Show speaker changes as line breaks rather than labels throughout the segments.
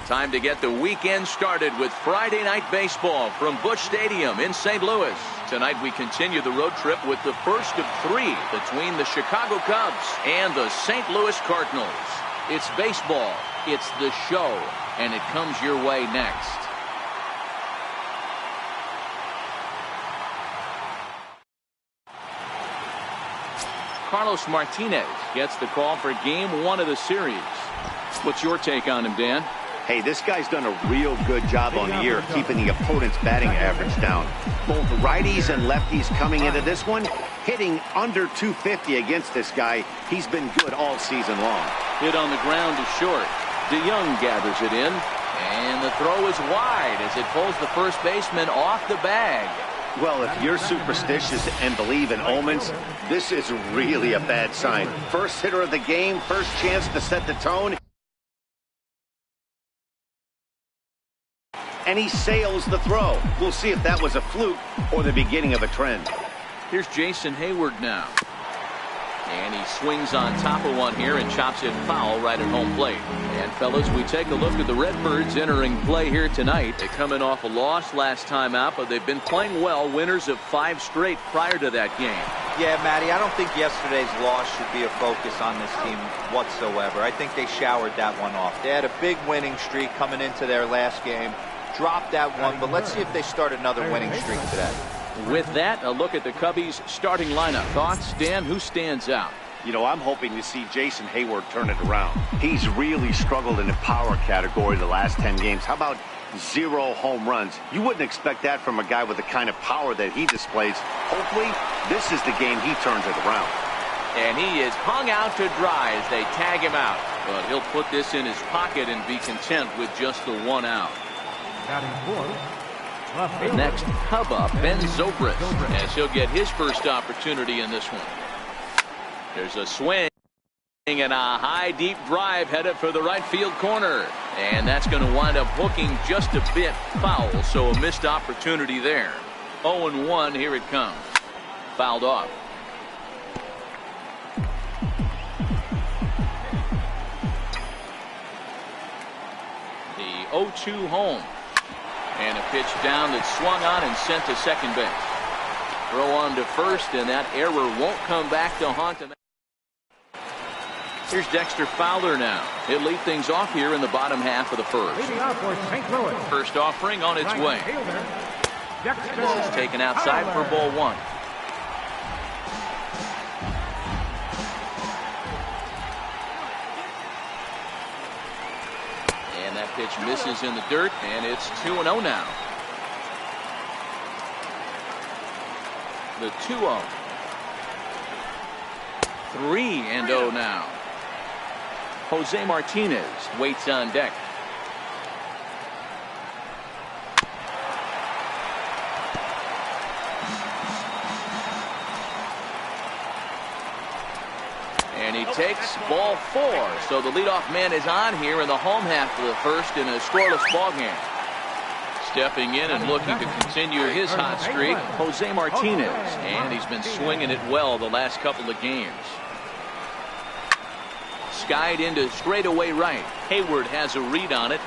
Time to get the weekend started with Friday Night Baseball from Busch Stadium in St. Louis. Tonight we continue the road trip with the first of 3 between the Chicago Cubs and the St. Louis Cardinals. It's baseball, it's the show, and it comes your way next. Carlos Martinez gets the call for Game 1 of the series. What's your take on him, Dan?
Hey, this guy's done a real good job on the year keeping the opponent's batting average down. Both righties and lefties coming into this one, hitting under 250 against this guy. He's been good all season long.
Hit on the ground to short. DeYoung gathers it in, and the throw is wide as it pulls the first baseman off the bag.
Well, if you're superstitious and believe in omens, this is really a bad sign. First hitter of the game, first chance to set the tone. And he sails the throw. We'll see if that was a fluke or the beginning of a trend.
Here's Jason Hayward now. And he swings on top of one here and chops it foul right at home plate. And fellas, we take a look at the Redbirds entering play here tonight. They're coming off a loss last time out, but they've been playing well, winners of 5 straight prior to that game.
Yeah, Matty, I don't think yesterday's loss should be a focus on this team whatsoever. I think they showered that one off. They had a big winning streak coming into their last game. Dropped that one, but let's see if they start another winning streak today.
With that, a look at the Cubbies' starting lineup. Thoughts, Dan? Who stands out?
You know, I'm hoping to see Jason Hayward turn it around. He's really struggled in the power category the last 10 games. How about 0 home runs? You wouldn't expect that from a guy with the kind of power that he displays. Hopefully, this is the game he turns it around.
And he is hung out to dry as they tag him out. But he'll put this in his pocket and be content with just the 1 out. Next, Cub up, Ben Zobrist, as he'll get his first opportunity in this one. There's a swing and a high deep drive headed for the right field corner. And that's going to wind up hooking just a bit foul, so a missed opportunity there. 0-1, here it comes. Fouled off. The 0-2 home. And a pitch down that's swung on and sent to second base. Throw on to first, and that error won't come back to haunt him. Here's Dexter Fowler now. He'll lead things off here in the bottom half of the first. First offering on its way. And this is taken outside for ball 1. That pitch misses in the dirt, and it's 2-0 now. The 2-0. 3-0 now. Jose Martinez waits on deck. And he takes ball 4. So the leadoff man is on here in the home half of the first in a scoreless ballgame. Stepping in and looking to continue his hot streak, Jose Martinez. And he's been swinging it well the last couple of games. Skied into straightaway right. Hayward has a read on it.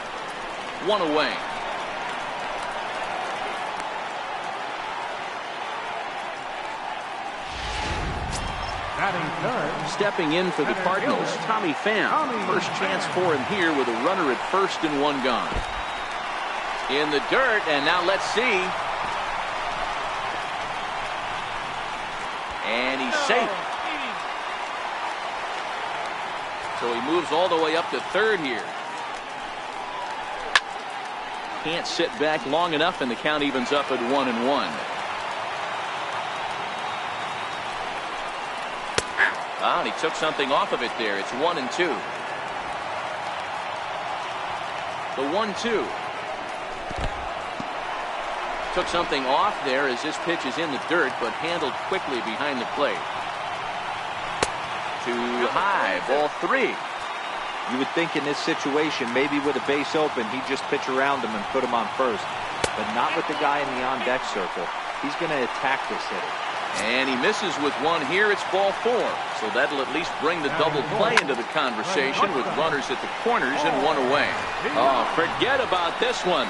1 away. Stepping in for the Cardinals, Tommy Pham. First chance for him here with a runner at first and 1 gone. In the dirt, and now let's see. And he's safe. So he moves all the way up to third here. Can't sit back long enough, and the count evens up at 1-1. Ah, and he took something off of it there. It's 1-2. The 1-2. Took something off there as this pitch is in the dirt, but handled quickly behind the plate. Too high, ball 3.
You would think in this situation, maybe with a base open, he'd just pitch around him and put him on first. But not with the guy in the on-deck circle. He's going to attack this hitter.
And he misses with one here. It's ball 4. So that'll at least bring the double play into the conversation with runners at the corners and one away. Oh, forget about this one.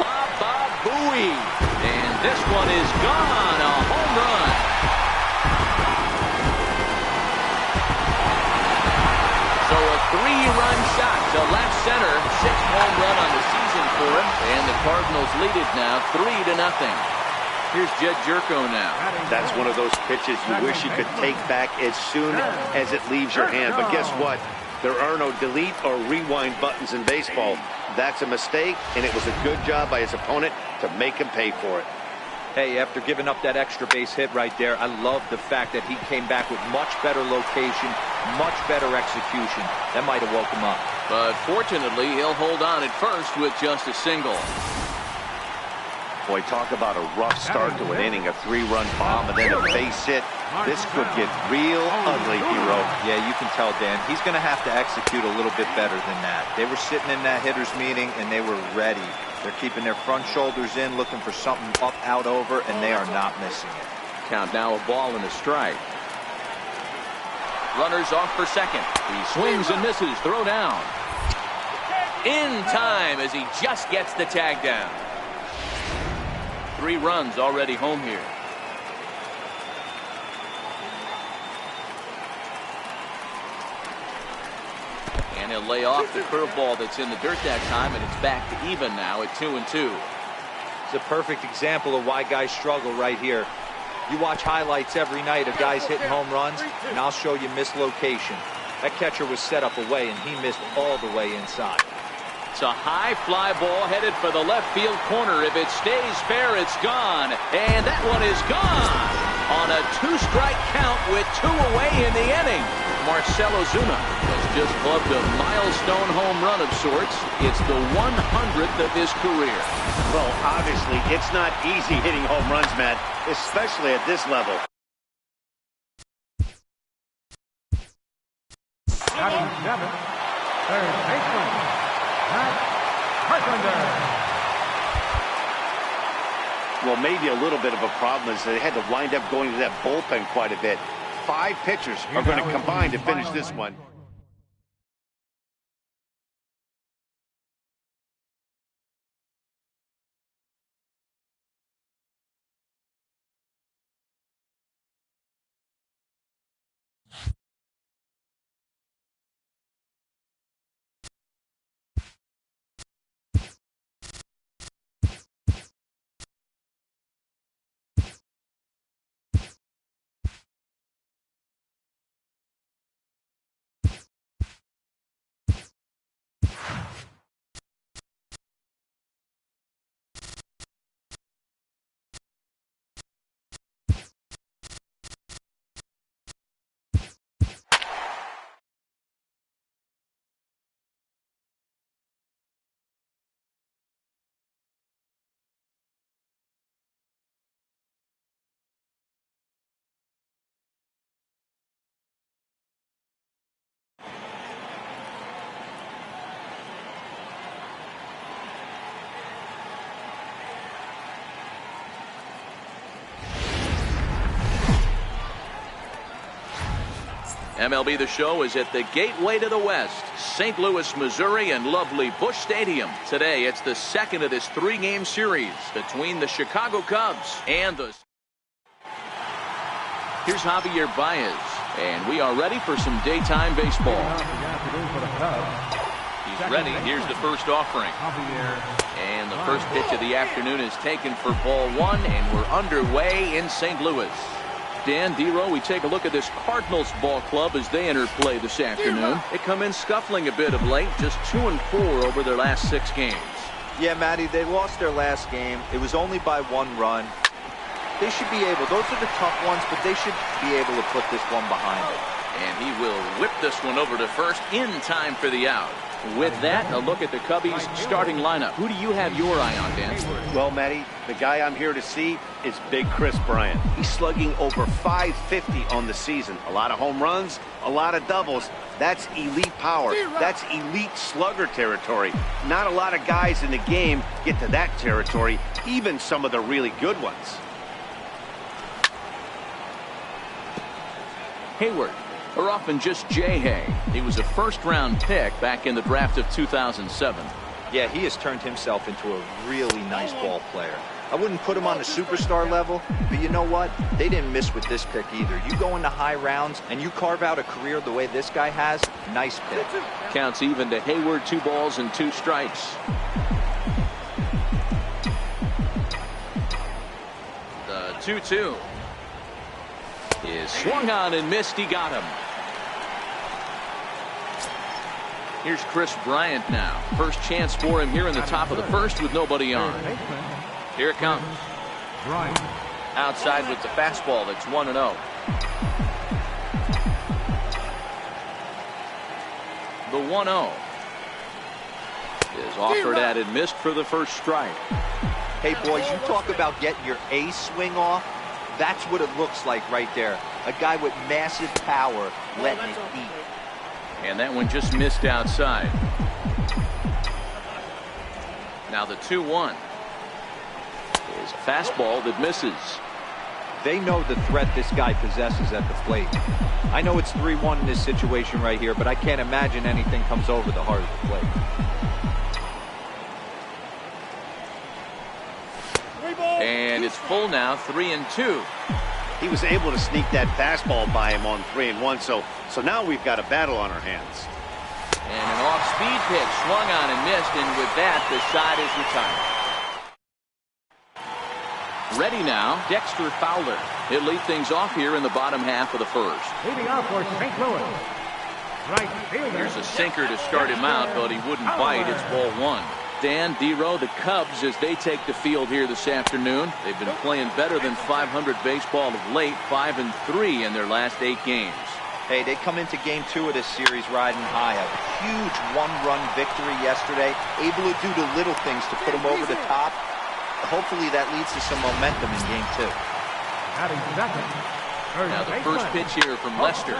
Baba Booey. And this one is gone. A home run. So a 3-run shot to left center. 6th home run on the season for him. And the Cardinals lead it now 3-0. Here's Jed Jerko now.
That's one of those pitches you wish you could take back as soon as it leaves your hand. But guess what? There are no delete or rewind buttons in baseball. That's a mistake, and it was a good job by his opponent to make him pay for it.
Hey, after giving up that extra base hit right there, I love the fact that he came back with much better location, much better execution. That might have woke him up.
But fortunately, he'll hold on at first with just a single.
Boy, talk about a rough start to an inning, a 3-run bomb, and then a base hit. This could get real ugly, Hero.
Yeah, you can tell, Dan. He's going to have to execute a little bit better than that. They were sitting in that hitters meeting, and they were ready. They're keeping their front shoulders in, looking for something up, out, over, and they are not missing it.
Count now a ball and a strike. Runners off for second. He swings and misses. Throw down. In time as he just gets the tag down. 3 runs already home here. And he'll lay off the curveball that's in the dirt that time, and it's back to even now at 2-2.
It's a perfect example of why guys struggle right here. You watch highlights every night of guys hitting home runs, and I'll show you mislocation. That catcher was set up away, and he missed all the way inside.
It's a high fly ball headed for the left field corner. If it stays fair, it's gone. And that one is gone on a 2-strike count with 2 away in the inning. Marcell Ozuna has just clubbed a milestone home run of sorts. It's the 100th of his career.
Well, obviously, it's not easy hitting home runs, Matt, especially at this level.
Batting 7th, third baseman.
Well, maybe a little bit of a problem is they had to wind up going to that bullpen quite a bit. 5 pitchers are going to combine to finish this one.
MLB The Show is at the gateway to the West, St. Louis, Missouri, and lovely Busch Stadium. Today, it's the second of this 3-game series between the Chicago Cubs and the... Here's Javier Baez, and we are ready for some daytime baseball. He's ready. Here's the first offering. And the first pitch of the afternoon is taken for ball 1, and we're underway in St. Louis. Dan, D-Row, we take a look at this Cardinals ball club as they enter play this afternoon. They come in scuffling a bit of late, just 2-4 over their last 6 games.
Yeah, Matty, they lost their last game. It was only by 1 run. They should be able, those are the tough ones, but they should be able to put this one behind them.
And he will whip this one over to first in time for the out. With that, a look at the Cubbies' starting lineup. Who do you have your eye on, Dan?
Well, Matty, the guy I'm here to see is Big Chris Bryant. He's slugging over .550 on the season. A lot of home runs, a lot of doubles. That's elite power. That's elite slugger territory. Not a lot of guys in the game get to that territory, even some of the really good ones.
Hayward, or often just J-Hay. He was a first-round pick back in the draft of 2007.
Yeah, he has turned himself into a really nice ball player. I wouldn't put him on the superstar level, but you know what? They didn't miss with this pick either. You go into high rounds and you carve out a career the way this guy has, nice pick.
Counts even to Hayward, 2 balls and 2 strikes. The 2-2 is swung on and missed. He got him. Here's Chris Bryant now. First chance for him here in the top of the first with nobody on. Here it comes. Outside with the fastball. That's 1-0. The 1-0 is offered at and missed for the first strike.
Hey, boys, you talk about getting your A swing off. That's what it looks like right there. A guy with massive power letting it eat.
And that one just missed outside. Now the 2-1 is a fastball that misses.
They know the threat this guy possesses at the plate. I know it's 3-1 in this situation right here, but I can't imagine anything comes over the heart of the plate.
And it's full now, 3-2.
He was able to sneak that fastball by him on 3-1, so now we've got a battle on our hands.
And an off-speed pitch swung on and missed, and with that, the side is retired. Ready now, Dexter Fowler. He'll lead things off here in the bottom half of the first.
Leading off for St. Louis. Right fielder.
Here's a sinker to start him out, but he wouldn't bite. It's ball 1. Dan Dero, the Cubs, as they take the field here this afternoon. They've been playing better than 500 baseball of late, 5-3 in their last 8 games.
Hey, they come into game 2 of this series riding high. A huge 1-run victory yesterday, able to do the little things to put them over the top. Hopefully that leads to some momentum in game 2.
Now the first pitch here from Lester.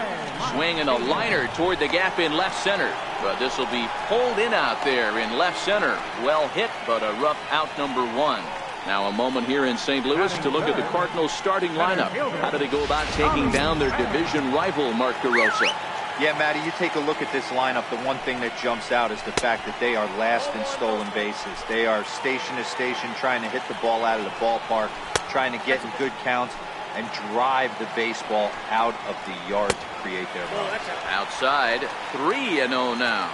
Swing and a liner toward the gap in left center. But this will be pulled in out there in left center. Well hit, but a rough out, number 1. Now a moment here in St. Louis to look at the Cardinals starting lineup. How do they go about taking down their division rival, Mark DeRosa?
Yeah, Matty, you take a look at this lineup. The one thing that jumps out is the fact that they are last in stolen bases. They are station to station trying to hit the ball out of the ballpark, trying to get in good counts and drive the baseball out of the yard to create their runs.
Outside, 3-0 now.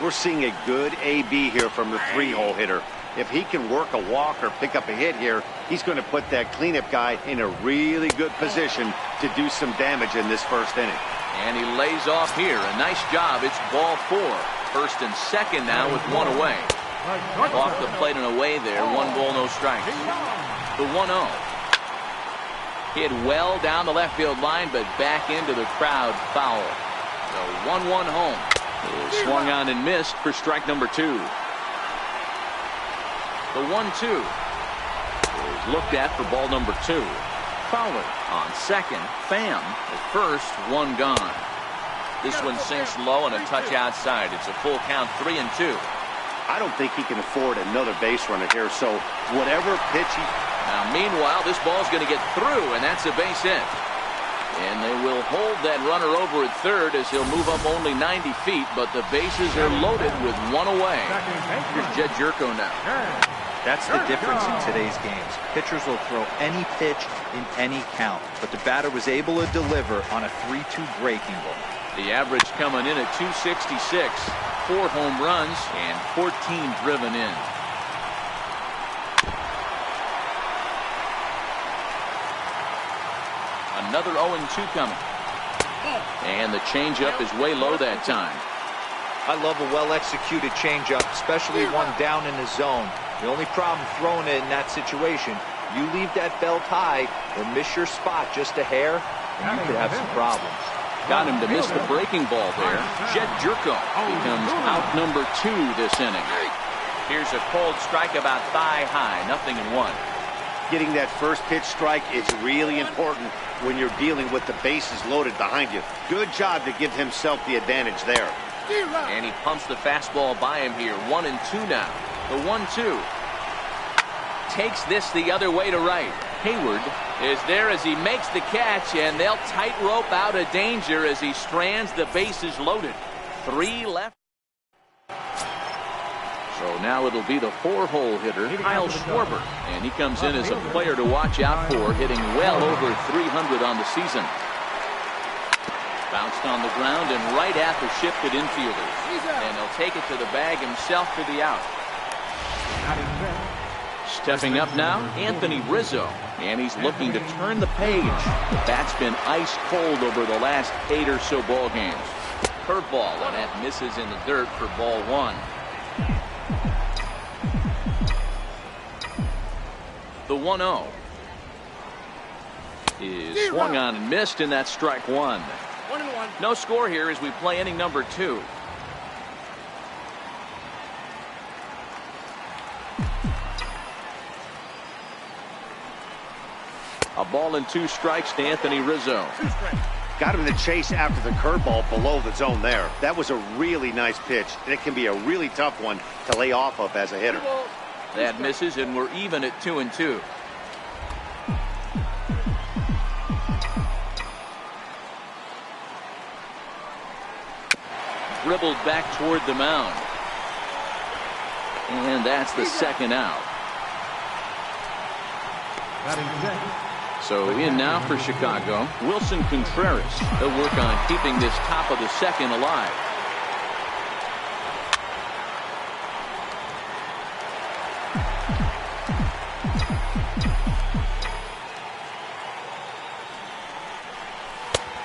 We're seeing a good AB here from the 3-hole hitter. If he can work a walk or pick up a hit here, he's going to put that cleanup guy in a really good position to do some damage in this first inning.
And he lays off here. A nice job. It's ball 4. First and second now with 1 away. Off the plate and away there. 1 ball, no strikes. The 1-0. Hit well down the left field line, but back into the crowd, foul. So 1-1 home. Is swung on and missed for strike number 2. The 1-2 is looked at for ball number 2. Fowler on second. Pham at first. 1 gone. This one sinks low and a touch outside. It's a full count, 3-2.
I don't think he can afford another base runner here, so whatever pitch he...
Now, meanwhile, this ball's going to get through, and that's a base hit. And they will hold that runner over at third as he'll move up only 90 feet, but the bases are loaded with 1 away. Here's Jed Jerko now.
That's the difference in today's games. Pitchers will throw any pitch in any count, but the batter was able to deliver on a 3-2 breaking ball.
The average coming in at 266, 4 home runs, and 14 driven in. Another 0-2 coming. And the changeup is way low that time.
I love a well-executed changeup, especially one down in the zone. The only problem throwing it in that situation, you leave that belt high or miss your spot just a hair, and you could have some problems.
Got him to miss the breaking ball there. Jed Jerko becomes out number 2 this inning. Here's a cold strike about thigh high, 0-1.
Getting that first pitch strike is really important when you're dealing with the bases loaded behind you. Good job to give himself the advantage there.
And he pumps the fastball by him here. 1-2 now. The 1-2 takes this the other way to right. Hayward is there as he makes the catch, and they'll tightrope out of danger as he strands the bases loaded. 3 left. So now it'll be the 4-hole hitter, Kyle Schwarber, and he comes in as a player to watch out for, hitting well over 300 on the season. Bounced on the ground and right at the shifted infielders, and he'll take it to the bag himself for the out. Stepping up now, Anthony Rizzo, and he's looking to turn the page. The bat's been ice cold over the last 8 or so ball games. Curveball, and that misses in the dirt for ball 1. The 1-0 is swung on and missed, and that's strike 1.
1-1.
No score here as we play inning number 2. A ball and 2 strikes to Anthony Rizzo.
Got him in the chase after the curveball below the zone there. That was a really nice pitch, and it can be a really tough one to lay off of as a hitter.
That misses, and we're even at 2-2. Dribbled back toward the mound. And that's the second out. So in now for Chicago, Wilson Contreras. He'll work on keeping this top of the second alive.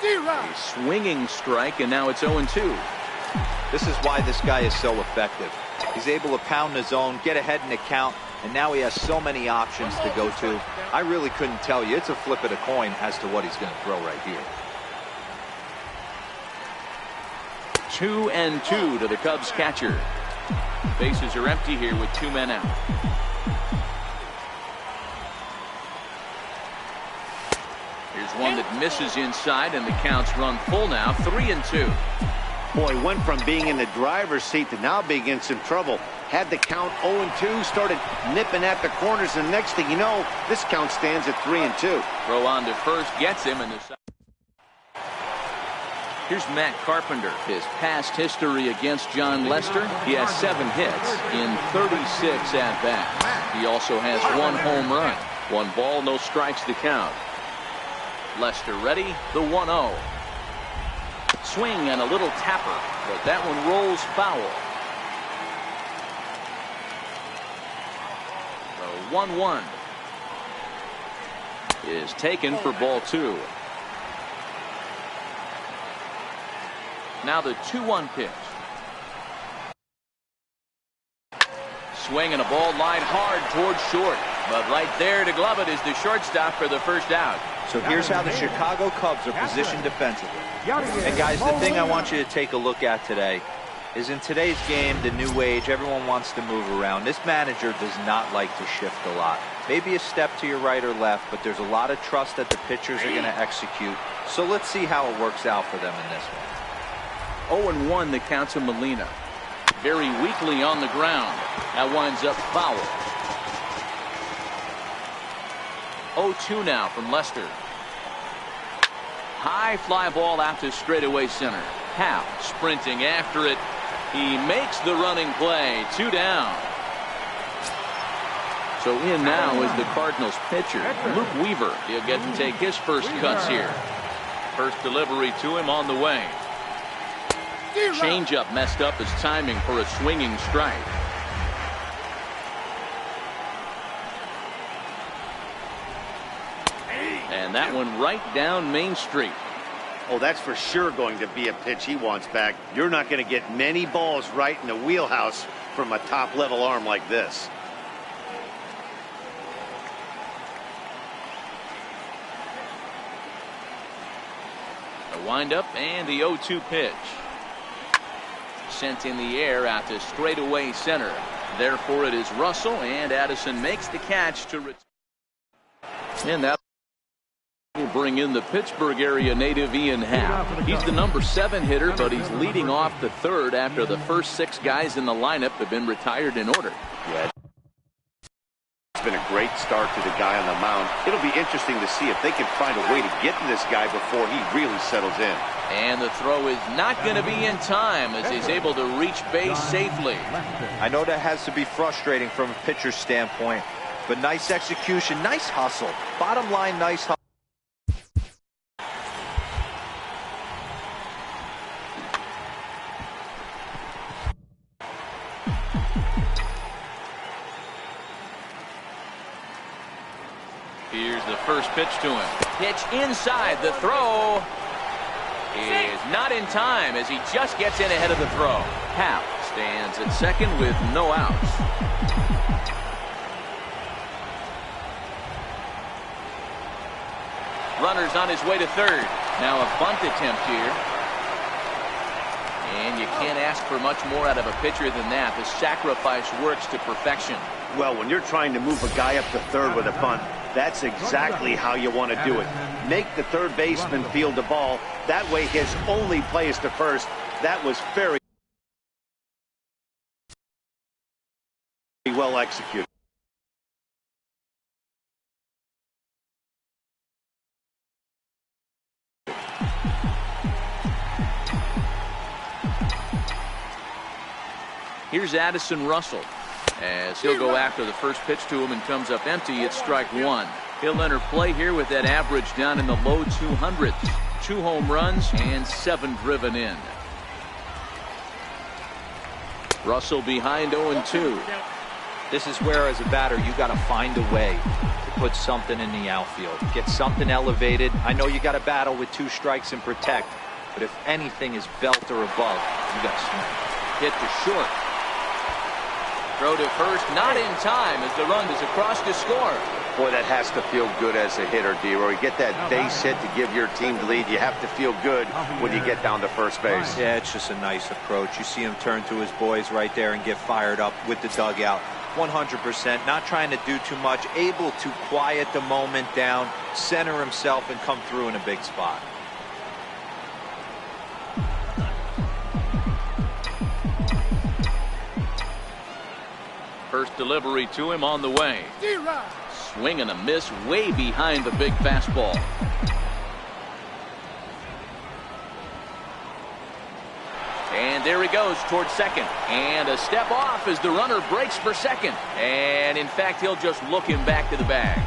A swinging strike, and now it's 0-2.
This is why this guy is so effective. He's able to pound the zone, get ahead in the count, and now he has so many options to go to. I really couldn't tell you. It's a flip of the coin as to what he's going to throw right here.
2-2 to the Cubs catcher. Bases are empty here with 2 men out. Here's one that misses inside, and the count's run full now. 3-2.
Boy, went from being in the driver's seat to now being in some trouble. Had the count 0-2, started nipping at the corners, and next thing you know, this count stands at 3-2.
Throw on to first gets him in the second. Here's Matt Carpenter. His past history against John Lester, he has 7 hits in 36 at-bats. He also has 1 home run. 1 ball, no strikes to count. Lester ready, the 1-0. Swing and a little tapper, but that one rolls foul. The 1-1 is taken for ball 2. Now the 2-1 pitch. Swing and a ball line hard towards short, but right there to glove it is the shortstop for the first out.
So here's how the Chicago Cubs are positioned defensively. And guys, the thing I want you to take a look at today is in today's game, the new age, everyone wants to move around. This manager does not like to shift a lot. Maybe a step to your right or left, but there's a lot of trust that the pitchers are going to execute. So let's see how it works out for them in this one.
0-1 the count to Molina. Very weakly on the ground. That winds up foul. 0-2 now from Lester. High fly ball out to straightaway center. Howe sprinting after it. He makes the running play. 2 down. So in now is the Cardinals pitcher, Luke Weaver. He'll get to take his first cuts here. First delivery to him on the way. Changeup messed up his timing for a swinging strike. And that one right down Main Street.
Oh, that's for sure going to be a pitch he wants back. You're not going to get many balls right in the wheelhouse from a top-level arm like this.
A windup and the 0-2 pitch. Sent in the air out to straightaway center. Therefore, it is Russell, and Addison makes the catch to return. And that will bring in the Pittsburgh area native Ian Happ. He's the number 7 hitter, but he's leading off the 3rd after the first 6 guys in the lineup have been retired in order.
Yeah. It's been a great start to the guy on the mound. It'll be interesting to see if they can find a way to get to this guy before he really settles in.
And the throw is not going to be in time as he's able to reach base safely.
I know that has to be frustrating from a pitcher's standpoint, but nice execution, nice hustle. Bottom line, nice hustle.
Here's the first pitch to him. Pitch inside. The throw is not in time as he just gets in ahead of the throw. Hap stands at second with no outs. Runner's on his way to third. Now a bunt attempt here. And you can't ask for much more out of a pitcher than that. The sacrifice works to perfection.
Well, when you're trying to move a guy up to third with a bunt, that's exactly how you want to do it. Make the third baseman field the ball. That way his only play is to first. That was very well executed.
Here's Addison Russell as he'll go after the first pitch to him and comes up empty. It's strike one. He'll enter play here with that average down in the low 200s. 2 home runs and 7 driven in. Russell behind 0-2.
This is where, as a batter, you got to find a way to put something in the outfield. Get something elevated. I know you got to battle with 2 strikes and protect, but if anything is belt or above, you got to swing.
Hit to short. Throw to first, not in time as the run is across to score.
Boy, that has to feel good as a hitter, D-Roy. Get that base hit to give your team the lead. You have to feel good when you get down to first base.
Yeah, it's just a nice approach. You see him turn to his boys right there and get fired up with the dugout. 100%, not trying to do too much, able to quiet the moment down, center himself, and come through in a big spot.
First delivery to him on the way. Swing and a miss way behind the big fastball. And there he goes towards second. And a step off as the runner breaks for second. And in fact, he'll just look him back to the bag.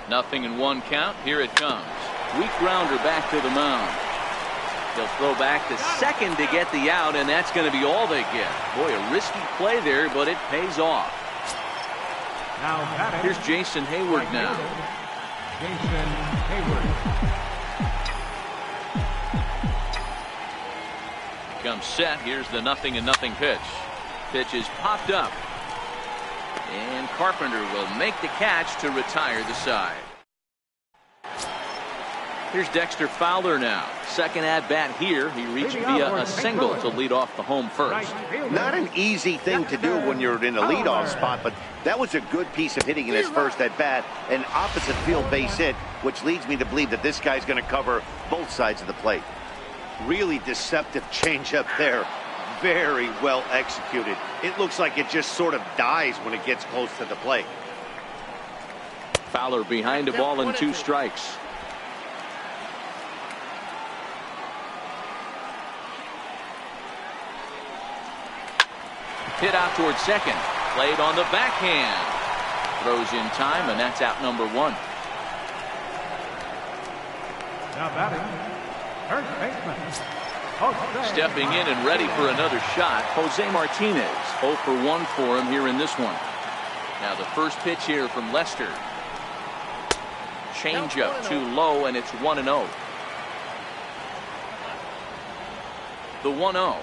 0-1 count. Here it comes. Weak grounder back to the mound. They'll throw back to second to get the out, and that's going to be all they get. Boy, a risky play there, but it pays off. Here's Jason Hayward now.
Jason Hayward.
Comes set. Here's the 0-0 pitch. Pitch is popped up. And Carpenter will make the catch to retire the side. Here's Dexter Fowler now. Second at bat here. He reached via a single to lead off the home first.
Not an easy thing to do when you're in a leadoff spot, but that was a good piece of hitting in his first at bat. An opposite field base hit, which leads me to believe that this guy's going to cover both sides of the plate. Really deceptive changeup there. Very well executed. It looks like it just sort of dies when it gets close to the plate.
Fowler behind a ball and 2 strikes. Hit out towards second. Played on the backhand. Throws in time, and that's out number 1.
Now batting, first baseman.
Stepping in and ready for another shot, Jose Martinez. 0 for 1 for him here in this one. Now the first pitch here from Lester. Changeup too low, and it's 1-0. The 1-0.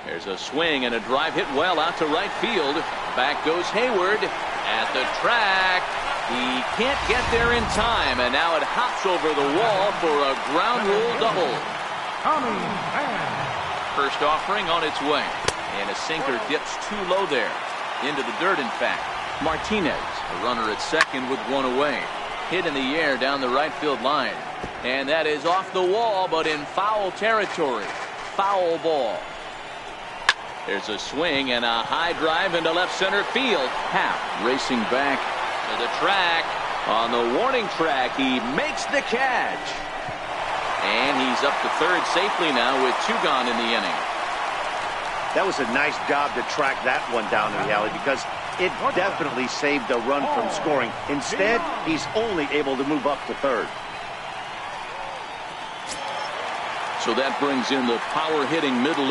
There's a swing and a drive hit well out to right field. Back goes Hayward at the track. He can't get there in time, and now it hops over the wall for a ground rule double. First offering on its way, and a sinker dips too low there. Into the dirt, in fact. Martinez, a runner at second with 1 away. Hit in the air down the right field line. And that is off the wall, but in foul territory. Foul ball. There's a swing and a high drive into left center field. Happ racing back to the track. On the warning track, he makes the catch. And he's up to third safely now with 2 gone in the inning.
That was a nice job to track that one down in the alley because it definitely saved a run from scoring. Instead, he's only able to move up to third.
So that brings in the power-hitting middle.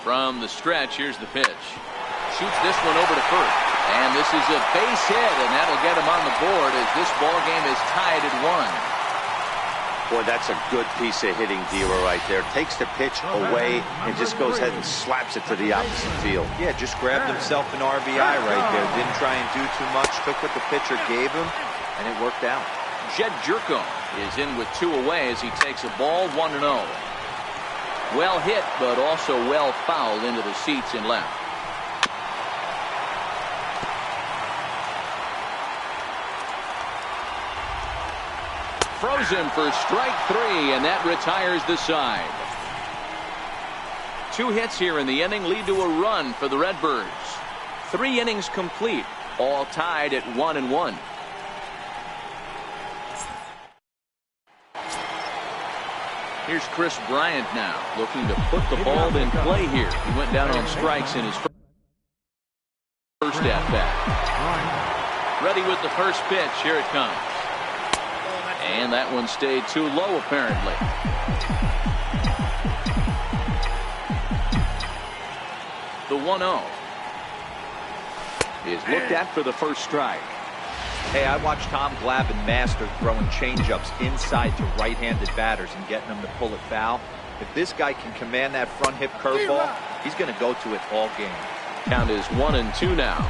From the stretch, here's the pitch. Shoots this one over to first. And this is a base hit, and that'll get him on the board as this ball game is tied at 1.
Boy, that's a good piece of hitting, Dealer, right there. Takes the pitch away and just goes ahead and slaps it to the opposite field.
Yeah, just grabbed himself an RBI right there. Didn't try and do too much. Took what the pitcher gave him, and it worked out.
Jed Jerko is in with 2 away as he takes a ball 1-0. Well hit, but also well fouled into the seats in left. Throws him for strike 3, and that retires the side. 2 hits here in the inning lead to a run for the Redbirds. 3 innings complete, all tied at 1-1. Here's Chris Bryant now, looking to put the ball in play here. He went down on strikes in his first at-bat. Ready with the first pitch. Here it comes. And that one stayed too low, apparently. The 1-0 is looked at for the first strike.
Hey, I watched Tom Glavine master throwing changeups inside to right-handed batters and getting them to pull it foul. If this guy can command that front hip curveball, he's going to go to it all game.
Count is 1-2 now.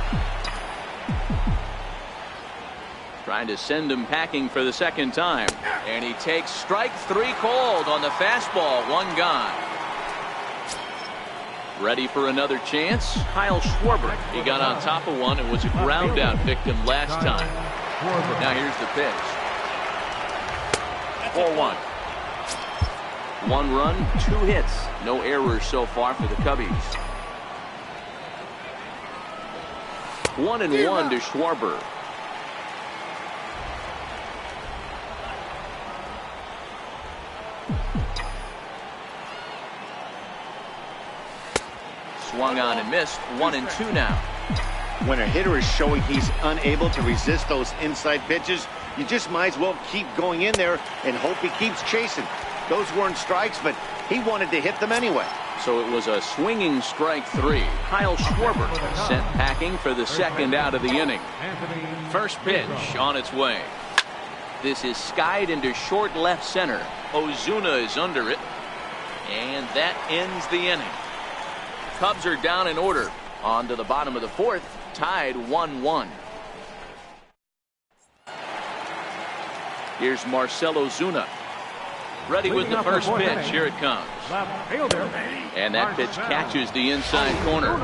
Trying to send him packing for the second time. And he takes strike 3 called on the fastball. 1 gone. Ready for another chance. Kyle Schwarber. He got on top of one and was a ground out victim last time. Now here's the pitch. 4-1. 1 run, 2 hits. No errors so far for the Cubbies. 1-1 to Schwarber. Swung on and missed. 1-2 now.
When a hitter is showing he's unable to resist those inside pitches, you just might as well keep going in there and hope he keeps chasing. Those weren't strikes, but he wanted to hit them anyway.
So it was a swinging strike 3. Kyle Schwarber sent packing for the second out of the inning. First pitch on its way. This is skied into short left center. Ozuna is under it. And that ends the inning. Cubs are down in order. On to the bottom of the 4th, tied 1-1. Here's Marcell Ozuna. Ready with the first pitch. Here it comes. And that pitch catches the inside corner.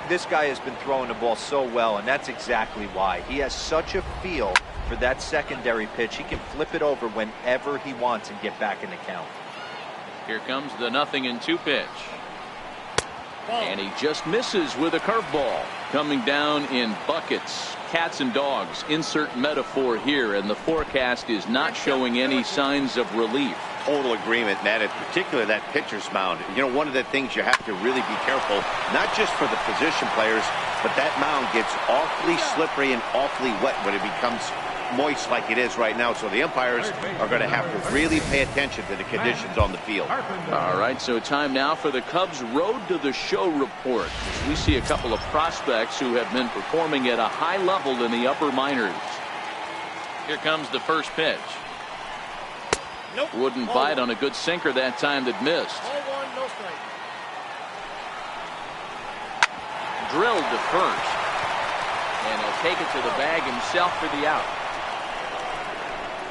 This guy has been throwing the ball so well, and that's exactly why. He has such a feel for that secondary pitch. He can flip it over whenever he wants and get back in the count.
Here comes the 0-2 pitch. And he just misses with a curveball. Coming down in buckets. Cats and dogs. Insert metaphor here, and the forecast is not showing any signs of relief.
Total agreement, Matt, in particular that pitcher's mound. You know, one of the things you have to really be careful, not just for the position players, but that mound gets awfully slippery and awfully wet when it becomes moist like it is right now. So the umpires are going to have to really pay attention to the conditions on the field.
All right, so time now for the Cubs Road to the Show report. We see a couple of prospects who have been performing at a high level in the upper minors. Here comes the first pitch. Wouldn't bite on a good sinker that time that missed. drilled to first. And he'll take it to the bag himself for the out.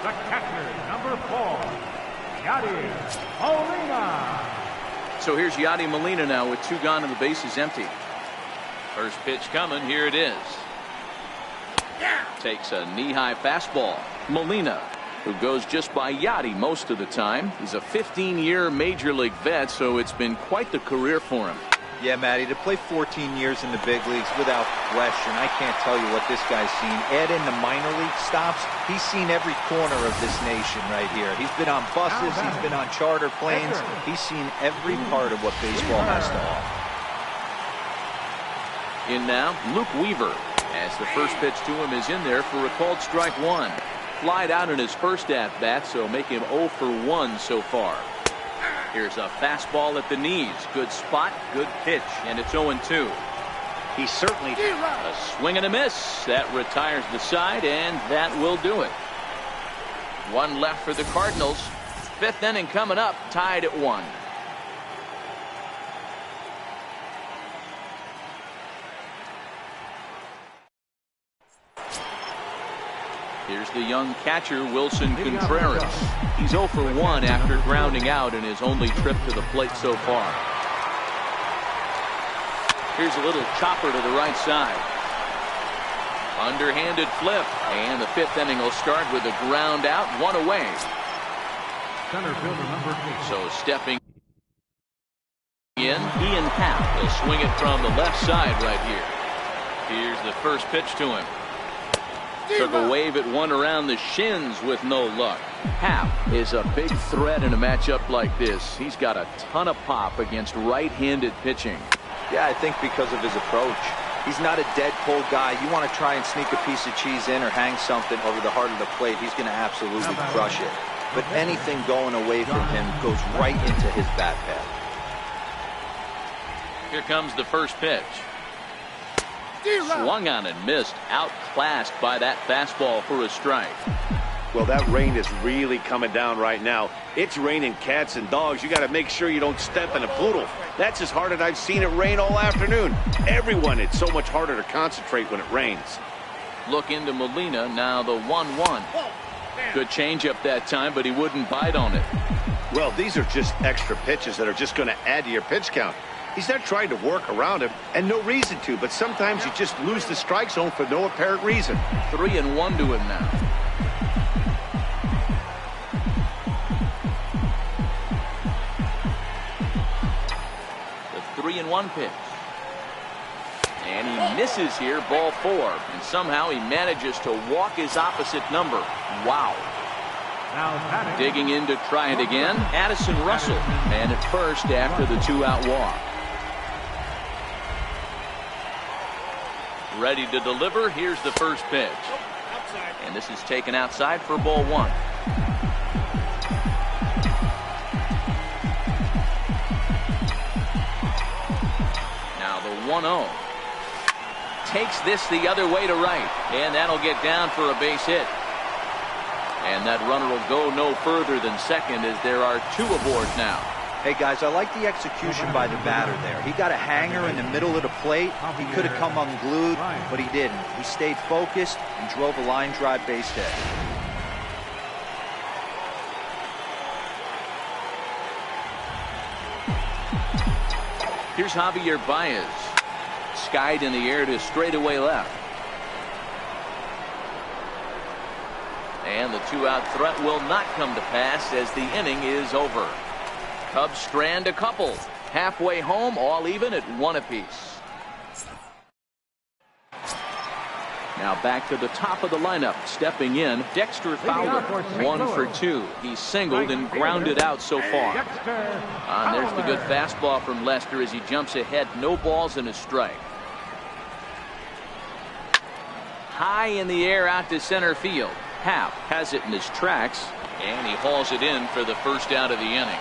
The catcher, number 4, Yadi Molina.
So here's Yadi Molina now with 2 gone and the base is empty. First pitch coming. Here it is. Takes a knee-high fastball. Molina, who goes just by Yadi most of the time. He's a 15-year major league vet, so it's been quite the career for him.
Yeah, Matty, to play 14 years in the big leagues without question, I can't tell you what this guy's seen. Add in the minor league stops, he's seen every corner of this nation right here. He's been on buses, he's been on charter planes, he's seen every part of what baseball has to offer.
In now, Luke Weaver, as the first pitch to him is in there for a called strike 1. Flied out in his first at-bat, so make him 0 for 1 so far. Here's a fastball at the knees. Good spot, good pitch, and it's 0-2.
He certainly...
A swing and a miss. That retires the side, and that will do it. 1 left for the Cardinals. 5th inning coming up, tied at 1. Here's the young catcher, Wilson Contreras. He's 0 for 1 after grounding out in his only trip to the plate so far. Here's a little chopper to the right side. Underhanded flip, and the 5th inning will start with a ground out, 1 away.
Center fielder number 8.
So stepping in, Ian Happ will swing it from the left side right here. Here's the first pitch to him. Took a wave at one around the shins with no luck. Happ is a big threat in a matchup like this. He's got a ton of pop against right-handed pitching.
Yeah, I think because of his approach. He's not a dead pull guy. You want to try and sneak a piece of cheese in or hang something over the heart of the plate, he's going to absolutely crush it. But anything going away from him goes right into his bat pad.
Here comes the first pitch. Swung on and missed. Outclassed by that fastball for a strike.
Well, that rain is really coming down right now. It's raining cats and dogs. You got to make sure you don't step in a poodle. That's as hard as I've seen it rain all afternoon. Everyone, it's so much harder to concentrate when it rains.
Look into Molina, now the 1-1. Good changeup that time, but he wouldn't bite on it.
Well, these are just extra pitches that are just going to add to your pitch count. He's not trying to work around him, and no reason to, but sometimes you just lose the strike zone for no apparent reason.
3-1 to him now. The 3-1 pitch. And he misses here, ball 4. And somehow he manages to walk his opposite number. Wow.
Now
digging in to try it again, Addison Russell. And at first after the 2-out walk. Ready to deliver. Here's the first pitch. And this is taken outside for ball 1. Now the 1-0. Takes this the other way to right. And that'll get down for a base hit. And that runner will go no further than second as there are 2 aboard now.
Hey, guys, I like the execution by the batter there. He got a hanger in the middle of the plate. He could have come unglued, but he didn't. He stayed focused and drove a line drive base hit.
Here's Javier Baez. Skied in the air to straightaway left. And the 2-out threat will not come to pass as the inning is over. Cubs strand a couple. Halfway home, all even at 1 apiece. Now back to the top of the lineup. Stepping in, Dexter Fowler. 1 for 2. He's singled and grounded out so far. And there's the good fastball from Lester as he jumps ahead. No balls and a strike. High in the air out to center field. Happ has it in his tracks, and he hauls it in for the first out of the inning.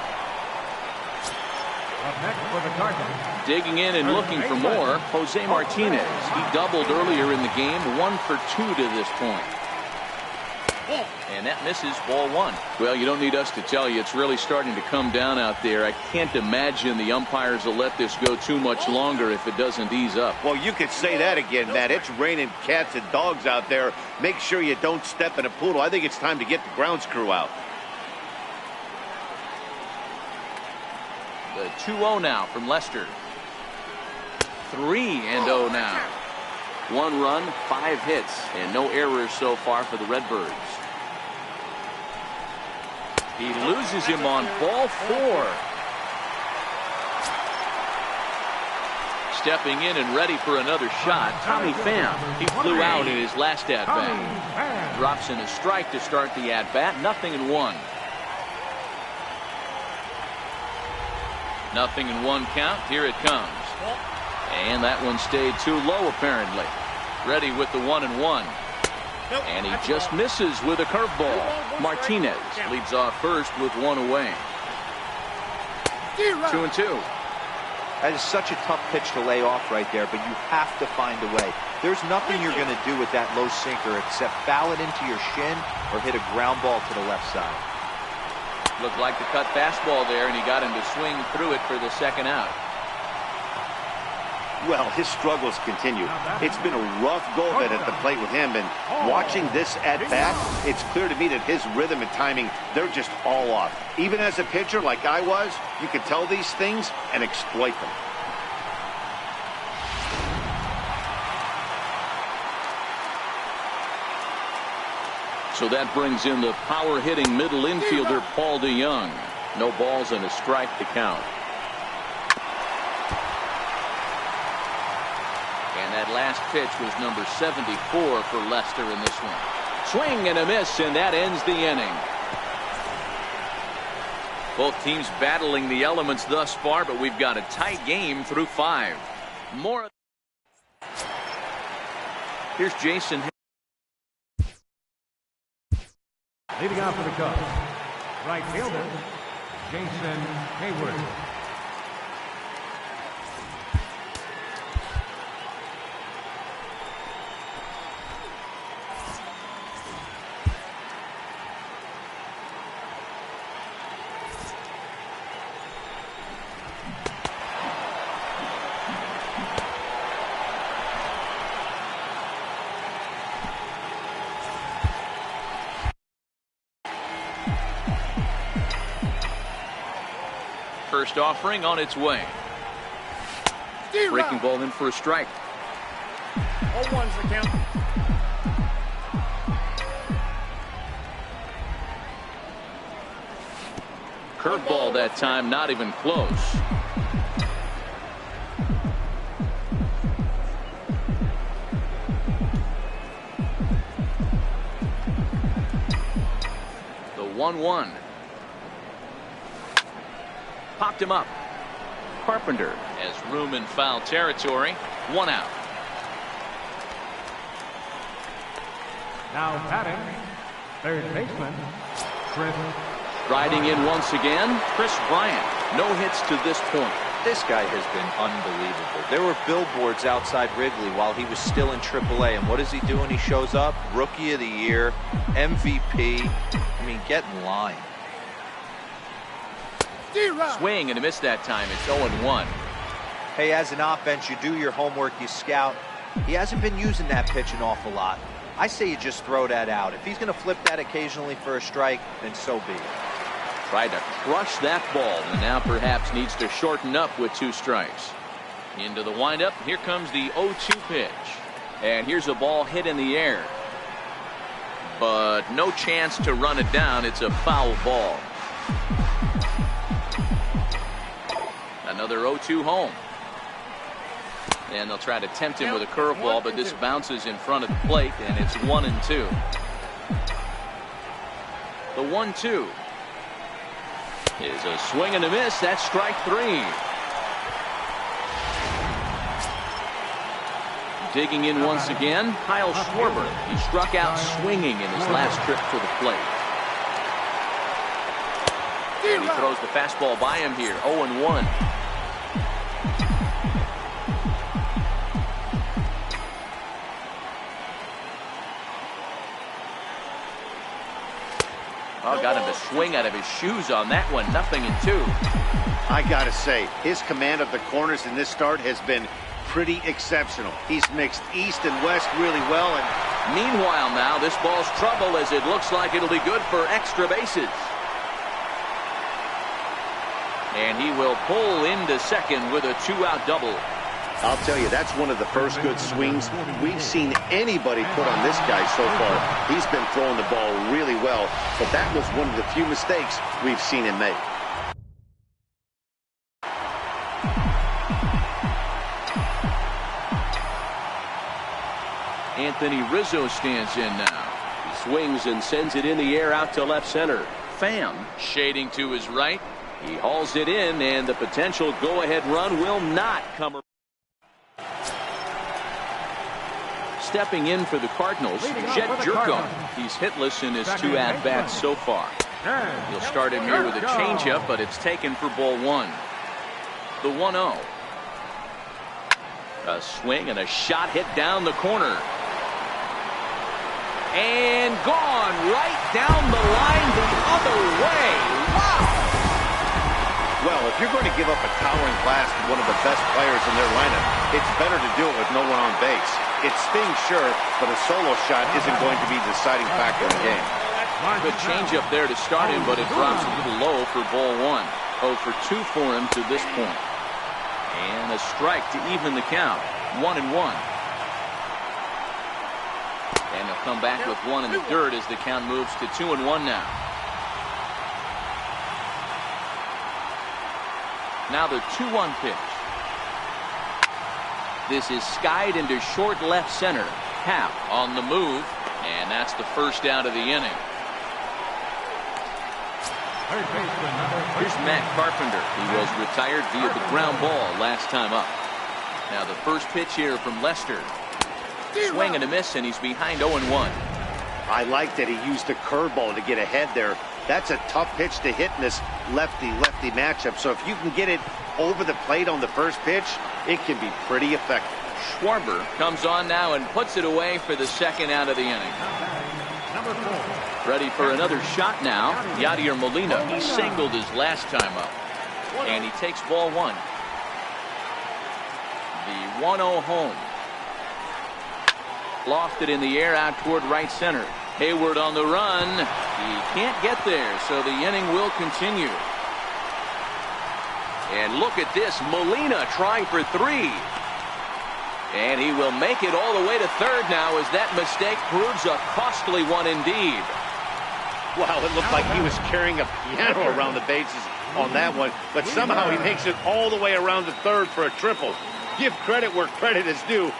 Up next for the Cardinals.
Digging in and looking for more, Jose Martinez. He doubled earlier in the game, 1 for 2 to this point. And that misses, ball one. Well, you don't need us to tell you, it's really starting to come down out there. I can't imagine the umpires will let this go too much longer if it doesn't ease up.
Well, you could say that again, Matt. It's raining cats and dogs out there. Make sure you don't step in a poodle. I think it's time to get the grounds crew out.
The 2-0 now from Lester. 3-0 now. 1 run, 5 hits, and no errors so far for the Redbirds. He loses him on ball 4. Stepping in and ready for another shot, Tommy Pham. He flew out in his last at-bat. Drops in a strike to start the at-bat. 0-1. 0-1 count. Here it comes. And that one stayed too low, apparently. Ready with the 1-1. And he just misses with a curveball. Martinez leads off first with 1 away. 2-2.
That is such a tough pitch to lay off right there, but you have to find a way. There's nothing you're going to do with that low sinker except foul it into your shin or hit a ground ball to the left side.
Looked like the cut fastball there, and he got him to swing through it for the second out.
Well, his struggles continue. It's been a rough go of it at the plate with him, and watching this at-bat, it's clear to me that his rhythm and timing, they're just all off. Even as a pitcher like I was, you can tell these things and exploit them.
So that brings in the power-hitting middle infielder, Paul DeYoung. No balls and a strike to count. And that last pitch was number 74 for Lester in this one. Swing and a miss, and that ends the inning. Both teams battling the elements thus far, but we've got a tight game through 5. More. Here's Jason.
Leading off for the Cubs, right fielder, Jason Hayward.
First offering on its way. Breaking ball in for a strike.
0-1's the count.
Curveball that time, not even close. The 1-1. Popped him up. Carpenter has room in foul territory. 1 out.
Now batting, third baseman, Chris.
Riding in once again, Chris Bryant. No hits to this point.
This guy has been unbelievable. There were billboards outside Wrigley while he was still in AAA, and what is he doing? He shows up, Rookie of the Year, MVP. I mean, get in line.
Swing and a miss that time. It's 0-1.
Hey, as an offense, you do your homework, you scout. He hasn't been using that pitch an awful lot. I say you just throw that out. If he's going to flip that occasionally for a strike, then so be it.
Tried to crush that ball, and now perhaps needs to shorten up with 2 strikes. Into the windup. Here comes the 0-2 pitch. And here's a ball hit in the air. But no chance to run it down. It's a foul ball. Another 0-2 home. And they'll try to tempt him with a curveball, but this bounces in front of the plate, and it's 1-2. The 1-2 is a swing and a miss. That's strike 3. Digging in once again, Kyle Schwarber. He struck out swinging in his last trip to the plate. And he throws the fastball by him here. 0-1. Now got him to swing out of his shoes on that one. 0-2.
I got to say, his command of the corners in this start has been pretty exceptional. He's mixed east and west really well. And
meanwhile now, this ball's trouble as it looks like it'll be good for extra bases. And he will pull into second with a 2-out double.
I'll tell you, that's one of the first good swings we've seen anybody put on this guy so far. He's been throwing the ball really well, but that was one of the few mistakes we've seen him make.
Anthony Rizzo stands in now.
He swings and sends it in the air out to left center.
Pham shading to his right. He hauls it in, and the potential go-ahead run will not come around. Stepping in for the Cardinals, Jed Jerko. He's hitless in his 2 at-bats so far. He'll start him here with a changeup, but it's taken for ball 1. The 1-0. A swing and a shot hit down the corner. And gone right down the line the other way. Wow!
Well, if you're going to give up a towering blast to one of the best players in their lineup, it's better to do it with no one on base. It stings, sure, but a solo shot isn't going to be the deciding factor in the game.
Good changeup there to start him, but it drops a little low for ball 1. 0 for 2 for him to this point. And a strike to even the count. 1-1. And they'll come back with 1 in the dirt as the count moves to 2-1 now. Now the 2-1 pitch. This is skied into short left center. Happ on the move, and that's the first out of the inning. Here's Matt Carpenter. He was retired via the ground ball last time up. Now the first pitch here from Lester. Swing and a miss, and he's behind 0-1.
I like that he used the curveball to get ahead there. That's a tough pitch to hit in this lefty-lefty matchup. So if you can get it over the plate on the first pitch, it can be pretty effective.
Schwarber comes on now and puts it away for the second out of the inning.
Number 4.
Ready for another shot now. Yadier Molina. He singled his last time up. And he takes ball 1. The 1-0 home. Lofted in the air out toward right center. Hayward on the run. He can't get there, so the inning will continue. And look at this. Molina trying for 3. And he will make it all the way to third now as that mistake proves a costly one indeed.
Wow, it looked like he was carrying a piano around the bases on that one, but somehow he makes it all the way around to third for a triple. Give credit where credit is due.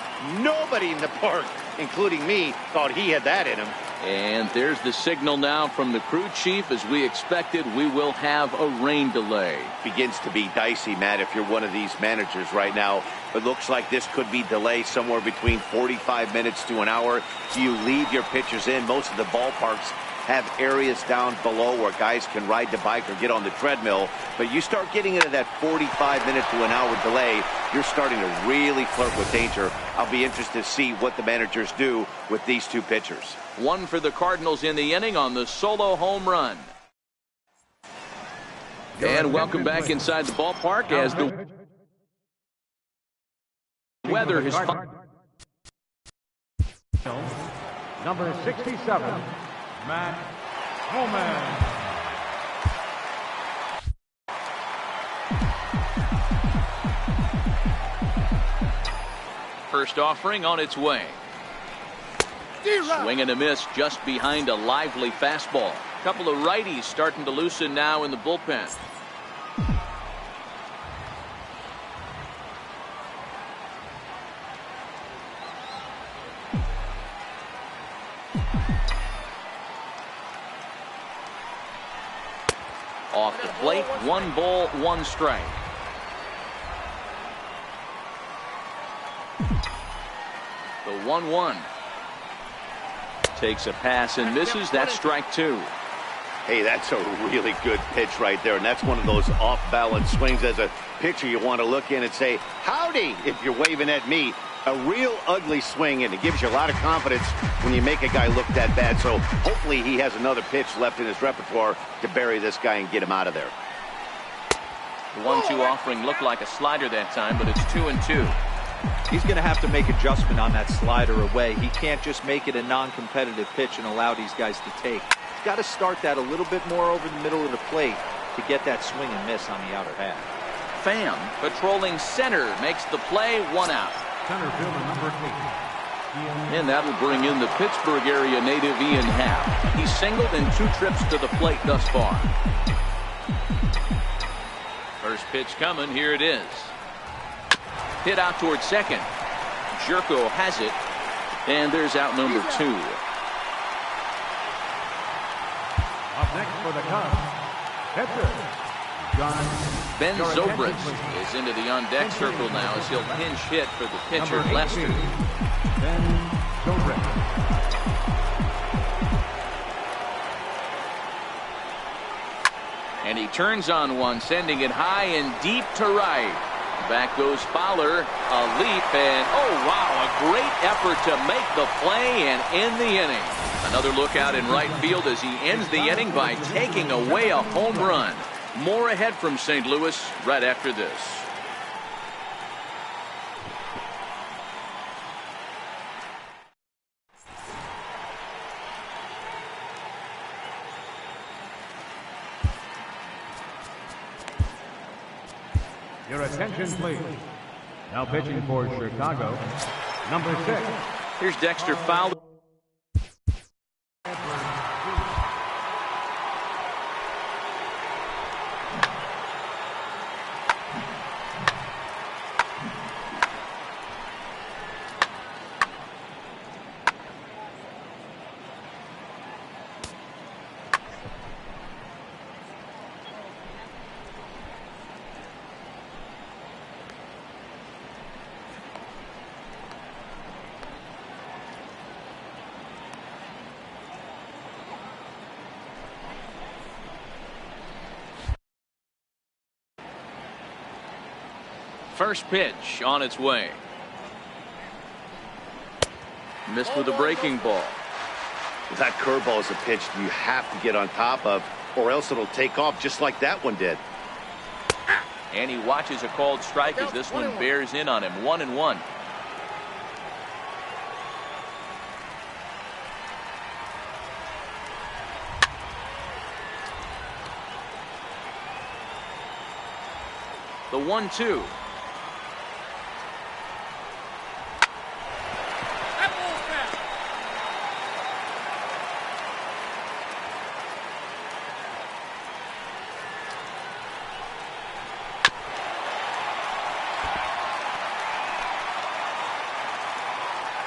Nobody in the park, including me, thought he had that in him.
And there's the signal now from the crew chief. As we expected, we will have a rain delay.
Begins to be dicey, Matt, if you're one of these managers right now. It looks like this could be delayed somewhere between 45 minutes to an hour. Do you leave your pitchers in? Most of the ballparks have areas down below where guys can ride the bike or get on the treadmill. But you start getting into that 45-minute to an hour delay, you're starting to really flirt with danger. I'll be interested to see what the managers do with these two pitchers.
1 for the Cardinals in the inning on the solo home run. And welcome back inside the ballpark as the weather has...
Number 67, Matt Holman.
First offering on its way. Swing and a miss just behind a lively fastball. Couple of righties starting to loosen now in the bullpen. Off the plate, 1 ball, 1 strike. The 1-1. Takes a pass and misses. That's strike 2.
Hey, that's a really good pitch right there, and that's one of those off-balance swings. As a pitcher, you want to look in and say, howdy, if you're waving at me. A real ugly swing, and it gives you a lot of confidence when you make a guy look that bad. So hopefully he has another pitch left in his repertoire to bury this guy and get him out of there.
The 1-2 offering looked like a slider that time, but it's 2-2.
He's going to have to make adjustment on that slider away. He can't just make it a non-competitive pitch and allow these guys to take. He's got to start that a little bit more over the middle of the plate to get that swing and miss on the outer half.
Pham patrolling center makes the play, 1 out.
Center fielder number 8.
And that'll bring in the Pittsburgh area native Ian Happ. He's singled in 2 trips to the plate thus far. First pitch coming, here it is. Hit out towards second. Jerko has it, and there's out number 2.
Up next for the Cubs, pitcher
Ben Zobrist is into the on-deck circle now as he'll pinch hit for the pitcher, Lester.
Ben Zobrist.
And he turns on one, sending it high and deep to right. Back goes Fowler, a leap, and oh wow, a great effort to make the play and end the inning. Another look out in right field as he ends the inning by taking away a home run. More ahead from St. Louis right after this.
Your attention, please. Now pitching for Chicago, number 6.
Here's Dexter Fowler. First pitch on its way. Missed with a breaking ball.
That curveball is a pitch you have to get on top of, or else it'll take off just like that one did.
And he watches a called strike as this one bears in on him. 1-1. The 1-2.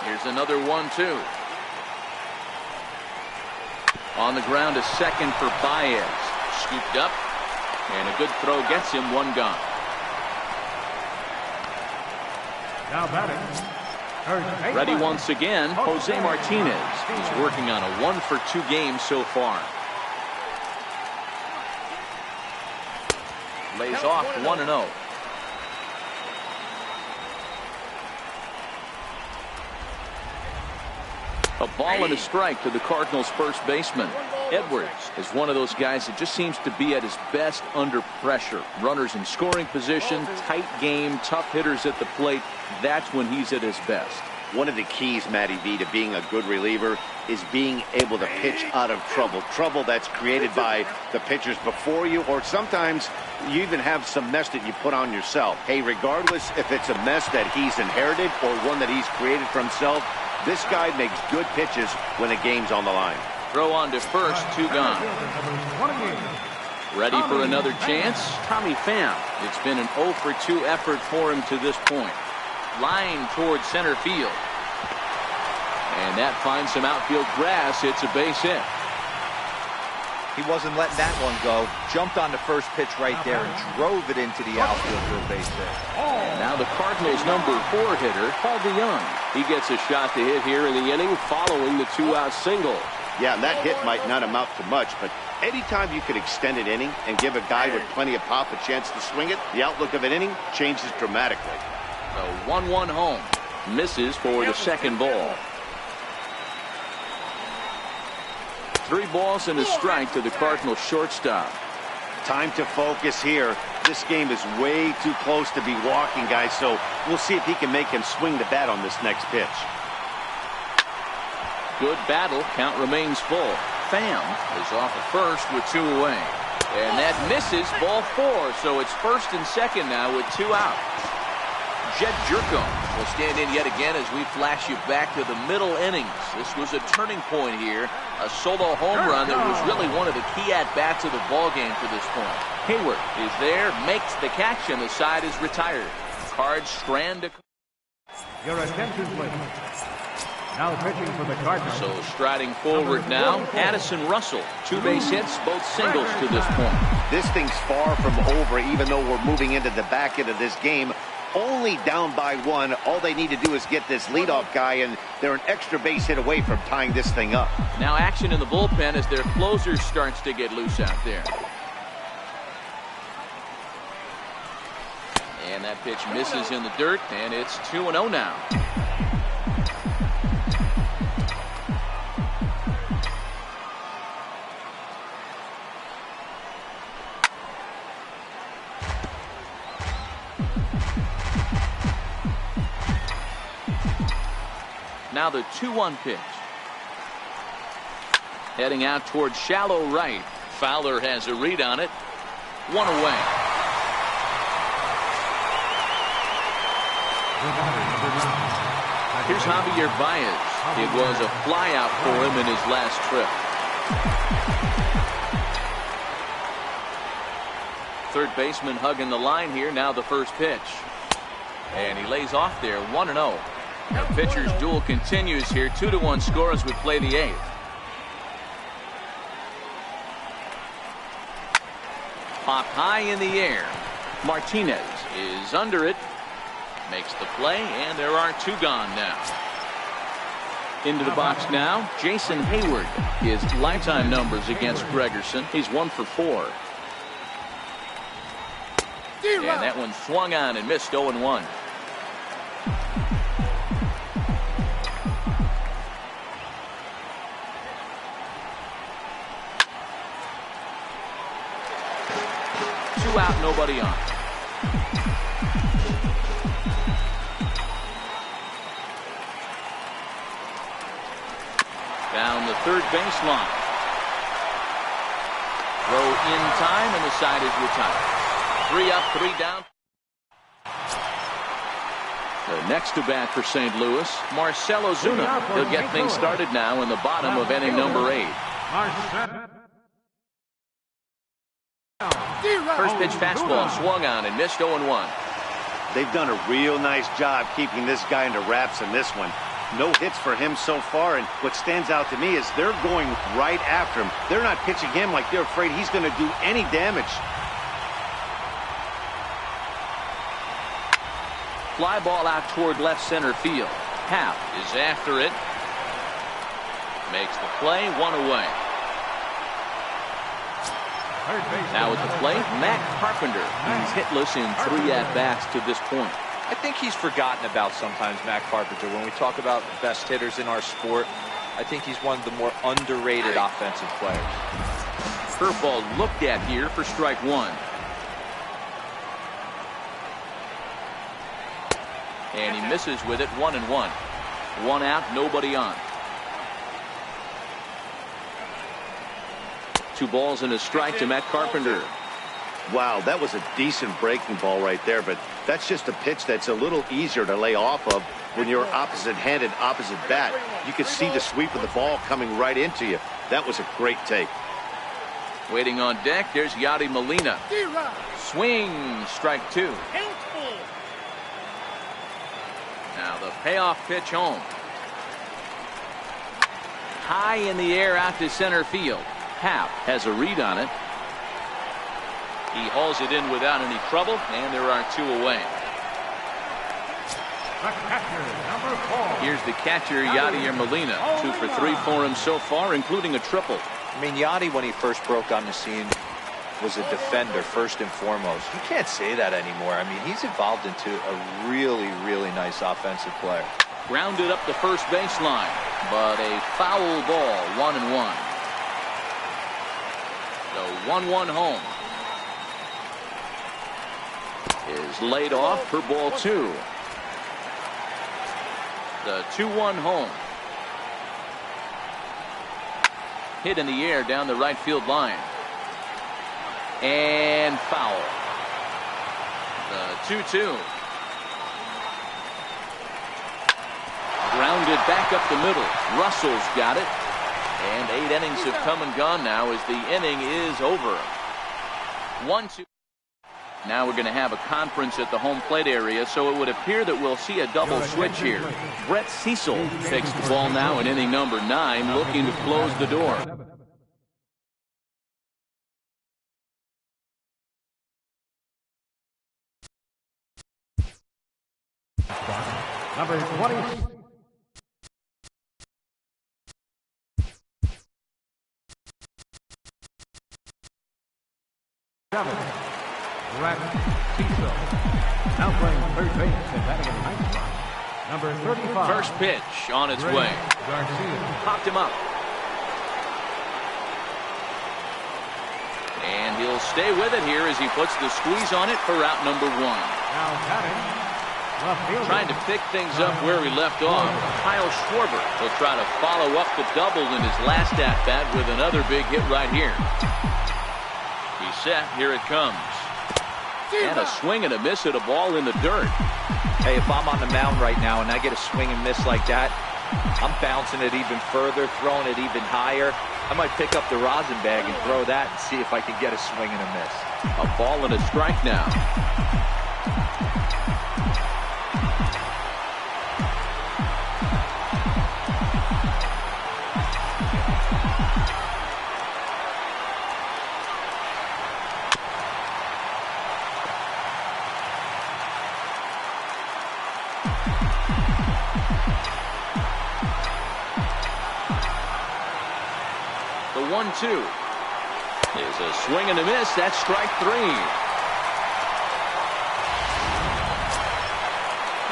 Here's another 1-2. On the ground to second for Baez. Scooped up. And a good throw gets him, 1 gone.
Now batting.
Ready once again, Jose Martinez. He's working on a 1-for-2 game so far. Lays off 1-0. A ball and a strike to the Cardinals' first baseman. Edwards is one of those guys that just seems to be at his best under pressure. Runners in scoring position, tight game, tough hitters at the plate. That's when he's at his best.
One of the keys, Matty V, to being a good reliever is being able to pitch out of trouble. Trouble that's created by the pitchers before you, or sometimes you even have some mess that you put on yourself. Hey, regardless if it's a mess that he's inherited or one that he's created for himself, this guy makes good pitches when the game's on the line.
Throw on to first, 2 gone. Ready for another chance? Tommy Pham. It's been an 0-for-2 effort for him to this point. Line towards center field. And that finds some outfield grass. It's a base hit.
He wasn't letting that one go. Jumped on the first pitch right there and drove it into the outfield for a base hit.
And now the Cardinals' number 4 hitter, Paul DeYoung. He gets a shot to hit here in the inning following the 2-out single.
Yeah, and that hit might not amount to much, but anytime you could extend an inning and give a guy with plenty of pop a chance to swing it, the outlook of an inning changes dramatically.
A 1-1 home. Misses for the second ball. 3 balls and a strike to the Cardinals shortstop.
Time to focus here. This game is way too close to be walking, guys, so we'll see if he can make him swing the bat on this next pitch.
Good battle. Count remains full. Pham is off at first with 2 away. And that misses, ball 4, so it's first and second now with 2 out. Jed Jerko will stand in yet again as we flash you back to the middle innings. This was a turning point here. A solo home run that was really one of the key at-bats of the ballgame to this point. Hayward is there, makes the catch, and the side is retired. Cards strand to...
Your attention, please. Now pitching for the Cardinals.
So striding forward now, Addison Russell. 2 base hits, both singles to this point.
This thing's far from over, even though we're moving into the back end of this game. Only down by 1. All they need to do is get this leadoff guy, and they're an extra base hit away from tying this thing up.
Now action in the bullpen as their closer starts to get loose out there. And that pitch misses in the dirt, and it's 2-0 now. Now the 2-1 pitch. Heading out towards shallow right. Fowler has a read on it. 1 away. Here's Javier Baez. It was a flyout for him in his last trip. Third baseman hugging the line here. Now the first pitch. And he lays off there. 1-0. The pitcher's duel continues here. 2-1 score as we play the 8th. Popped high in the air. Martinez is under it. Makes the play, and there are 2 gone now. Into the box now, Jason Hayward. His lifetime numbers against Gregerson. He's 1 for 4. And that one swung on and missed. 0-1. Out, nobody on. Down the third baseline. Throw in time, and the side is retired. 3 up, 3 down. The next to bat for St. Louis, Marcell Ozuna. He'll get things started now in the bottom of inning number 8. First pitch fastball swung on and missed. 0-1.
They've done a real nice job keeping this guy under wraps in this one. No hits for him so far, and what stands out to me is they're going right after him. They're not pitching him like they're afraid he's going to do any damage.
Fly ball out toward left center field. Happ is after it. Makes the play. 1 away. Now at the plate, Matt Carpenter. He's hitless in 3 at-bats to this point.
I think he's forgotten about sometimes, Matt Carpenter. When we talk about the best hitters in our sport, I think he's one of the more underrated offensive players.
Curveball looked at here for strike 1. And he misses with it. 1-1. 1 out, nobody on. 2 balls and a strike to Matt Carpenter.
Wow, that was a decent breaking ball right there, but that's just a pitch that's a little easier to lay off of when you're opposite-handed, opposite bat. You could see the sweep of the ball coming right into you. That was a great take.
Waiting on deck, there's Yadi Molina. Swing, strike 2. Now the payoff pitch home. High in the air out to center field. Happ has a read on it. He hauls it in without any trouble, and there are 2 away.
The catcher, number 4.
Here's the catcher, Yadier Molina. 2 for 3 for him so far, including a triple.
I mean, Yadi, when he first broke on the scene, was a defender first and foremost. You can't say that anymore. I mean, he's evolved into a really, really nice offensive player.
Grounded up the first baseline, but a foul ball, 1-1. The 1-1 home is laid off for ball 2. The 2-1 home. Hit in the air down the right field line. And foul. The 2-2. Grounded back up the middle. Russell's got it. And 8 innings have come and gone now as the inning is over. 1-2. Now we're going to have a conference at the home plate area, so it would appear that we'll see a double switch here. Brett Cecil takes the ball now in inning number 9, looking to close the door.
Number 20. Brett Cecil. Now playing third base and batting in the ninth spot. Number 35.
First pitch on its way.
Garcia.
Popped him up. And he'll stay with it here as he puts the squeeze on it for out number 1.
Now batting. Left fielder.
Trying to pick things up where he left off. Kyle Schwarber will try to follow up the double in his last at-bat with another big hit right here. He's set. Here it comes. And a swing and a miss at a ball in the dirt.
Hey, if I'm on the mound right now and I get a swing and miss like that, I'm bouncing it even further, throwing it even higher. I might pick up the rosin bag and throw that and see if I can get a swing and a miss.
A ball and a strike now. The 1-2 is a swing and a miss. That's strike 3.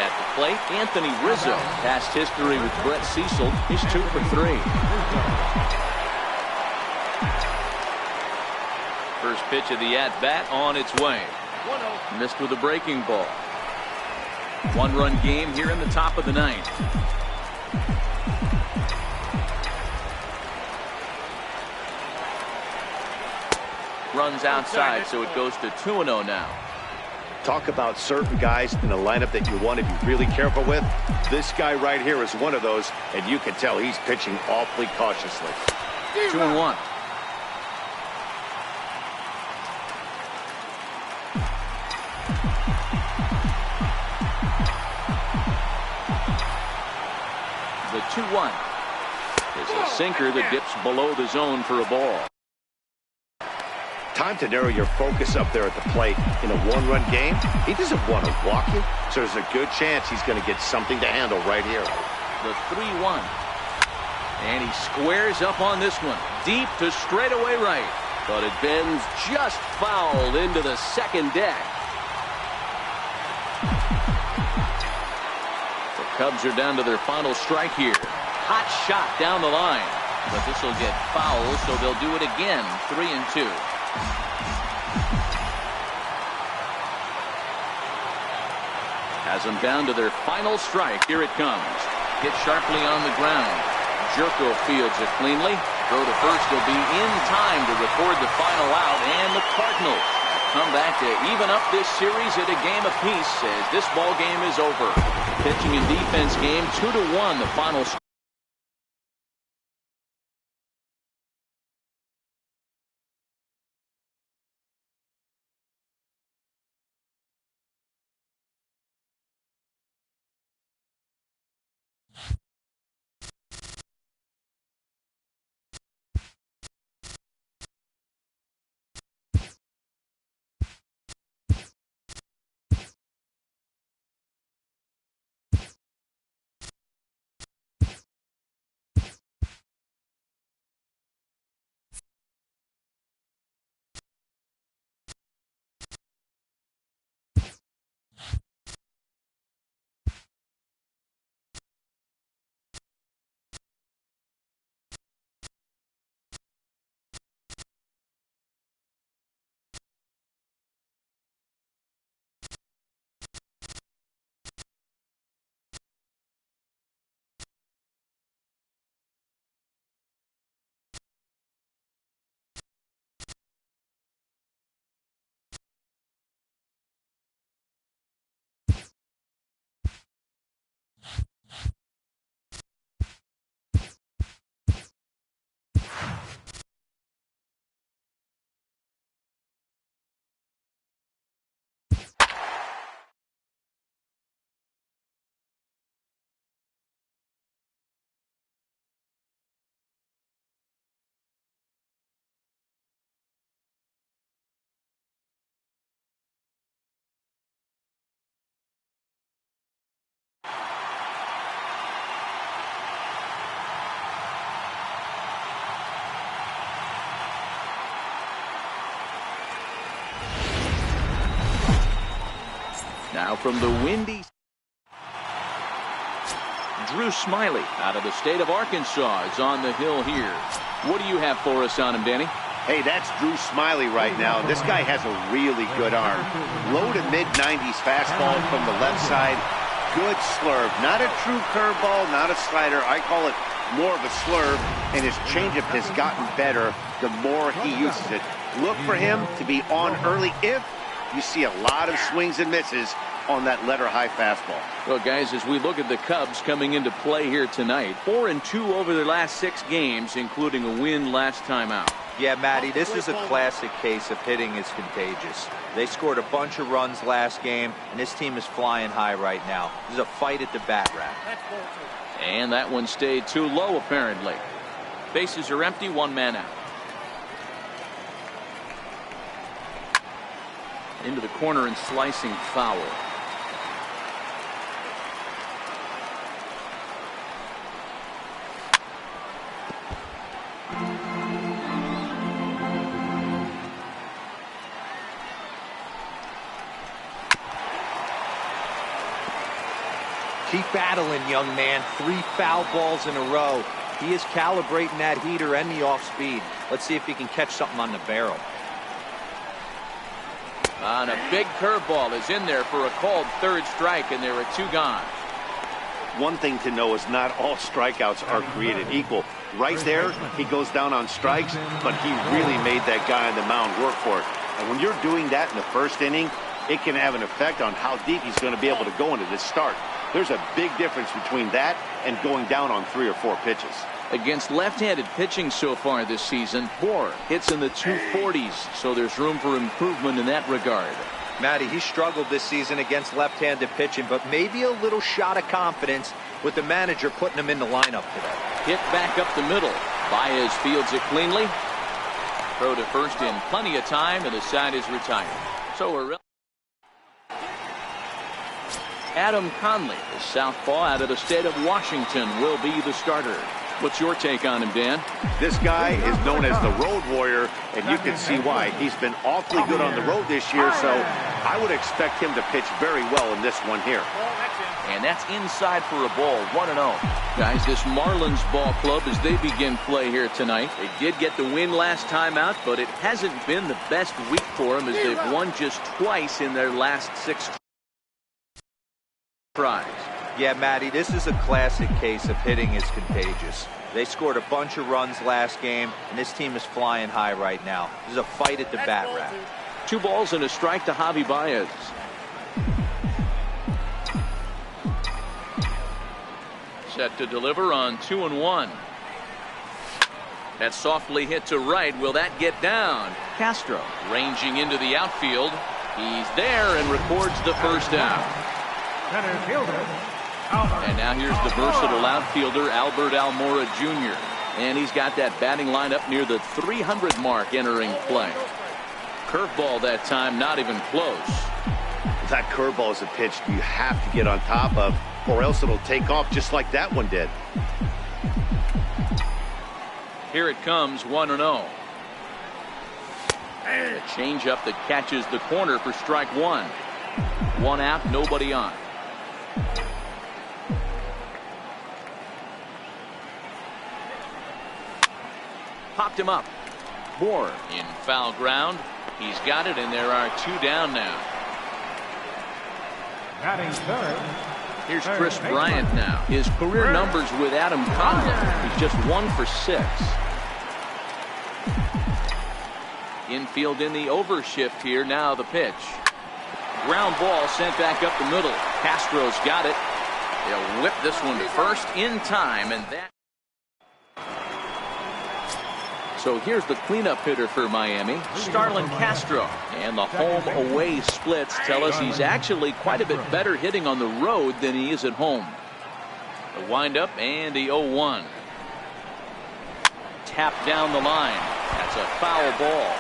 At the plate, Anthony Rizzo. Past history with Brett Cecil. He's 2 for 3. First pitch of the at-bat on its way. Missed with a breaking ball. 1-run game here in the top of the 9th. Runs outside, so it goes to 2-0 now.
Talk about certain guys in the lineup that you want to be really careful with. This guy right here is one of those, and you can tell he's pitching awfully cautiously.
2-1. The 2-1 is a sinker that dips below the zone for a ball.
Time to narrow your focus up there at the plate. In a 1-run game, he doesn't want to walk you, so there's a good chance he's going to get something to handle right here.
The 3-1. And he squares up on this one. Deep to straightaway right. But it bends just foul into the second deck. The Cubs are down to their final strike here. Hot shot down the line. But this will get foul, so they'll do it again. 3-2. Has them down to their final strike. Here it comes. Hit sharply on the ground. Jerko fields it cleanly. Throw to first will be in time to record the final out. And the Cardinals come back to even up this series at a game apiece as this ball game is over. Pitching and defense game 2-1 the final score. Now from the windy, Drew Smiley out of the state of Arkansas is on the hill here. What do you have for us on him, Danny?
Hey, that's Drew Smiley right now. This guy has a really good arm. Low to mid-90s fastball from the left side. Good slurve. Not a true curveball, not a slider. I call it more of a slurve, and his changeup has gotten better the more he uses it. Look for him to be on early if you see a lot of swings and misses on that letter-high fastball.
Well, guys, as we look at the Cubs coming into play here tonight, 4-2 over their last 6 games, including a win last time out.
Yeah, Matty, this is a classic case of hitting is contagious. They scored a bunch of runs last game, and this team is flying high right now. This is a fight at the bat rack.
And that one stayed too low, apparently. Bases are empty, 1 man out. Into the corner and slicing foul.
Keep battling, young man. 3 foul balls in a row. He is calibrating that heater and the off speed. Let's see if he can catch something on the barrel.
And a big curveball is in there for a called 3rd strike, and there are 2 gone.
One thing to know is not all strikeouts are created equal. Right there, he goes down on strikes, but he really made that guy on the mound work for it. And when you're doing that in the 1st inning, it can have an effect on how deep he's going to be able to go into this start. There's a big difference between that and going down on 3 or 4 pitches.
Against left-handed pitching so far this season, Bohr hits in the 240s, so there's room for improvement in that regard.
Matty, he struggled this season against left-handed pitching, but maybe a little shot of confidence with the manager putting him in the lineup today.
Hit back up the middle. Baez fields it cleanly. Throw to first in plenty of time, and the side is retired. So we're Adam Conley, the southpaw out of the state of Washington, will be the starter. What's your take on him, Dan?
This guy is known as the road warrior, and you can see why. He's been awfully good on the road this year, so I would expect him to pitch very well in this one here.
And that's inside for a ball, 1-0. Guys, this Marlins ball club, as they begin play here tonight, they did get the win last time out, but it hasn't been the best week for them as they've won just twice in their last 6 tries.
Yeah, Matty, this is a classic case of hitting is contagious. They scored a bunch of runs last game, and this team is flying high right now. This is a fight at the bat rack.
2 balls and a strike to Javi Baez. Set to deliver on 2-1. That's softly hit to right. Will that get down? Castro ranging into the outfield. He's there and records the first out.
Center fielder.
And now here's the versatile outfielder, Albert Almora Jr. And he's got that batting line up near the 300 mark entering play. Curveball that time, not even close.
That curveball is a pitch you have to get on top of, or else it'll take off just like that one did.
Here it comes, 1-0. A changeup that catches the corner for strike 1. 1 out, nobody on. Popped him up. Bohr in foul ground. He's got it, and there are 2 down now.
Batting third.
Here's Chris Bryant now. His career numbers with Adam Conley. He's just 1 for 6. Infield in the overshift here. Now the pitch. Ground ball sent back up the middle. Castro's got it. They'll whip this one to first in time, and that. So here's the cleanup hitter for Miami, Starlin Castro. And the home-away splits tell us he's actually quite a bit better hitting on the road than he is at home. The windup and the 0-1. Tapped down the line. That's a foul ball.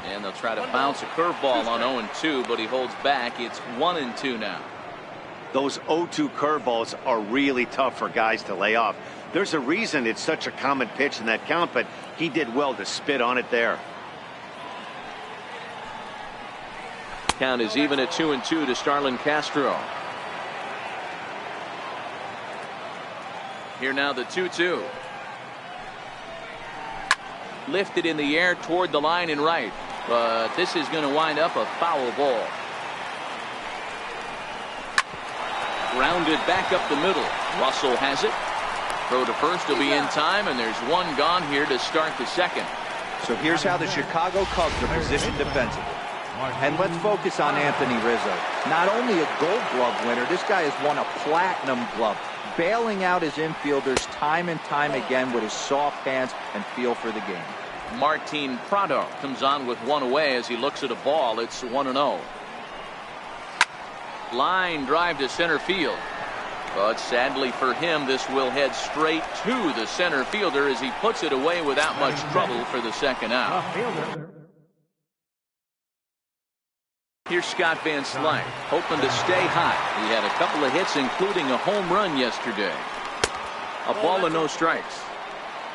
And they'll try to bounce a curveball on 0-2, but he holds back. It's 1-2 now.
Those 0-2 curveballs are really tough for guys to lay off. There's a reason it's such a common pitch in that count, but he did well to spit on it there.
Count is even at 2-2 to Starlin Castro.
Here now the 2-2. Lifted in the air toward the line and right. But this is going to wind up a foul ball. Grounded back up the middle. Russell has it. Throw to first will be in time, and there's one gone here to start the second.
So here's how the Chicago Cubs are positioned defensively. And let's focus on Anthony Rizzo. Not only a Gold Glove winner, this guy has won a Platinum Glove, bailing out his infielders time and time again with his soft hands and feel for the game.
Martin Prado comes on with one away as he looks at a ball. It's 1-0. Line drive to center field. But sadly for him, this will head straight to the center fielder as he puts it away without much trouble for the second out. Here's Scott Van Slyke, hoping to stay hot. He had a couple of hits, including a home run yesterday. A ball and no strikes.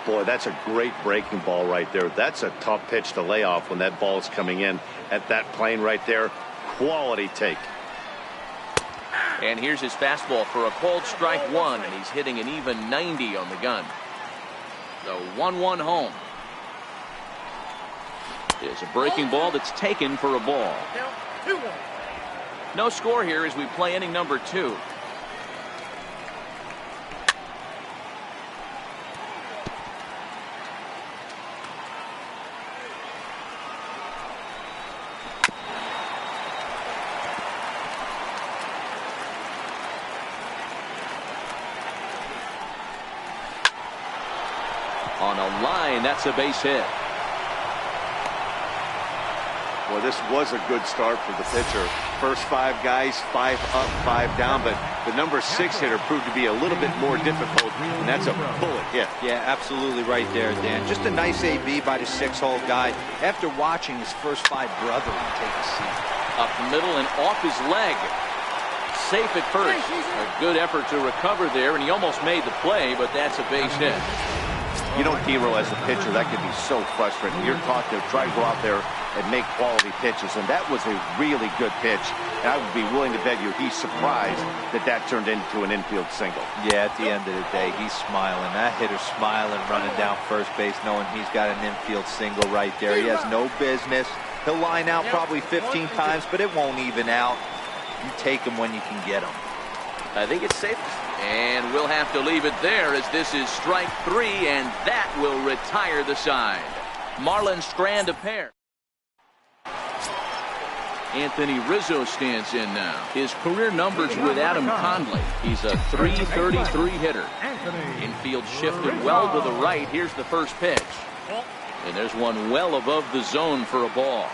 Boy, that's a great breaking ball right there. That's a tough pitch to lay off when that ball's coming in at that plane right there. Quality take.
And here's his fastball for a called strike one, and he's hitting an even 90 on the gun. The 1-1 home. Is a breaking ball that's taken for a ball. No score here as we play inning number 2. On a line, that's a base hit.
Well, this was a good start for the pitcher. First 5 guys, 5 up, 5 down, but the number 6 hitter proved to be a little bit more difficult, and that's a bullet hit.
Yeah, absolutely right there, Dan. Just a nice AB by the 6-hole guy after watching his first 5 brethren take a seat.
Up the middle and off his leg. Safe at first. A good effort to recover there, and he almost made the play, but that's a base hit.
You know, Hero, as a pitcher, that can be so frustrating. You're taught to try to go out there and make quality pitches, and that was a really good pitch. And I would be willing to bet you he's surprised that that turned into an infield single.
Yeah, at the end of the day, he's smiling. That hitter's smiling, running down first base, knowing he's got an infield single right there. He has no business. He'll line out probably 15 times, but it won't even out. You take him when you can get him.
I think it's safe. And we'll have to leave it there as this is strike 3, and that will retire the side. Marlins strand a pair. Anthony Rizzo stands in now. His career numbers with Adam Conley. He's a .333 hitter. Infield shifted well to the right. Here's the first pitch. And there's one well above the zone for a ball.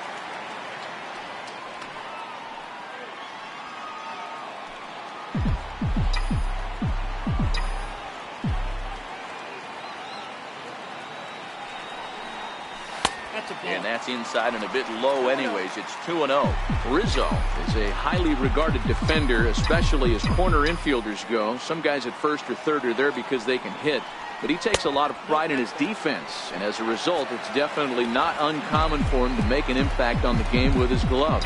And that's inside and a bit low anyways. It's 2-0. Rizzo is a highly regarded defender, especially as corner infielders go. Some guys at first or third are there because they can hit, but he takes a lot of pride in his defense, and as a result, it's definitely not uncommon for him to make an impact on the game with his glove.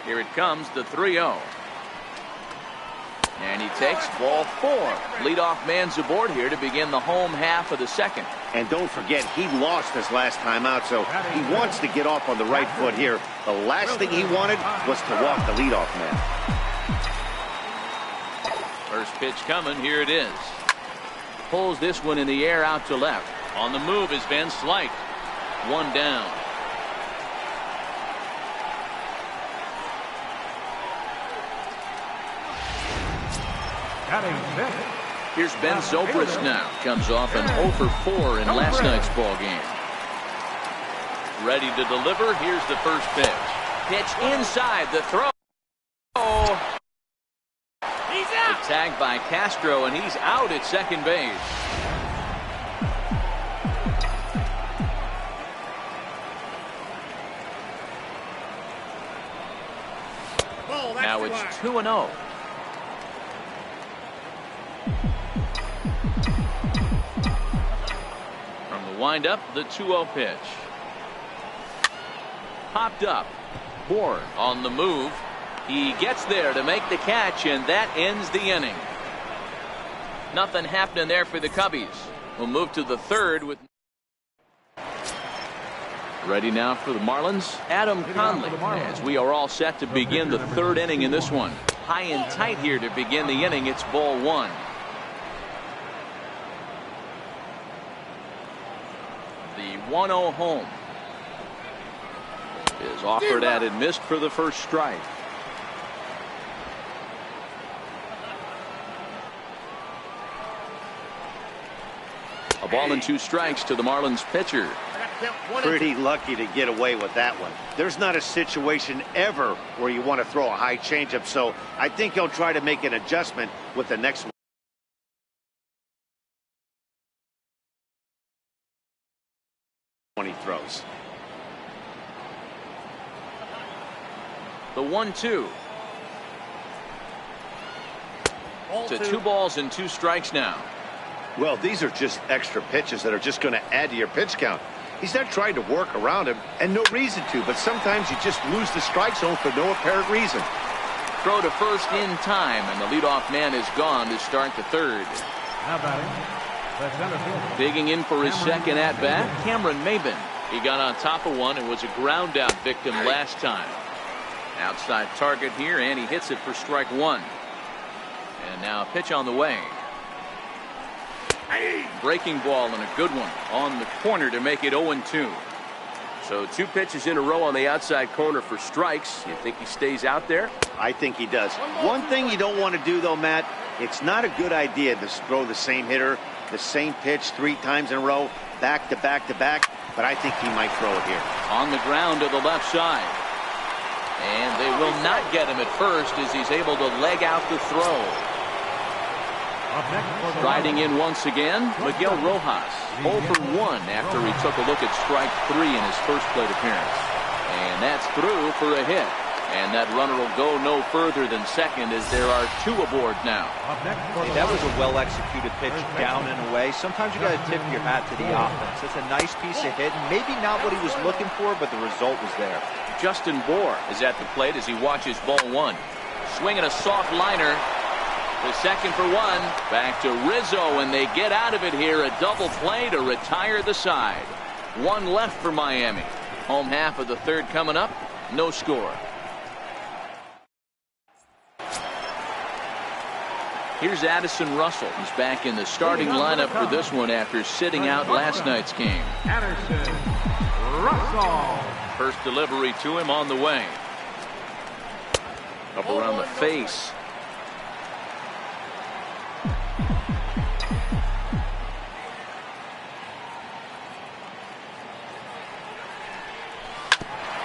Here it comes, the 3-0. And he takes ball 4. Leadoff man's aboard here to begin the home half of the second.
And don't forget, he lost his last time out, so he wants to get off on the right foot here. The last thing he wanted was to walk the leadoff man.
First pitch coming, here it is. Pulls this one in the air out to left. On the move is Van Slyke. 1 down. Here's Ben Zobrist now. Comes off an 0 for 4 in last night's ball game. Ready to deliver. Here's the first pitch. Pitch inside the throw. He's out. Tagged by Castro, and he's out at second base. Now it's 2-0. wind up, the 2-0 pitch. Popped up. Bourne on the move. He gets there to make the catch, and that ends the inning. Nothing happening there for the Cubbies. We'll move to the third with. Ready now for the Marlins, Adam Conley, as we are all set to begin the third inning in this one. High and tight here to begin the inning. It's ball one. The 1-0 home is offered at and missed for the first strike. A ball and 2 strikes to the Marlins pitcher.
Pretty lucky to get away with that one. There's not a situation ever where you want to throw a high changeup, so I think he'll try to make an adjustment with the next one. When he throws.
The 1-2. To 2 balls and 2 strikes now.
Well, these are just extra pitches that are just going to add to your pitch count. He's not trying to work around him, and no reason to, but sometimes you just lose the strike zone for no apparent reason.
Throw to first in time, and the leadoff man is gone to start the third.
Now batting, the center fielder.
Digging in for his second at bat, Cameron Maben. He got on top of one and was a ground out victim last time. Outside target here, and he hits it for strike 1. And now a pitch on the way. Breaking ball and a good one on the corner to make it 0-2. So 2 pitches in a row on the outside corner for strikes. You think he stays out there?
I think he does. One thing you don't want to do, though, Matt, it's not a good idea to throw the same hitter, the same pitch 3 times in a row, back to back to back, but I think he might throw it here.
On the ground to the left side. And they will not get him at first as he's able to leg out the throw. Riding in once again, Miguel Rojas, 0 for 1 after he took a look at strike 3 in his first plate appearance. And that's through for a hit. And that runner will go no further than second as there are 2 aboard now.
Hey, that was a well-executed pitch down and away. Sometimes you got to tip your hat to the offense. It's a nice piece of hitting. Maybe not what he was looking for, but the result was there.
Justin Bour is at the plate as he watches ball 1. Swinging a soft liner. The second for 1. Back to Rizzo, and they get out of it here. A double play to retire the side. 1 left for Miami. Home half of the third coming up. No score. Here's Addison Russell. He's back in the starting lineup for this one after sitting out last night's game.
Addison Russell.
First delivery to him on the way. Up around the face.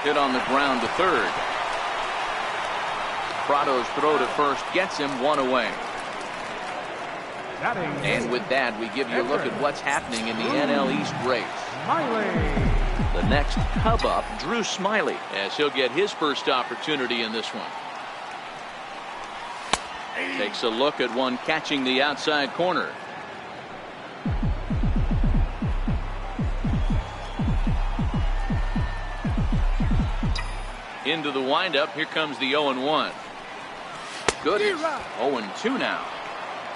Hit on the ground to third. Prado's throw to first gets him 1 away. And with that, we give you a look at what's happening in the NL East race. The next Cub up, Drew Smyly, as he'll get his first opportunity in this one. Takes a look at one catching the outside corner. Into the windup. Here comes the 0-1. Goodness. 0-2 now.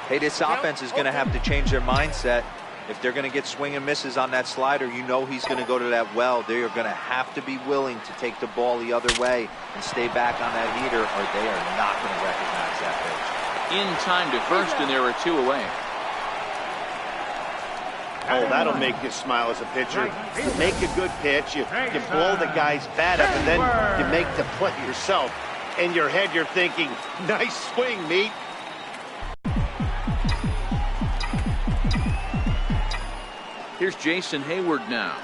Hey, this offense is going to have to change their mindset. If they're going to get swing and misses on that slider, you know he's going to go to that well. They are going to have to be willing to take the ball the other way and stay back on that heater, or they are not going to recognize that pitch.
In time to first, and there are 2 away.
Oh, that'll make you smile as a pitcher. You make a good pitch, you blow the guy's bat up, and then you make the play yourself. In your head, you're thinking, nice swing, meat.
Here's Jason Hayward now.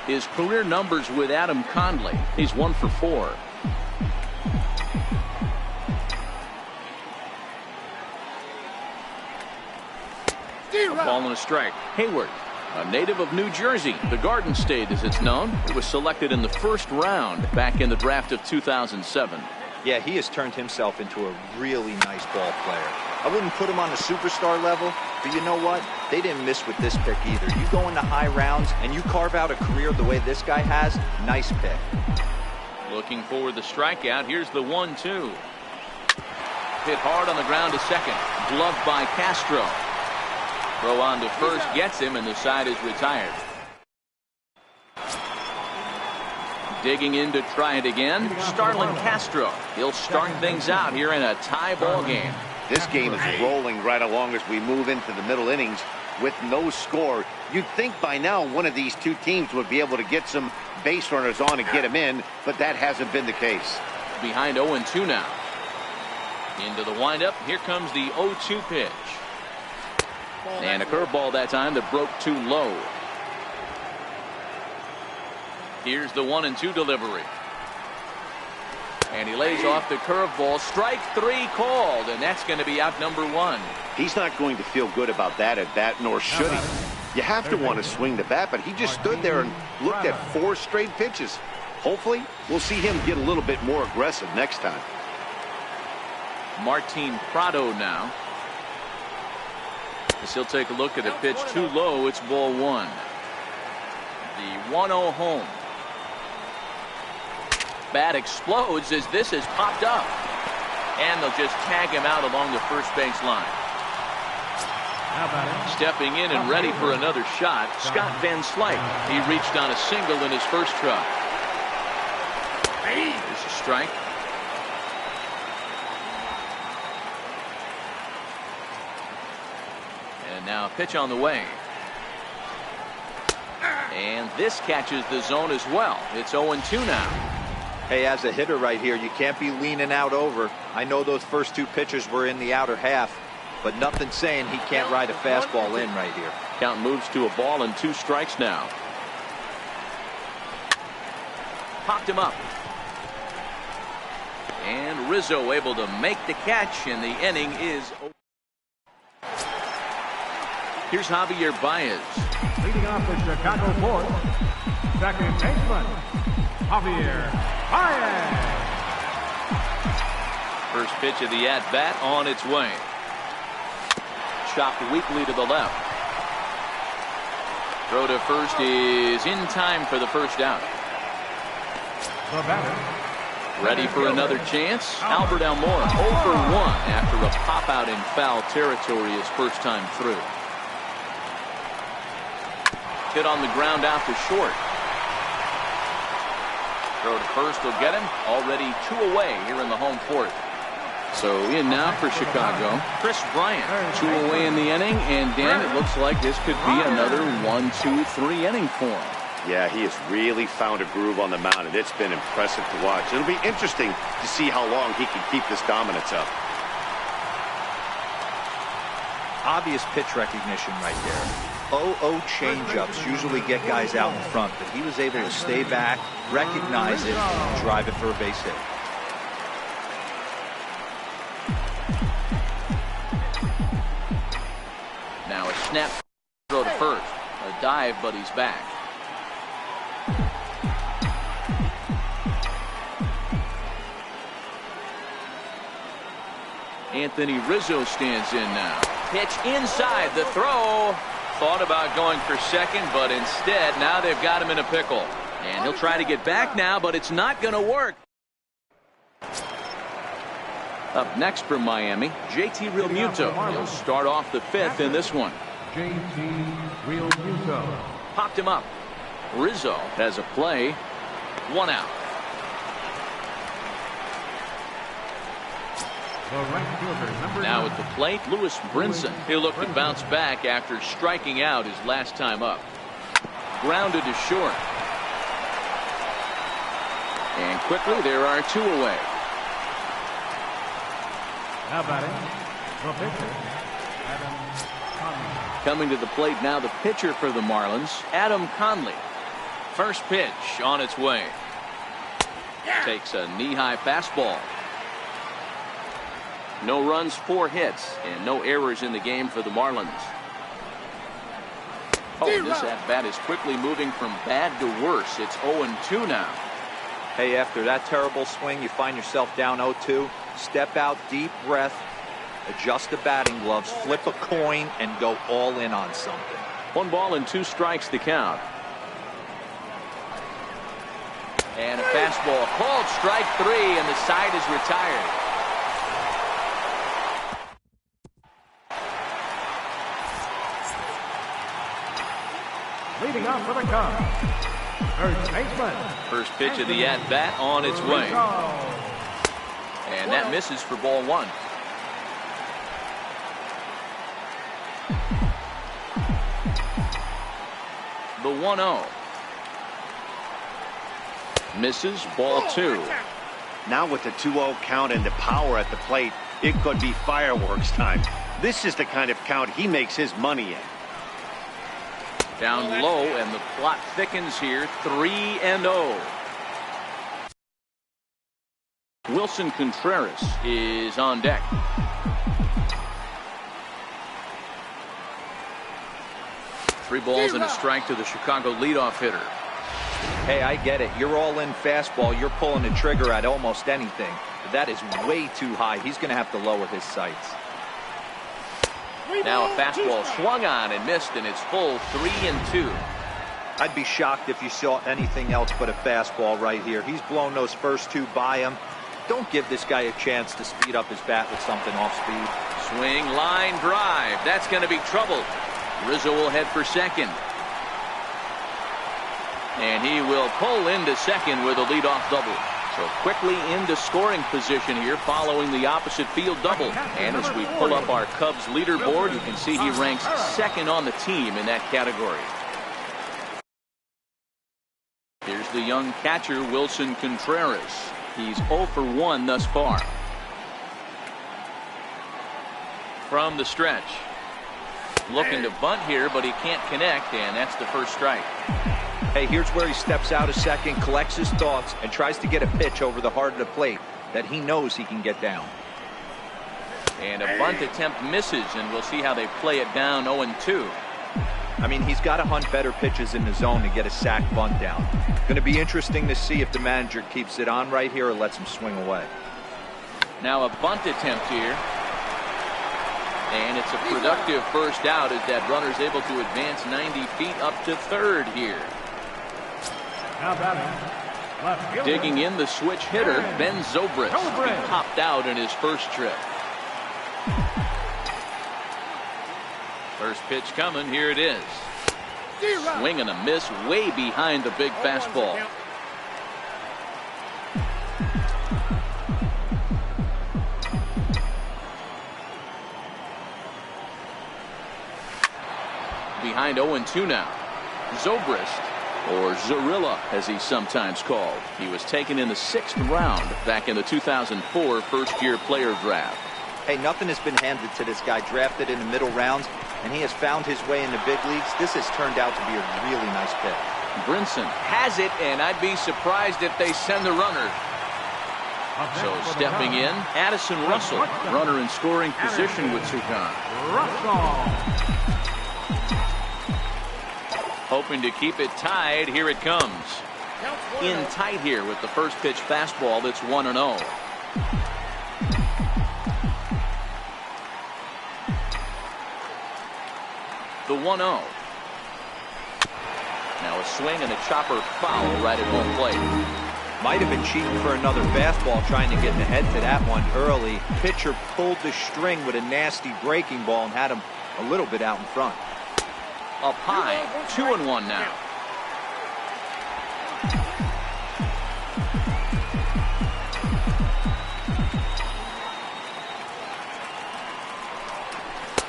His career numbers with Adam Conley. He's 1 for 4. A ball and a strike. Hayward, a native of New Jersey, the Garden State as it's known. He was selected in the first round back in the draft of 2007.
Yeah, he has turned himself into a really nice ball player. I wouldn't put him on the superstar level, but you know what? They didn't miss with this pick either. You go into high rounds and you carve out a career the way this guy has, nice pick.
Looking for the strikeout. Here's the 1-2. Hit hard on the ground to second. Gloved by Castro. Throw on to first gets him, and the side is retired. Digging in to try it again, Starlin Castro. He'll start things out here in a tie ball game.
This game is rolling right along as we move into the middle innings with no score. You'd think by now one of these two teams would be able to get some base runners on and get them in, but that hasn't been the case.
Behind 0-2 now. Into the windup. Here comes the 0-2 pitch. And a curveball that time that broke too low. Here's the 1-2 delivery. And he lays off the curveball. Strike 3 called, and that's going to be out number 1.
He's not going to feel good about that at bat, nor should he. You have to want to swing the bat, but he just stood there and looked at 4 straight pitches. Hopefully, we'll see him get a little bit more aggressive next time.
Martin Prado now. As he'll take a look at a pitch too low. It's ball 1. The 1-0 home. Bat explodes as this has popped up. And they'll just tag him out along the first base line. Stepping in and ready for another shot, Scott Van Slyke. He reached on a single in his first try. There's a strike. And now a pitch on the way. And this catches the zone as well. It's 0-2 now.
Hey, as a hitter right here, you can't be leaning out over. I know those first 2 pitches were in the outer half, but nothing saying he can't ride a fastball in right here.
Count moves to a ball and 2 strikes now. Popped him up. And Rizzo able to make the catch, and the inning is over. Here's Javier Baez.
Leading off the Chicago fourth, second baseman, Javier Baez.
First pitch of the at-bat on its way. Chopped weakly to the left. Throw to first is in time for the first out.
The batter.
Ready for another chance. Albert Almora 0 for 1 after a pop-out in foul territory his first time through. Hit on the ground out to short. Throw to first will get him. Already 2 away here in the home fourth. So in now for Chicago, Chris Bryant. 2 away in the inning, and Dan, it looks like this could be another 1-2-3 inning for him.
Yeah, he has really found a groove on the mound, and it's been impressive to watch. It'll be interesting to see how long he can keep this dominance up.
Obvious pitch recognition right there. 0-0 changeups usually get guys out in front, but he was able to stay back, recognize it, and drive it for a base hit.
Now a snap throw to first. A dive, but he's back. Anthony Rizzo stands in now. Pitch inside the throw. Thought about going for second, but instead now they've got him in a pickle. And he'll try to get back now, but it's not going to work. Up next from Miami, JT Realmuto. He'll start off the 5th in this one.
JT Realmuto.
Popped him up. Rizzo has a play. 1 out. Now at the plate, Lewis Brinson. He'll look to bounce back after striking out his last time up. Grounded to short. And quickly there are 2 away.
Now batting, the pitcher, Adam Conley.
Coming to the plate now, the pitcher for the Marlins, Adam Conley. First pitch on its way. Takes a knee-high fastball. No runs, 4 hits, and no errors in the game for the Marlins. Oh, this at-bat is quickly moving from bad to worse. It's 0-2 now.
Hey, after that terrible swing, you find yourself down 0-2. Step out, deep breath, Adjust the batting gloves, flip a coin, and go all in on something.
1 ball and 2 strikes to count.
And a fastball called strike 3, and the side is retired.
Leading off for the Cubs, first baseman.
First pitch of the at-bat on its way. And that misses for ball 1. The 1-0. Misses, ball 2.
Now with the 2-0 count and the power at the plate, it could be fireworks time. This is the kind of count he makes his money in.
Down low, and the plot thickens here. 3-0. Wilson Contreras is on deck. Three balls and a strike to the Chicago leadoff hitter.
Hey, I get it. You're all in fastball. You're pulling the trigger at almost anything. But that is way too high. He's going to have to lower his sights.
Now a fastball swung on and missed, and it's full 3-2.
I'd be shocked if you saw anything else but a fastball right here. He's blown those first 2 by him. Don't give this guy a chance to speed up his bat with something off speed.
Swing, line drive. That's going to be trouble. Rizzo will head for second. And he will pull into second with a leadoff double. So quickly into scoring position here following the opposite field double. And as we pull up our Cubs leaderboard, you can see he ranks second on the team in that category. Here's the young catcher, Wilson Contreras. He's 0 for 1 thus far. From the stretch. Looking to bunt here, but he can't connect, and that's the first strike.
Hey, here's where he steps out a second, collects his thoughts, and tries to get a pitch over the heart of the plate that he knows he can get down.
And a bunt attempt misses, and we'll see how they play it down 0-2.
I mean, he's got to hunt better pitches in the zone to get a sac bunt down. Going to be interesting to see if the manager keeps it on right here or lets him swing away.
Now a bunt attempt here. And it's a productive first out as that runner's able to advance 90 feet up to third here.
Now batting, left fielder.
Digging in the switch hitter, Ben Zobrist. He popped out in his first trip. First pitch coming, here it is. Swing and a miss way behind the big fastball. Behind 0-2 now. Zobrist, or Zorilla as he's sometimes called. He was taken in the 6th round back in the 2004 first-year player draft.
Hey, nothing has been handed to this guy. Drafted in the middle rounds, and he has found his way in the big leagues. This has turned out to be a really nice pick.
Brinson has it, and I'd be surprised if they send the runner. So stepping in, Addison Russell, runner in scoring position with Sukan. Hoping to keep it tied. Here it comes. In tight here with the first pitch fastball that's 1-0. The 1-0. Now a swing and a chopper foul right at home plate.
Might have been cheating for another fastball, trying to get the head to that one early. Pitcher pulled the string with a nasty breaking ball and had him a little bit out in front.
Up high, 2-1 now.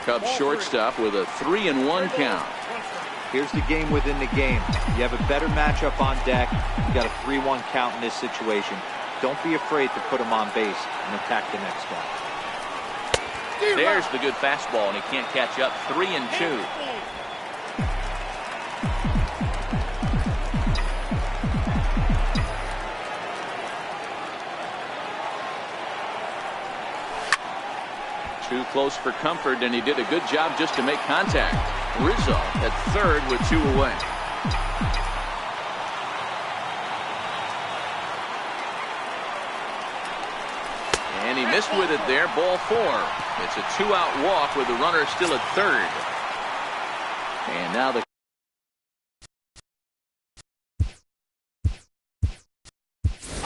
Cubs shortstop with a 3-1 count.
Here's the game within the game. You have a better matchup on deck. You got a 3-1 count in this situation. Don't be afraid to put him on base and attack the next guy.
There's the good fastball, and he can't catch up. 3-2. Too close for comfort, and he did a good job just to make contact. Rizzo at third with 2 away. And he missed with it there, ball 4. It's a two-out walk with the runner still at third. And now the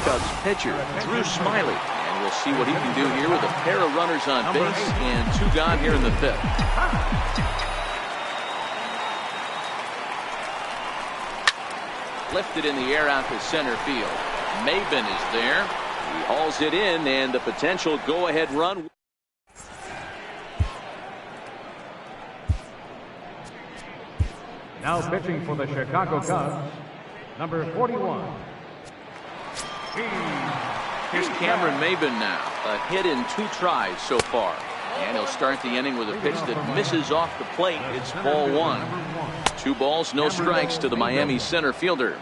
Cubs pitcher, Drew Smiley. And we'll see what he can do here with a pair of runners on base and two gone here in the fifth. Lifted in the air out to center field. Maben is there. He hauls it in, and the potential go-ahead run.
Now pitching for the Chicago Cubs, number 41.
Here's Cameron Maben now. A hit in 2 tries so far. And he'll start the inning with a pitch that misses off the plate. It's ball 1. 2 balls, no strikes to the Miami center fielder.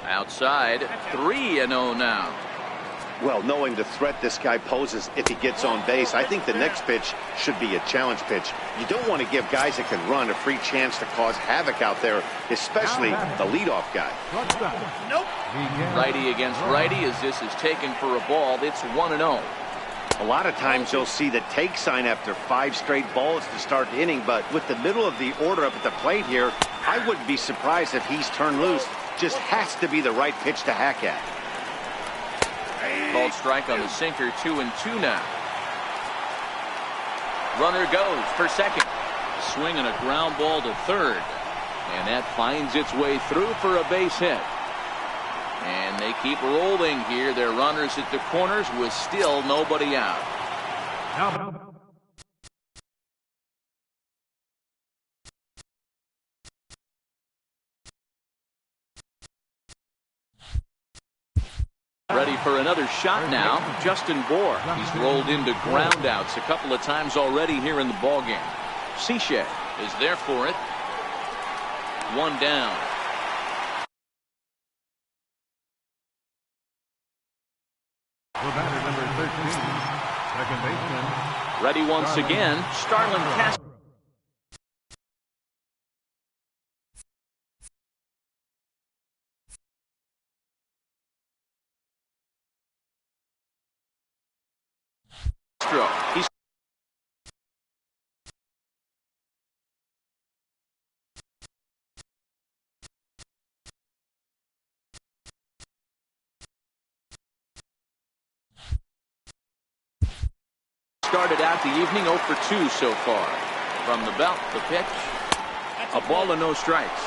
Outside, 3-0 now.
Well, knowing the threat this guy poses if he gets on base, I think the next pitch should be a challenge pitch. You don't want to give guys that can run a free chance to cause havoc out there, especially the leadoff guy.
Nope. Righty against righty as this is taken for a ball. It's 1-0.
A lot of times you'll see the take sign after 5 straight balls to start the inning, but with the middle of the order up at the plate here, I wouldn't be surprised if he's turned loose. Just has to be the right pitch to hack at.
Called strike on the sinker. 2-2 now. Runner goes for second. Swing and a ground ball to third. And that finds its way through for a base hit. And they keep rolling here. Their runners at the corners with still nobody out. Ready for another shot now. Justin Bohr. He's rolled into groundouts a couple of times already here in the ballgame. Cishek is there for it. 1 down.
The batter, number 13, second baseman.
Ready once again, Starlin Castro. He's started out the evening 0 for 2 so far. From the belt, the pitch. A ball and no strikes.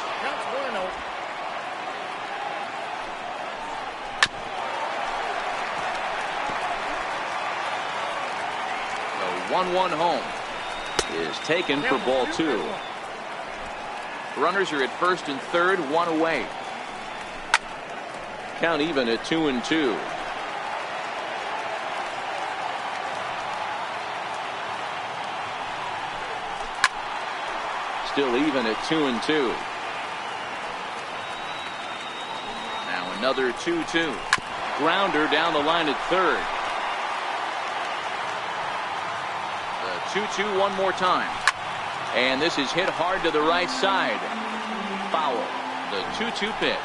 The 1-1 home is taken for ball 2. Runners are at first and third, 1 away. Count even at 2-2. Still even at 2-2. Now another 2-2. Grounder down the line at third. The 2-2 one more time. And this is hit hard to the right side. Foul. The 2-2 pitch.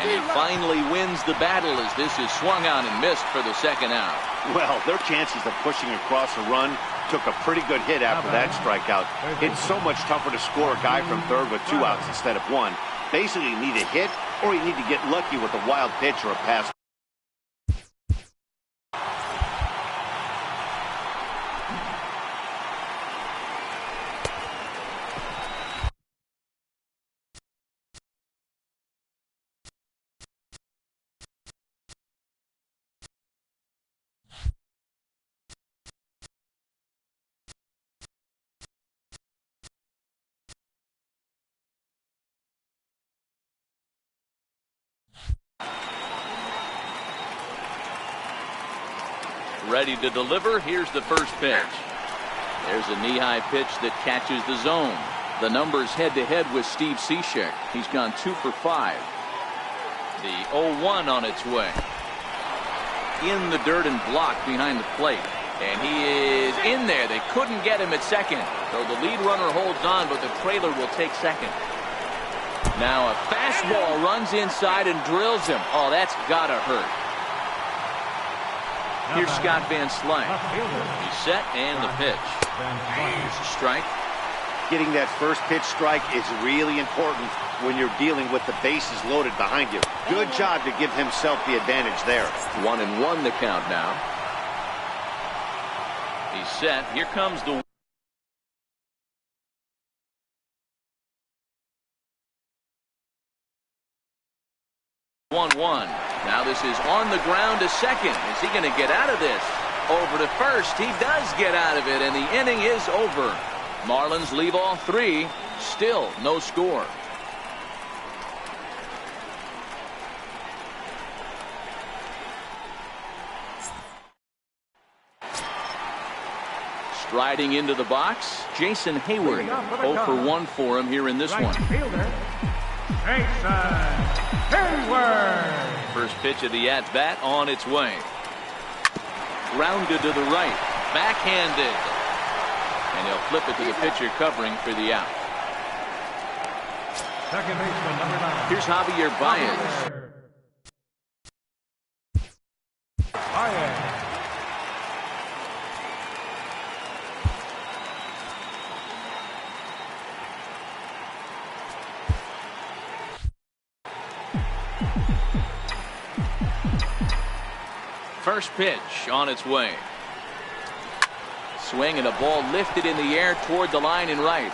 And he finally wins the battle as this is swung on and missed for the second out.
Well, their chances of pushing across a run took a pretty good hit after that strikeout. It's so much tougher to score a guy from third with 2 outs instead of 1. Basically, you need a hit or you need to get lucky with a wild pitch or a pass.
Ready to deliver. Here's the first pitch. There's a knee-high pitch that catches the zone. The numbers head-to-head with Steve Cishek. He's gone 2 for 5. The 0-1 on its way. In the dirt and blocked behind the plate. And he is in there. They couldn't get him at second. So the lead runner holds on, but the trailer will take second. Now a fastball runs inside and drills him. Oh, that's gotta hurt. Here's Scott Van Slyke. He's set and the pitch. Here's a strike.
Getting that first pitch strike is really important when you're dealing with the bases loaded behind you. Good job to give himself the advantage there.
1-1 the count now.
He's set. Here comes the 1-1. Now this is on the ground to second. Is he going to get out of this? Over to first. He does get out of it, and the inning is over. Marlins leave all three. Still no score. Striding into the box, Jason Hayward. 0 for 1 for him here in this one.
Fielder, Jason Hayward.
First pitch of the at-bat on its way. Grounded to the right. Backhanded. And he'll flip it to the pitcher covering for the out.
Second baseman, number 9.
Here's Javier Baez.
Baez.
First pitch on its way. Swing and a ball lifted in the air toward the line and right.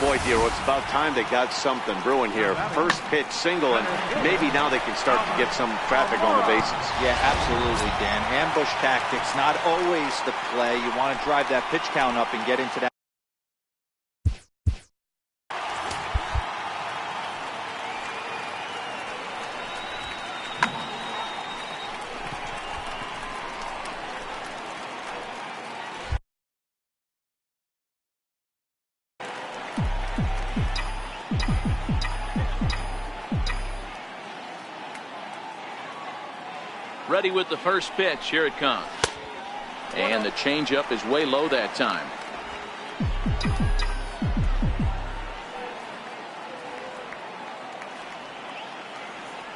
Boy, Dero, it's about time they got something brewing here. First pitch single, and maybe now they can start to get some traffic on the bases.
Yeah, absolutely, Dan. Ambush tactics, not always the play. You want to drive that pitch count up and get into that.
Ready with the first pitch. Here it comes. And the changeup is way low that time.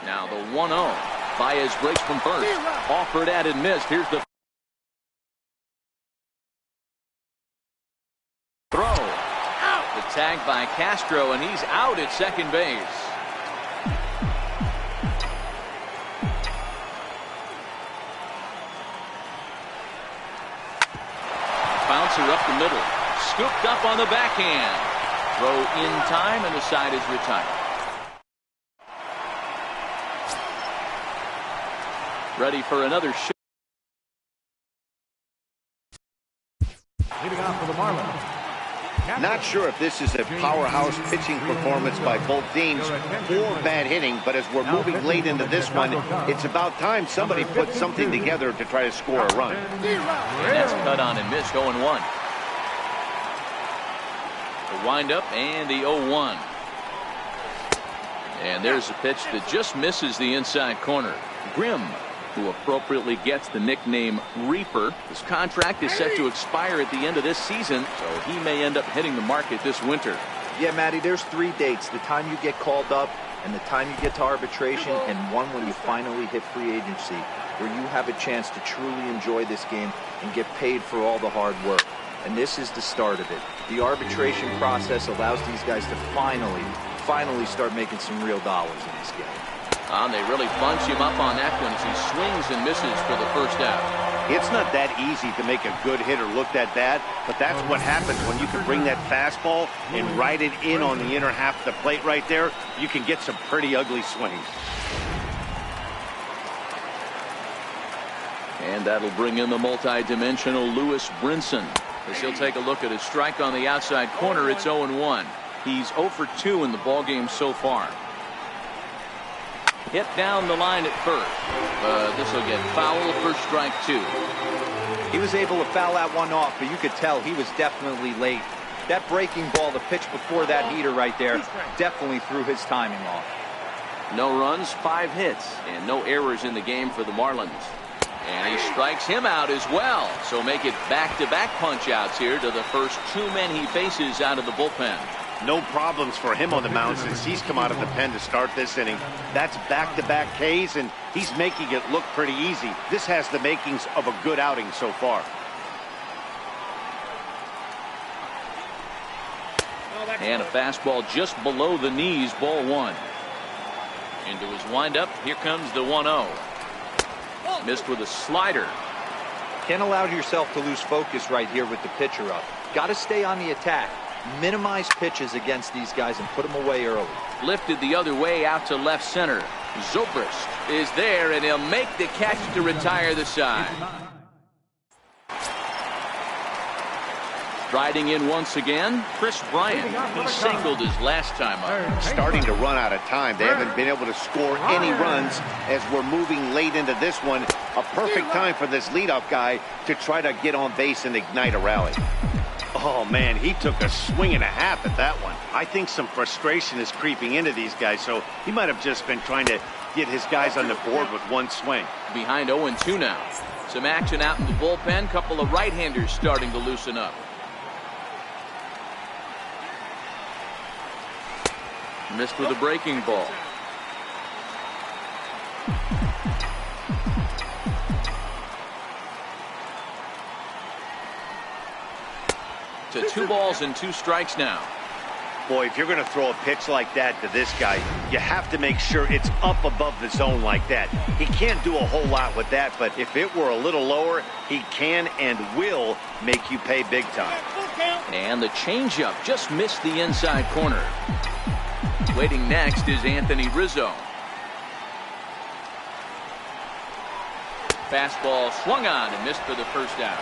Now the 1-0. Baez breaks from first. Offered at and missed. Here's the throw. The tag by Castro, and he's out at second base. Bouncer up the middle. Scooped up on the backhand. Throw in time, and the side is retired. Ready for another shot.
Leading off for the Marlins.
Not sure if this is a powerhouse pitching performance by both teams or bad hitting, but as we're moving late into this one, it's about time somebody put something together to try to score a run.
And that's cut on and missed. 0-1. The windup and the 0-1. And there's a pitch that just misses the inside corner. Grimm, who appropriately gets the nickname Reaper. His contract is set to expire at the end of this season, so he may end up hitting the market this winter.
Yeah, Matty, there's 3 dates. The time you get called up, and the time you get to arbitration, and one when you finally hit free agency, where you have a chance to truly enjoy this game and get paid for all the hard work. And this is the start of it. The arbitration process allows these guys to finally start making some real dollars in this game.
And they really bunch him up on that one as he swings and misses for the first out.
It's not that easy to make a good hitter look that bad, but that's what happens when you can bring that fastball and ride it in on the inner half of the plate right there. You can get some pretty ugly swings.
And that'll bring in the multi-dimensional Lewis Brinson as he'll take a look at his strike on the outside corner. It's 0-1. He's 0 for 2 in the ballgame so far. Hit down the line at first. This will get foul for strike 2.
He was able to foul that one off, but you could tell he was definitely late. That breaking ball, the pitch before that heater right there, definitely threw his timing off.
No runs, 5 hits, and no errors in the game for the Marlins. And he strikes him out as well. So make it back-to-back punch-outs here to the first 2 men he faces out of the bullpen.
No problems for him on the mound since he's come out of the pen to start this inning. That's back-to-back Ks, and he's making it look pretty easy. This has the makings of a good outing so far.
And a fastball just below the knees, ball one. Into his windup, here comes the 1-0. Missed with a slider.
Can't allow yourself to lose focus right here with the pitcher up. Got to stay on the attack. Minimize pitches against these guys and put them away early.
Lifted the other way out to left center. Zobrist is there, and he'll make the catch to retire the side. Striding in once again, Chris Bryant. He singled his last time up.
Starting to run out of time. They haven't been able to score any runs as we're moving late into this one. A perfect time for this leadoff guy to try to get on base and ignite a rally. Oh, man, he took a swing and a half at that one. I think some frustration is creeping into these guys, so he might have just been trying to get his guys on the board with one swing.
Behind 0-2 now. Some action out in the bullpen. Couple of right-handers starting to loosen up. Missed with a breaking ball. To 2 balls and 2 strikes now.
Boy, if you're going to throw a pitch like that to this guy, you have to make sure it's up above the zone like that. He can't do a whole lot with that, but if it were a little lower, he can and will make you pay big time.
And the changeup just missed the inside corner. Waiting next is Anthony Rizzo. Fastball swung on and missed for the first out.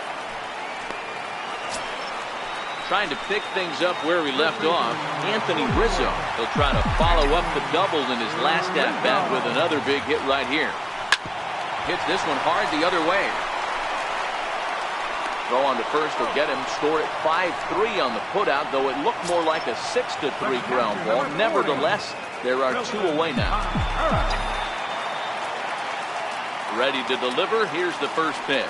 Trying to pick things up where we left off, Anthony Rizzo. He'll try to follow up the double in his last at-bat with another big hit right here. Hits this one hard the other way. Throw on to first will get him. Score at 5-3 on the putout, though it looked more like a 6-3 ground ball. Nevertheless, there are 2 away now. Ready to deliver. Here's the first pitch.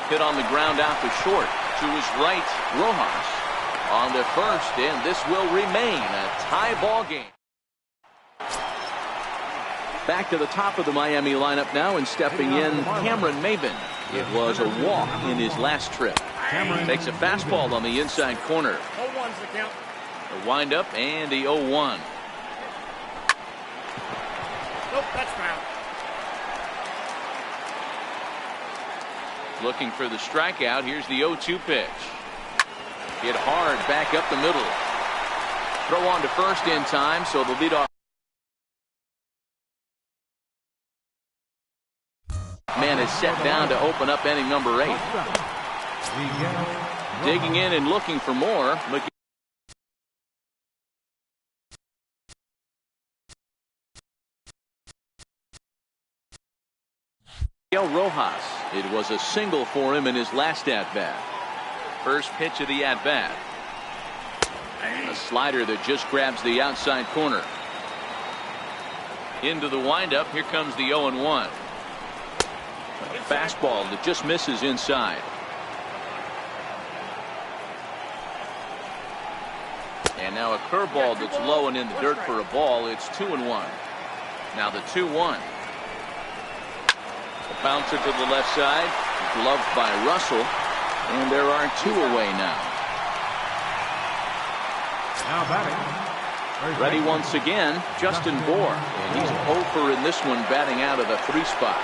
Hit on the ground out to short. To his right, Rojas on the first, and this will remain a tie ball game. Back to the top of the Miami lineup now, and stepping in, Cameron Maybin. It was a walk in his last trip. Takes a fastball on the inside corner.
0-1's the count.
The windup and the 0-1.
Nope, that's foul.
Looking for the strikeout. Here's the 0-2 pitch. Hit hard back up the middle. Throw on to first in time, so the leadoff man is set down to open up inning number 8. Digging in and looking for more. Miguel Rojas. It was a single for him in his last at-bat. First pitch of the at-bat. A slider that just grabs the outside corner. Into the windup. Here comes the 0-1. A fastball that just misses inside. And now a curveball that's low and in the dirt for a ball. It's 2-1. Now the 2-1. A bouncer to the left side. Gloved by Russell. And there are 2 away now.
Now batting.
Ready once again, Justin Bour. And he's 0 in this one, batting out of the 3 spot.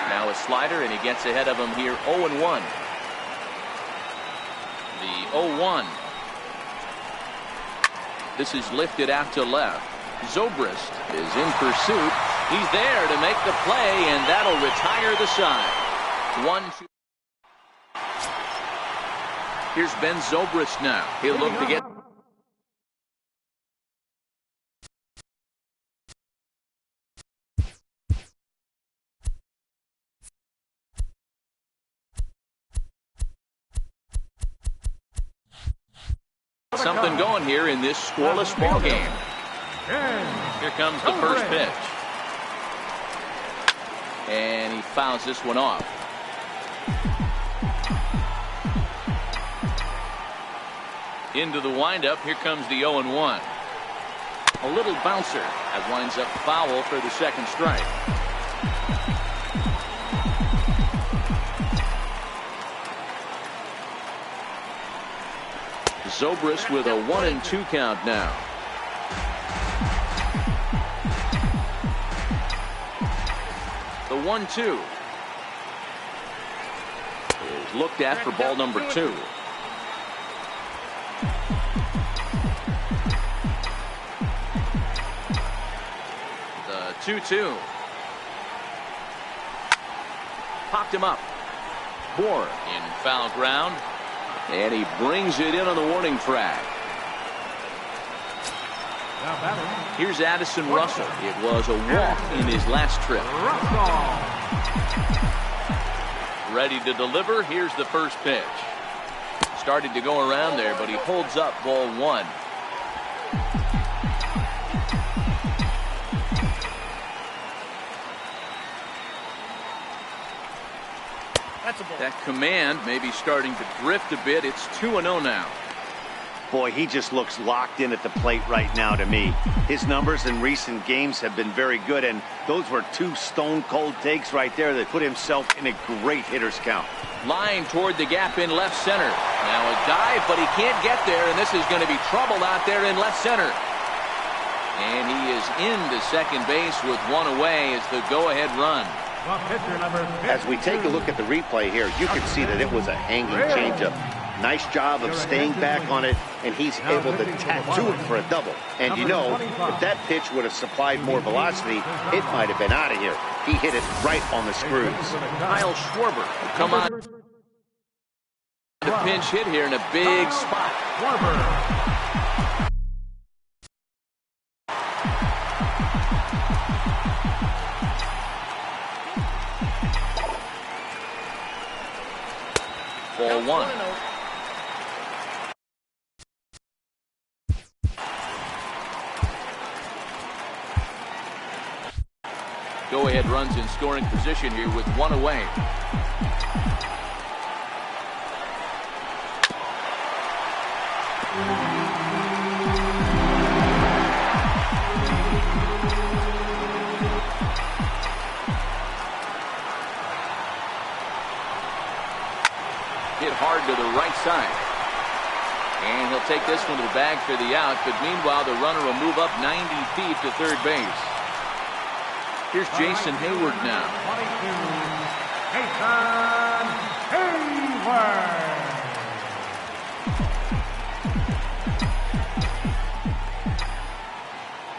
Now a slider, and he gets ahead of him here, 0-1. The 0-1. This is lifted out to left. Zobrist is in pursuit. He's there to make the play, and that'll retire the side. 1-2. Here's Ben Zobrist now. He'll look to get. Something going here in this scoreless ball game. Here comes the first pitch. And he fouls this one off. . Into the windup. Here comes the 0-1. A little bouncer. That winds up foul for the second strike. Zobrist with a 1-2 count now. The 1-2 is looked at for ball number 2. The 2-2 popped him up. Bohr in foul ground. And he brings it in on the warning track. Here's Addison Russell. It was a walk in his last trip. Ready to deliver. Here's the first pitch. Started to go around there, but he holds up ball 1. That command may be starting to drift a bit. It's 2-0 now.
Boy, he just looks locked in at the plate right now to me. His numbers in recent games have been very good, and those were 2 stone-cold takes right there that put himself in a great hitter's count.
Line toward the gap in left center. Now a dive, but he can't get there, and this is going to be trouble out there in left center. And he is into second base with 1 away as the go-ahead run.
As we take a look at the replay here, you can see that it was a hanging changeup. Nice job of staying back on it, and he's able to tattoo it for a double. And you know, if that pitch would have supplied more velocity, it might have been out of here. He hit it right on the screws.
Kyle Schwarber come on. The pinch hit here in a big spot. Ball 1. Go-ahead runs in scoring position here with 1 away. Hit hard to the right side. And he'll take this one to the bag for the out, but meanwhile the runner will move up 90 feet to third base. Here's Jason Hayward now.
22, Jason Hayward.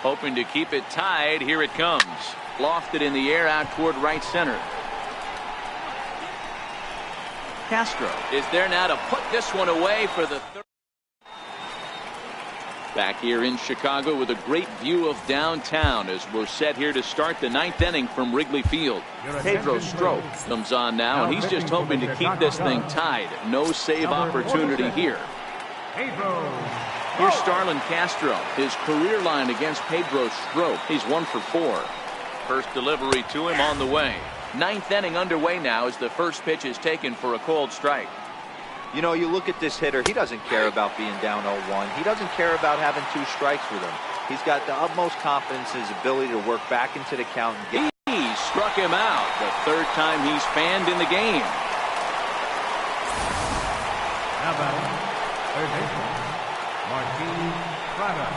Hoping to keep it tied. Here it comes. Lofted in the air out toward right center. Castro is there now to put this one away for the third. Back here in Chicago with a great view of downtown as we're set here to start the 9th inning from Wrigley Field. Pedro Strop comes on now, and he's just hoping to keep this thing tied. No save opportunity here. Here's Starlin Castro. His career line against Pedro Strop. He's 1 for 4. First delivery to him on the way. 9th inning underway now as the first pitch is taken for a called strike.
You know, you look at this hitter, he doesn't care about being down 0-1. He doesn't care about having 2 strikes with him. He's got the utmost confidence in his ability to work back into the count and get.
He struck him out the 3rd time he's fanned in the game.
Now batting, third baseman, Martin Prado.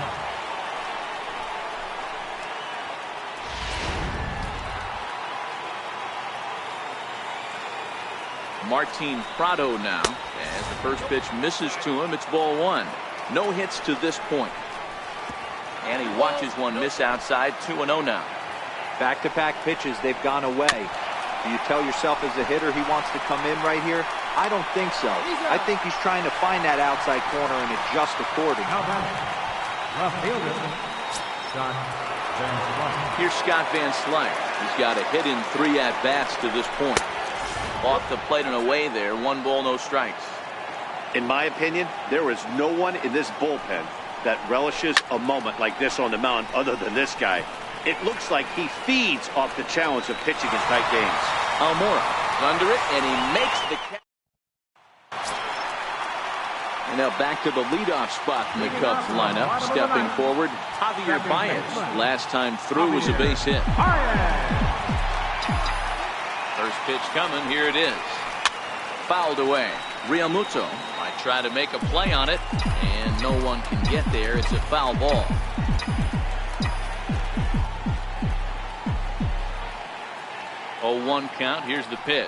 Martin Prado now, as the first pitch misses to him. It's ball 1. No hits to this point. And he watches one miss outside. 2-0 now.
Back-to-back pitches, they've gone away. Do you tell yourself as a hitter he wants to come in right here? I don't think so. I think he's trying to find that outside corner and adjust accordingly.
Now batting, left fielder, Scott Van Slyke.
Here's Scott Van Slyke. He's got a hit in 3 at-bats to this point. Off the plate and away there. 1 ball, no strikes.
In my opinion, there is no one in this bullpen that relishes a moment like this on the mound other than this guy. It looks like he feeds off the challenge of pitching in tight games.
Almora under it, and he makes the catch. And Now back to the leadoff spot in the Cubs lineup. Stepping forward, Javier Baez. Last time through was a base hit. First pitch coming. Here it is. Fouled away. Realmuto might try to make a play on it, and no one can get there. It's a foul ball. Oh, 1 count. Here's the pitch.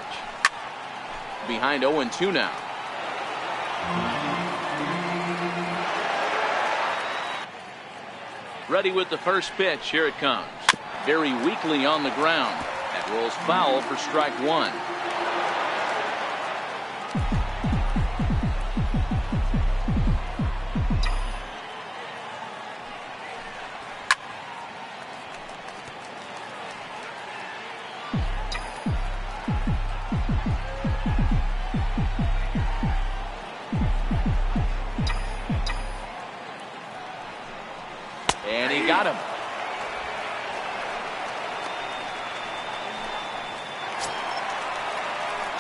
Behind 0-2 now. Ready with the first pitch. Here it comes. Very weakly on the ground. That rolls foul for strike 1. And he got him.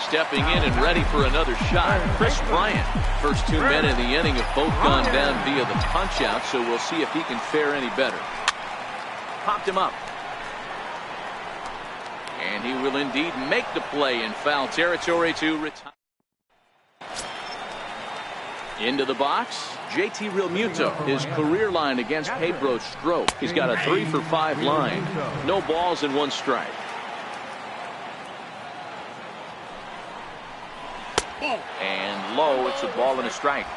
Stepping in and ready for another shot, Chris Bryant. First 2 men in the inning have both gone down via the punch out, so we'll see if he can fare any better. Popped him up. And he will indeed make the play in foul territory to retire. Into the box, JT Realmuto. His career line against Pedro Strop. He's got a 3-for-5 line. No balls and 1 strike. And low, it's a ball and a strike.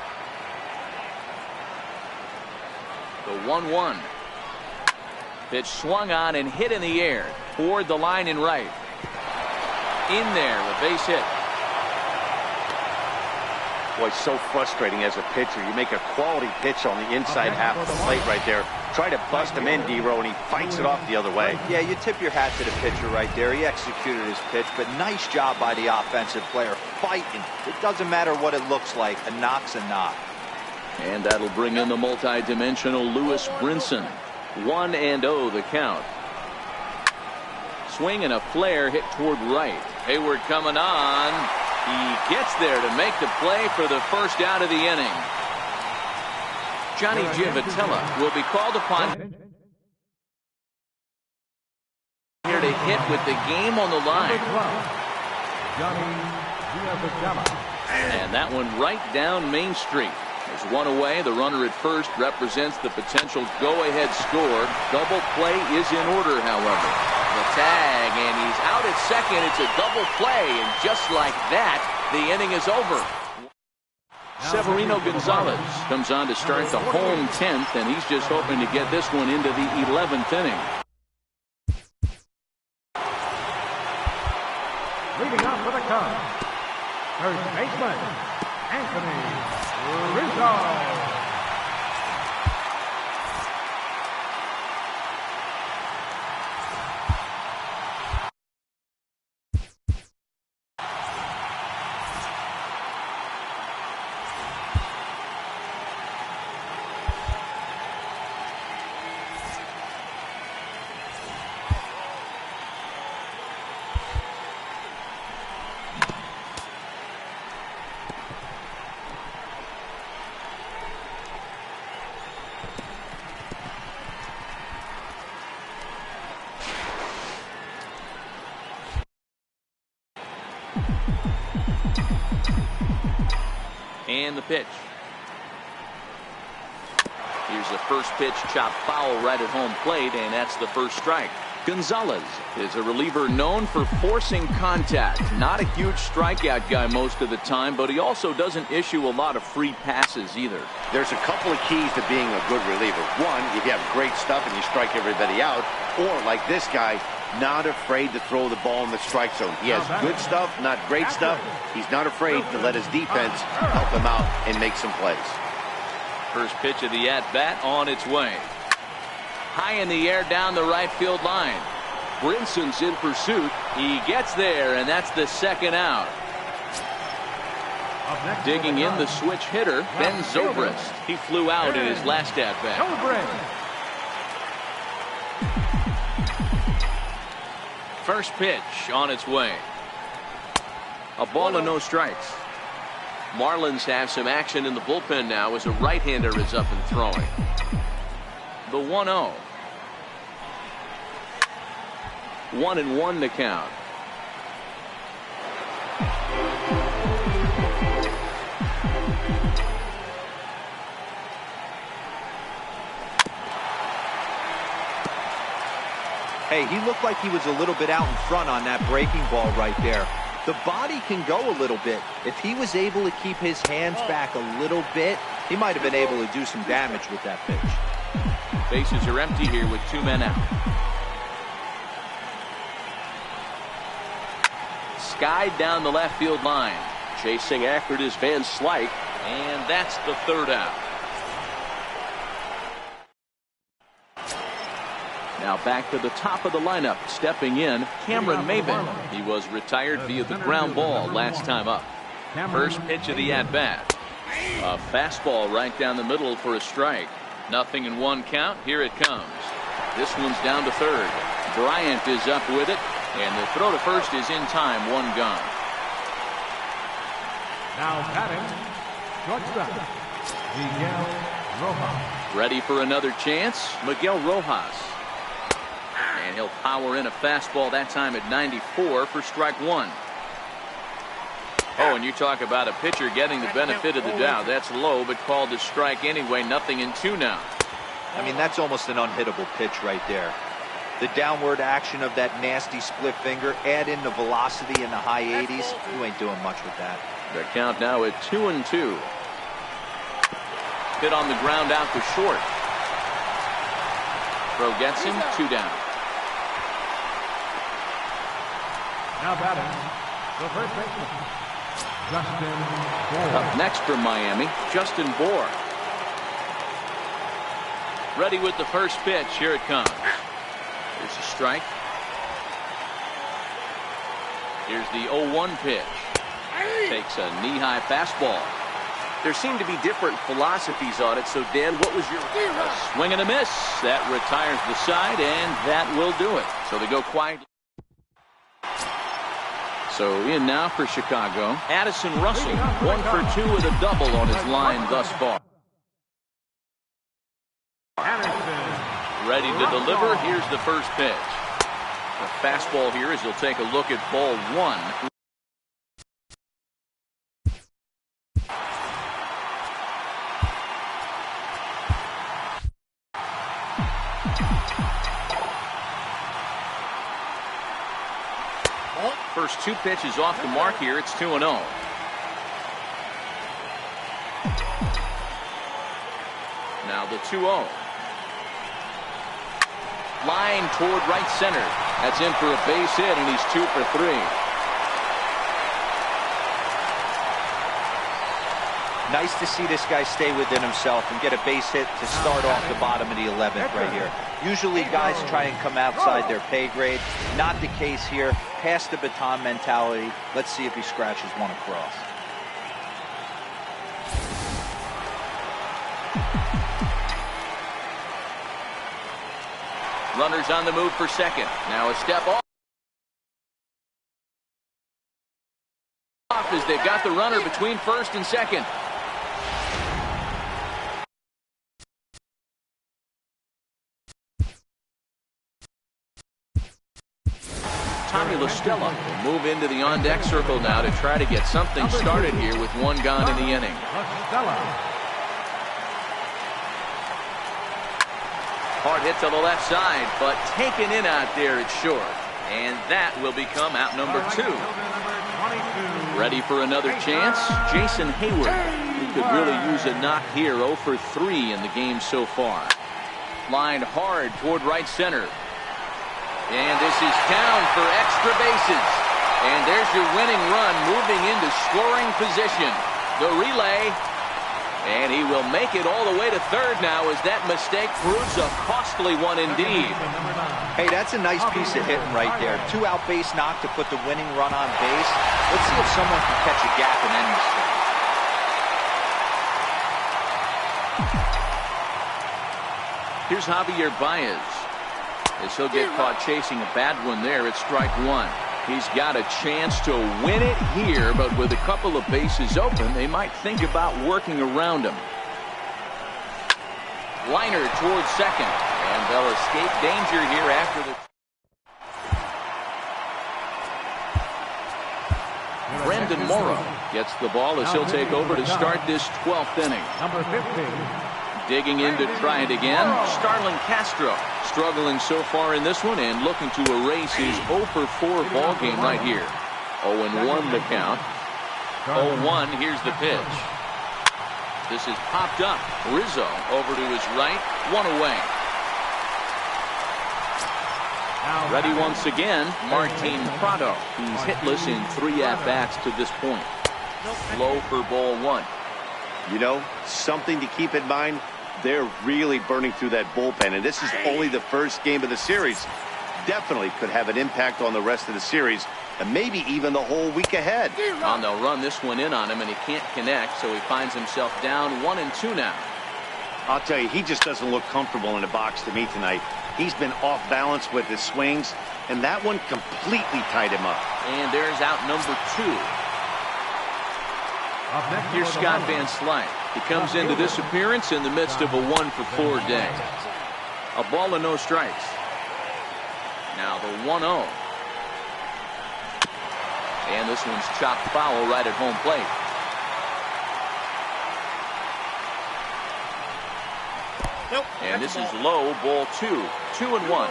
The 1-1. Pitch swung on and hit in the air. Toward the line and right. In there, a base hit.
Boy, so frustrating as a pitcher. You make a quality pitch on the inside half of the plate right there. Try to bust him in, D-Row, and he fights it off the other way.
Yeah, you tip your hat to the pitcher right there. He executed his pitch, but nice job by the offensive player. Fighting. It doesn't matter what it looks like. A knock's a knock.
And that'll bring in the multi-dimensional Lewis Brinson. 1-0 the count. Swing and a flare hit toward right. Hayward coming on. He gets there to make the play for the first out of the inning. Johnny Giavotella will be called upon here to hit with the game on the line. And that one right down Main Street. There's 1 away. The runner at first represents the potential go-ahead score. Double play is in order, however. The tag, and he's out at second. It's a double play, and just like that, the inning is over. Severino Gonzalez comes on to start the home 10th, and he's just hoping to get this one into the 11th inning.
Leading off for the Cubs, first baseman, Anthony Rizzo.
And the pitch. Here's the first pitch, chopped foul right at home plate, and that's the first strike. Gonzalez is a reliever known for forcing contact. Not a huge strikeout guy most of the time, but he also doesn't issue a lot of free passes either.
There's a couple of keys to being a good reliever. One, if you have great stuff and you strike everybody out, or like this guy, not afraid to throw the ball in the strike zone. He has good stuff, not great stuff. He's not afraid to let his defense help him out and make some plays.
First pitch of the at-bat on its way. High in the air down the right field line. Brinson's in pursuit. He gets there, and that's the second out. Digging in the switch hitter, Ben Zobrist. He flew out in his last at-bat. First pitch on its way. A ball and no strikes.
Marlins have some action in the bullpen now as a right-hander is up and throwing. The 1-0. 1-1 to count.
Hey, he looked like he was a little bit out in front on that breaking ball right there. The body can go a little bit. If he was able to keep his hands back a little bit, he might have been able to do some damage with that pitch.
Bases are empty here with 2 men out. Skied down the left field line.
Chasing after it is Van Slyke.
And that's the 3rd out. Now back to the top of the lineup. Stepping in, Cameron Maybin. He was retired via the ground ball last time up. First pitch of the at-bat. A fastball right down the middle for a strike. 0-1 count. Here it comes. This one's down to 3rd. Bryant is up with it. And the throw to first is in time. 1 gone.
Now batting, shortstop, Miguel Rojas.
Ready for another chance. Miguel Rojas. And he'll power in a fastball that time at 94 for strike 1. Oh, and you talk about a pitcher getting the benefit of the doubt. That's low, but called to strike anyway. 0-2 now.
I mean, that's almost an unhittable pitch right there. The downward action of that nasty split finger, add in the velocity in the high 80s. You ain't doing much with that.
The count now at 2-2. Hit on the ground out to short. Throw gets him. 2 down.
Now batting, the first baseman, Justin Bohr.
Up next from Miami, Justin Bohr. Ready with the first pitch. Here it comes. Here's a strike. Here's the 0-1 pitch. Takes a knee-high fastball.
There seem to be different philosophies on it. So, Dan, what was your...
A swing and a miss. That retires the side, and that will do it. So they go quietly. So in now for Chicago, Addison Russell, 1 for 2 with a double on his line thus far. Ready to deliver. Here's the first pitch. The fastball here as he'll take a look at ball 1. First 2 pitches off the mark here. It's 2-0. Now the 2-0. Line toward right center. That's in for a base hit, and he's 2 for 3.
Nice to see this guy stay within himself and get a base hit to start off the bottom of the 11th right here. Usually guys try and come outside their pay grade. Not the case here. Pass the baton mentality. Let's see if he scratches one across.
Runners on the move for second. Now a step off as they've got the runner between first and second. Tommy La Stella will move into the on-deck circle now to try to get something started here with 1 gone in the inning. Hard hit to the left side, but taken in out there at short. And that will become out number 2. Ready for another chance? Jason Hayward. He could really use a knock here. 0 for 3 in the game so far. Lined hard toward right center. And this is down for extra bases. And there's your winning run moving into scoring position. The relay. And he will make it all the way to third now as that mistake proves a costly one indeed.
Hey, that's a nice piece of hitting right there. 2-out base knock to put the winning run on base. Let's see if someone can catch a gap and end this thing.
Here's Javier Baez. As he'll get caught chasing a bad one there at strike 1. He's got a chance to win it here, but with a couple of bases open, they might think about working around him. Liner towards second, and they'll escape danger here after the... Brendan Morrow gets the ball as he'll take over to start this 12th inning.
Number 15.
Digging in to try it again, Starlin Castro. Struggling so far in this one and looking to erase his 0 for 4 ball game right here. 0-1 the count. 0-1, here's the pitch. This is popped up. Rizzo over to his right, 1 away. Ready once again, Martin Prado. He's hitless in 3 at-bats to this point. Low for ball 1.
You know, something to keep in mind, they're really burning through that bullpen, and this is only the first game of the series. Definitely could have an impact on the rest of the series, and maybe even the whole week ahead.
And they'll run this one in on him, and he can't connect, so he finds himself down 1-2 now.
I'll tell you, he just doesn't look comfortable in the box to me tonight. He's been off balance with his swings, and that one completely tied him up.
And there's out number 2. Here's Scott Van Slyke. He comes into this appearance in the midst of a 1 for 4 day. A ball and no strikes. Now the 1-0. And this one's chopped foul right at home plate.
Nope.
And this is low, ball 2. 2-1.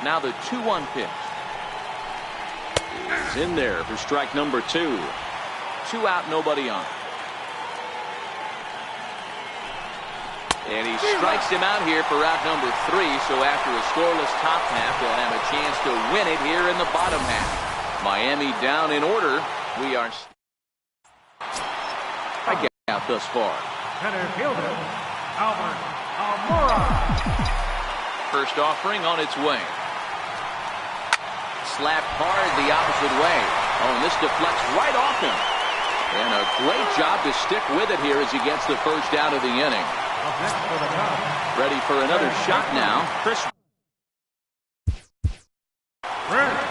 Now the 2-1 pitch. Is in there for strike number 2. 2 out, nobody on. And he strikes him out here for out number 3. So after a scoreless top half, they'll have a chance to win it here in the bottom half. Miami down in order. We are out thus far.
Center fielder, Albert Almora.
First offering on its way. Slapped hard the opposite way. Oh, and this deflects right off him. And a great job to stick with it here as he gets the first out of the inning. Ready for another shot now. Chris
Ryan.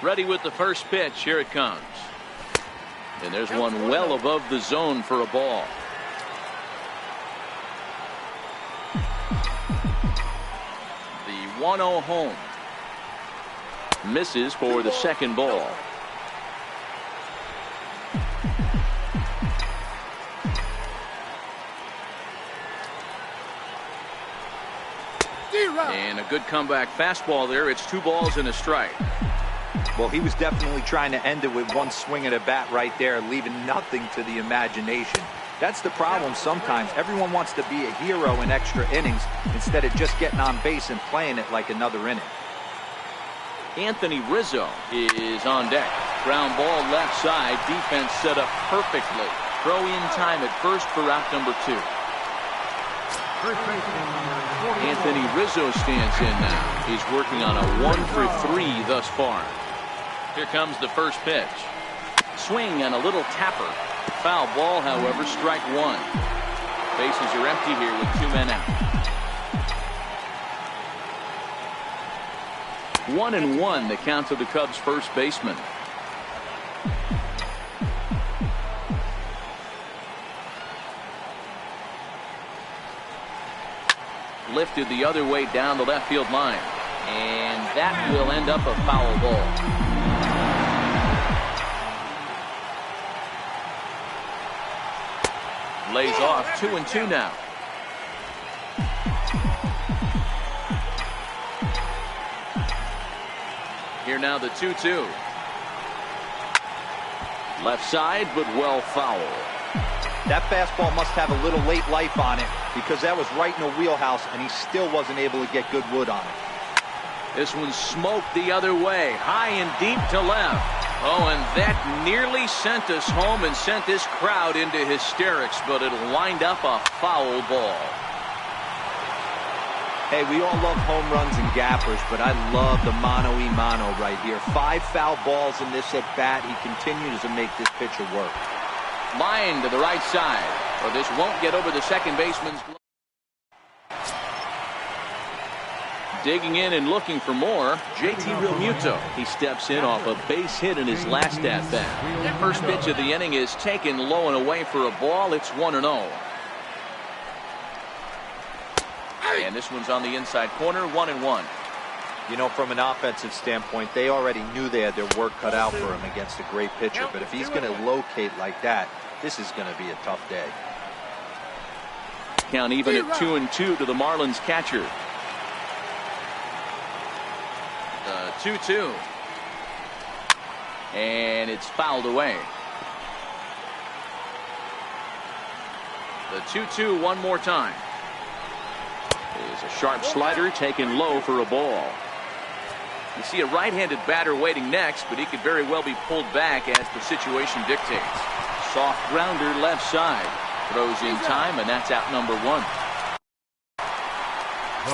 ready with the first pitch. Here it comes. And there's one well above the zone for a ball. The 1-0 home. Misses for the second ball. And a good comeback fastball there. It's 2 balls and a strike.
Well, he was definitely trying to end it with one swing at a bat right there, leaving nothing to the imagination. That's the problem sometimes. Everyone wants to be a hero in extra innings instead of just getting on base and playing it like another inning.
Anthony Rizzo is on deck. Ground ball left side. Defense set up perfectly. Throw in time at first for out number 2. Anthony Rizzo stands in now. He's working on a 1 for 3 thus far. Here comes the first pitch. Swing and a little tapper. Foul ball, however, strike 1. Bases are empty here with 2 men out. 1-1 the count to the Cubs first baseman. Lifted the other way down the left field line. And that will end up a foul ball. Lays off. 2-2 now. Here now the 2-2. Left side, but well foul.
That fastball must have a little late life on it because that was right in the wheelhouse and he still wasn't able to get good wood on it.
This one smoked the other way, high and deep to left. Oh, and that nearly sent us home and sent this crowd into hysterics, but it'll wind up a foul ball.
Hey, we all love home runs and gappers, but I love the mano-a-mano right here. 5 foul balls in this at-bat. He continues to make this pitcher work.
Line to the right side. Well, this won't get over the second baseman's glove. Digging in and looking for more, JT Realmuto. He steps in off a base hit in his last at-bat. First pitch of the inning is taken low and away for a ball. It's 1-0. And this one's on the inside corner, 1-1.
You know, from an offensive standpoint, they already knew they had their work cut out for him against a great pitcher. But if he's going to locate like that, this is going to be a tough day.
Count even at 2-2 to the Marlins catcher. 2-2. And it's fouled away. The 2-2 one more time. Is a sharp slider taken low for a ball. You see a right-handed batter waiting next, but he could very well be pulled back as the situation dictates. Soft grounder left side. Throws in time, and that's out number 1.
The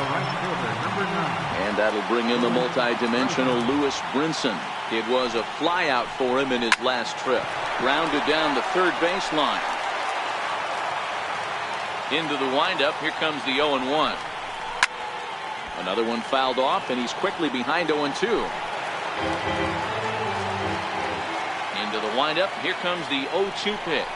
right fielder, number 9.
And that'll bring in the multi-dimensional Lewis Brinson. It was a flyout for him in his last trip. Grounded down the third baseline. Into the windup. Here comes the 0-1. Another one fouled off, and he's quickly behind 0-2. Into the windup. Here comes the 0-2 pitch.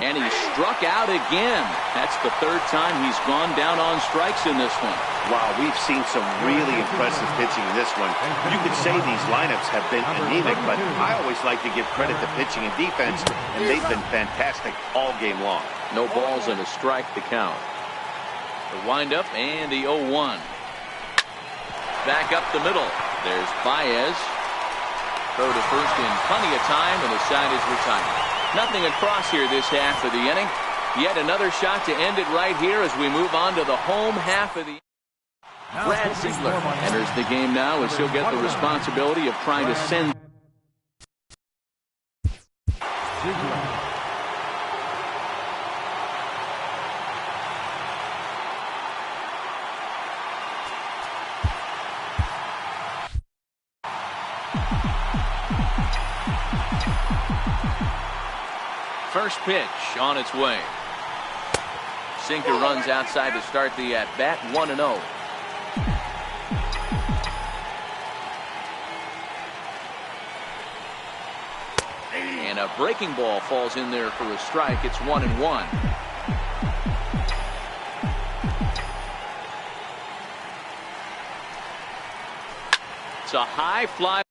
And he struck out again. That's the third time he's gone down on strikes in this one.
Wow, we've seen some really impressive pitching in this one. You could say these lineups have been anemic, but I always like to give credit to pitching and defense, and they've been fantastic all game long.
No balls and a strike to count. The windup and the 0-1. Back up the middle. There's Baez. Throw to first in plenty of time, and the side is retired. Nothing across here this half of the inning. Yet another shot to end it right here as we move on to the home half of the. Brad Ziegler enters the game now as he'll get the responsibility of trying to send. First pitch on its way. Sinker runs outside to start the at-bat, 1-0. And a breaking ball falls in there for a strike. It's 1-1. It's a high fly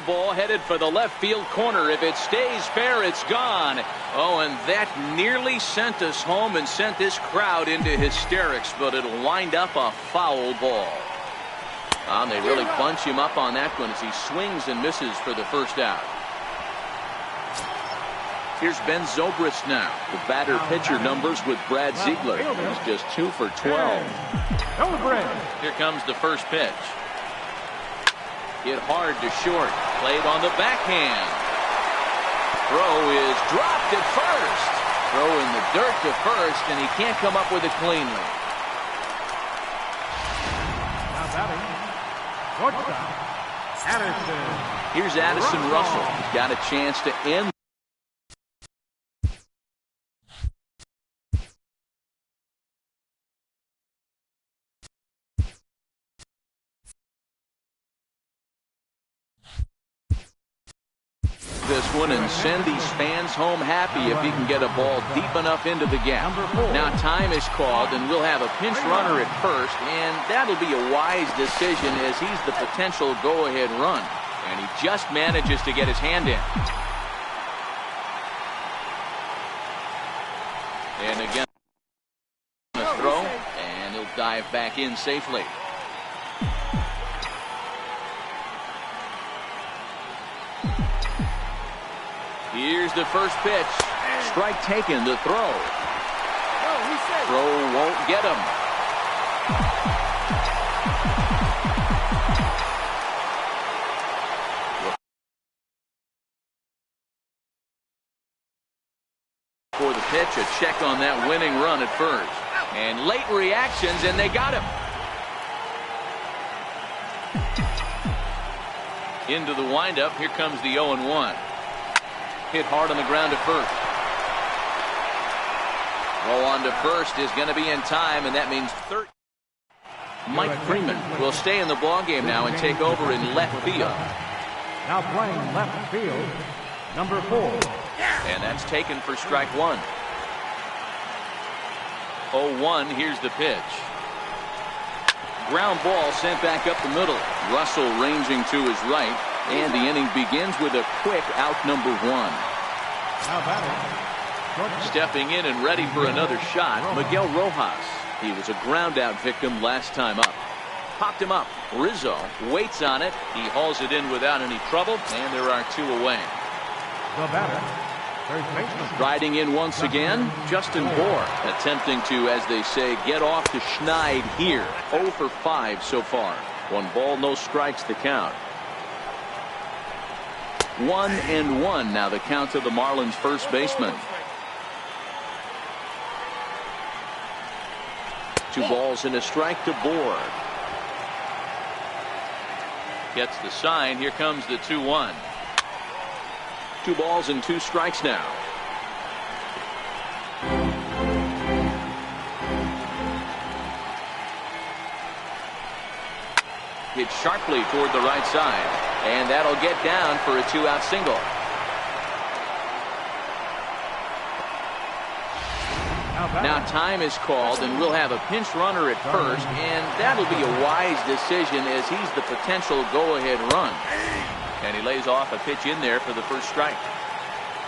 ball headed for the left field corner. If it stays fair, it's gone. Oh, and that nearly sent us home and sent this crowd into hysterics, but it'll wind up a foul ball. And they really bunch him up on that one as he swings and misses for the first out. Here's Ben Zobrist now. The batter-pitcher numbers with Brad Ziegler. He's just 2 for 12. Here comes the first pitch. Hit hard to short. Played on the backhand. Throw is dropped at first. Throw in the dirt to first, and he can't come up with it cleanly.
Now batting, shortstop, Addison.
Here's Addison Russell. He's got a chance to end. This one and send these fans home happy if he can get a ball deep enough into the gap. Now time is called, and we'll have a pinch runner at first, and that'll be a wise decision as he's the potential go-ahead run. And he just manages to get his hand in. And again, a throw, and he'll dive back in safely. Here's the first pitch. Strike taken, the throw. Throw won't get him. pitch, a check on that winning run at first. And late reactions, and they got him. Into the windup, here comes the 0-1. Hit hard on the ground at first. Roll on to first is going to be in time, and that means third. Mike Freeman will stay in the ballgame now and take over in left field.
Now playing left field, number 4.
And that's taken for strike 1. 0-1, here's the pitch. Ground ball sent back up the middle. Russell ranging to his right, and the inning begins with a quick out number 1.
Now batting,
stepping in and ready for another shot, Miguel Rojas. He was a ground out victim last time up. Popped him up. Rizzo waits on it. He hauls it in without any trouble, and there are 2 away.
the batter, third baseman.
Riding in once again, Justin Bour, attempting to, as they say, get off the schneid here. 0 for 5 so far. 1 ball, no strikes the count. 1-1 now the count to the Marlins first baseman. 2 balls and a strike to Bour. Gets the sign. Here comes the 2-1. 2 balls and 2 strikes now. Hit sharply toward the right side, and that'll get down for a 2-out single. Now time is called, and we'll have a pinch runner at first, and that'll be a wise decision as he's the potential go-ahead run. And he lays off a pitch in there for the first strike.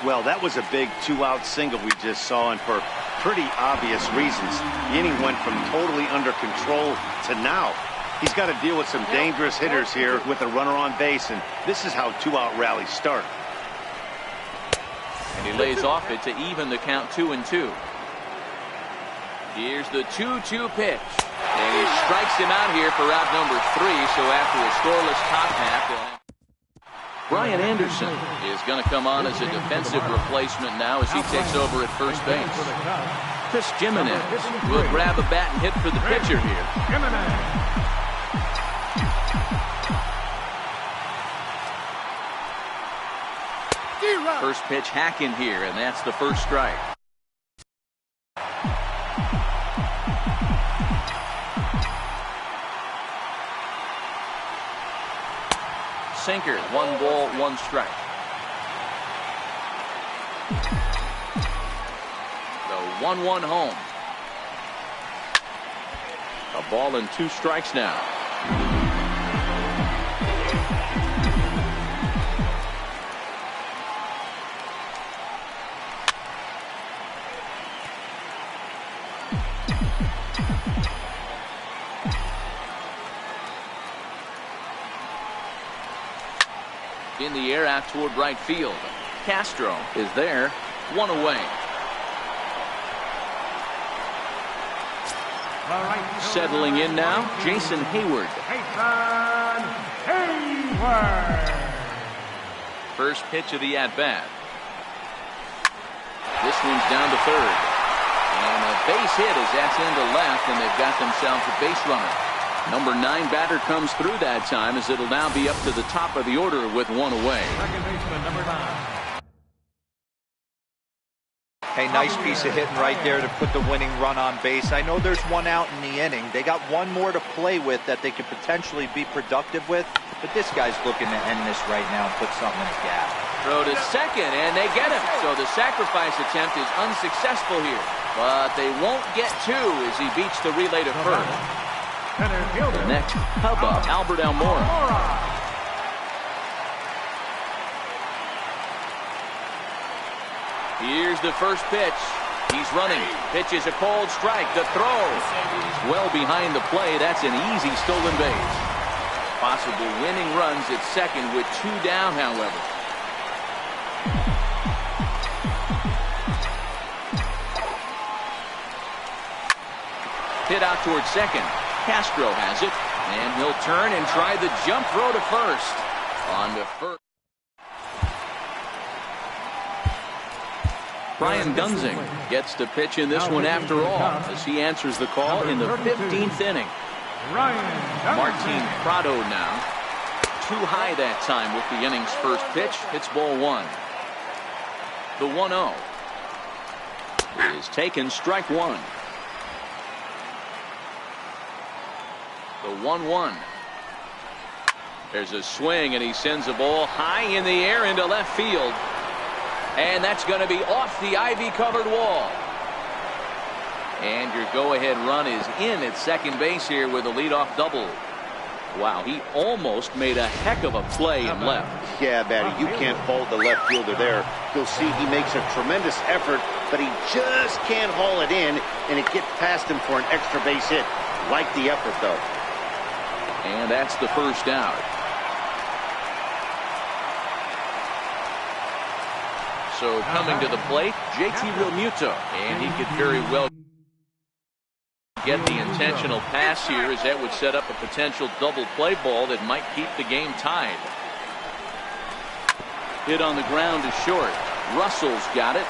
Well, that was a big 2-out single we just saw, and for pretty obvious reasons. The inning went from totally under control to now. He's got to deal with some dangerous hitters here with a runner on base, and this is how 2-out rallies start.
And he lays off it to even the count 2-2. Here's the 2-2 pitch. And he strikes him out here for out number 3. So after a scoreless top half, Brian Anderson is going to come on as a defensive replacement now as he takes over at first base. Chris Jimenez will grab a bat and hit for the pitcher here. First pitch hacking here, and that's the first strike. Sinker, 1 ball, 1 strike. The 1-1 home. A ball and 2 strikes now. In the air out toward right field. Castro is there. 1 away. Settling in now, Jason Hayward. First pitch of the at-bat. This one's down to third. And a base hit as that's into left, and they've got themselves a base runner. Number 9 batter comes through that time as it'll now be up to the top of the order with 1 away.
Second baseman, number 9.
Hey, nice piece of hitting right there to put the winning run on base. I know there's 1 out in the inning. They got 1 more to play with that they could potentially be productive with. But this guy's looking to end this right now and put something in the gap.
Throw to second, and they get him. So the sacrifice attempt is unsuccessful here. But they won't get 2 as he beats the relay to first. The next hub up, Albert Almora. Here's the first pitch. He's running. Pitch is a cold strike. The throw. He's well behind the play. That's an easy stolen base. Possible winning runs at second with 2 down, however. Hit out towards second. Castro has it, and he'll turn and try the jump throw to first. On to first. Brian Gunzing gets to pitch in this one after all, as he answers the call in the 15th inning. Martin Prado now. Too high that time with the inning's first pitch. It's ball one. The 1-0 is taken, strike one. The 1-1. There's a swing, and he sends a ball high in the air into left field. And that's going to be off the ivy-covered wall. And your go-ahead run is in at second base here with a leadoff double. Wow, he almost made a heck of a play in left.
Yeah, Batty, you can't fault the left fielder there. You'll see he makes a tremendous effort, but he just can't haul it in, and it gets past him for an extra base hit. Like the effort, though.
And that's the first out. So coming to the plate, JT Realmuto, and he could very well get the intentional pass here, as that would set up a potential double play ball that might keep the game tied. Hit on the ground is short. Russell's got it.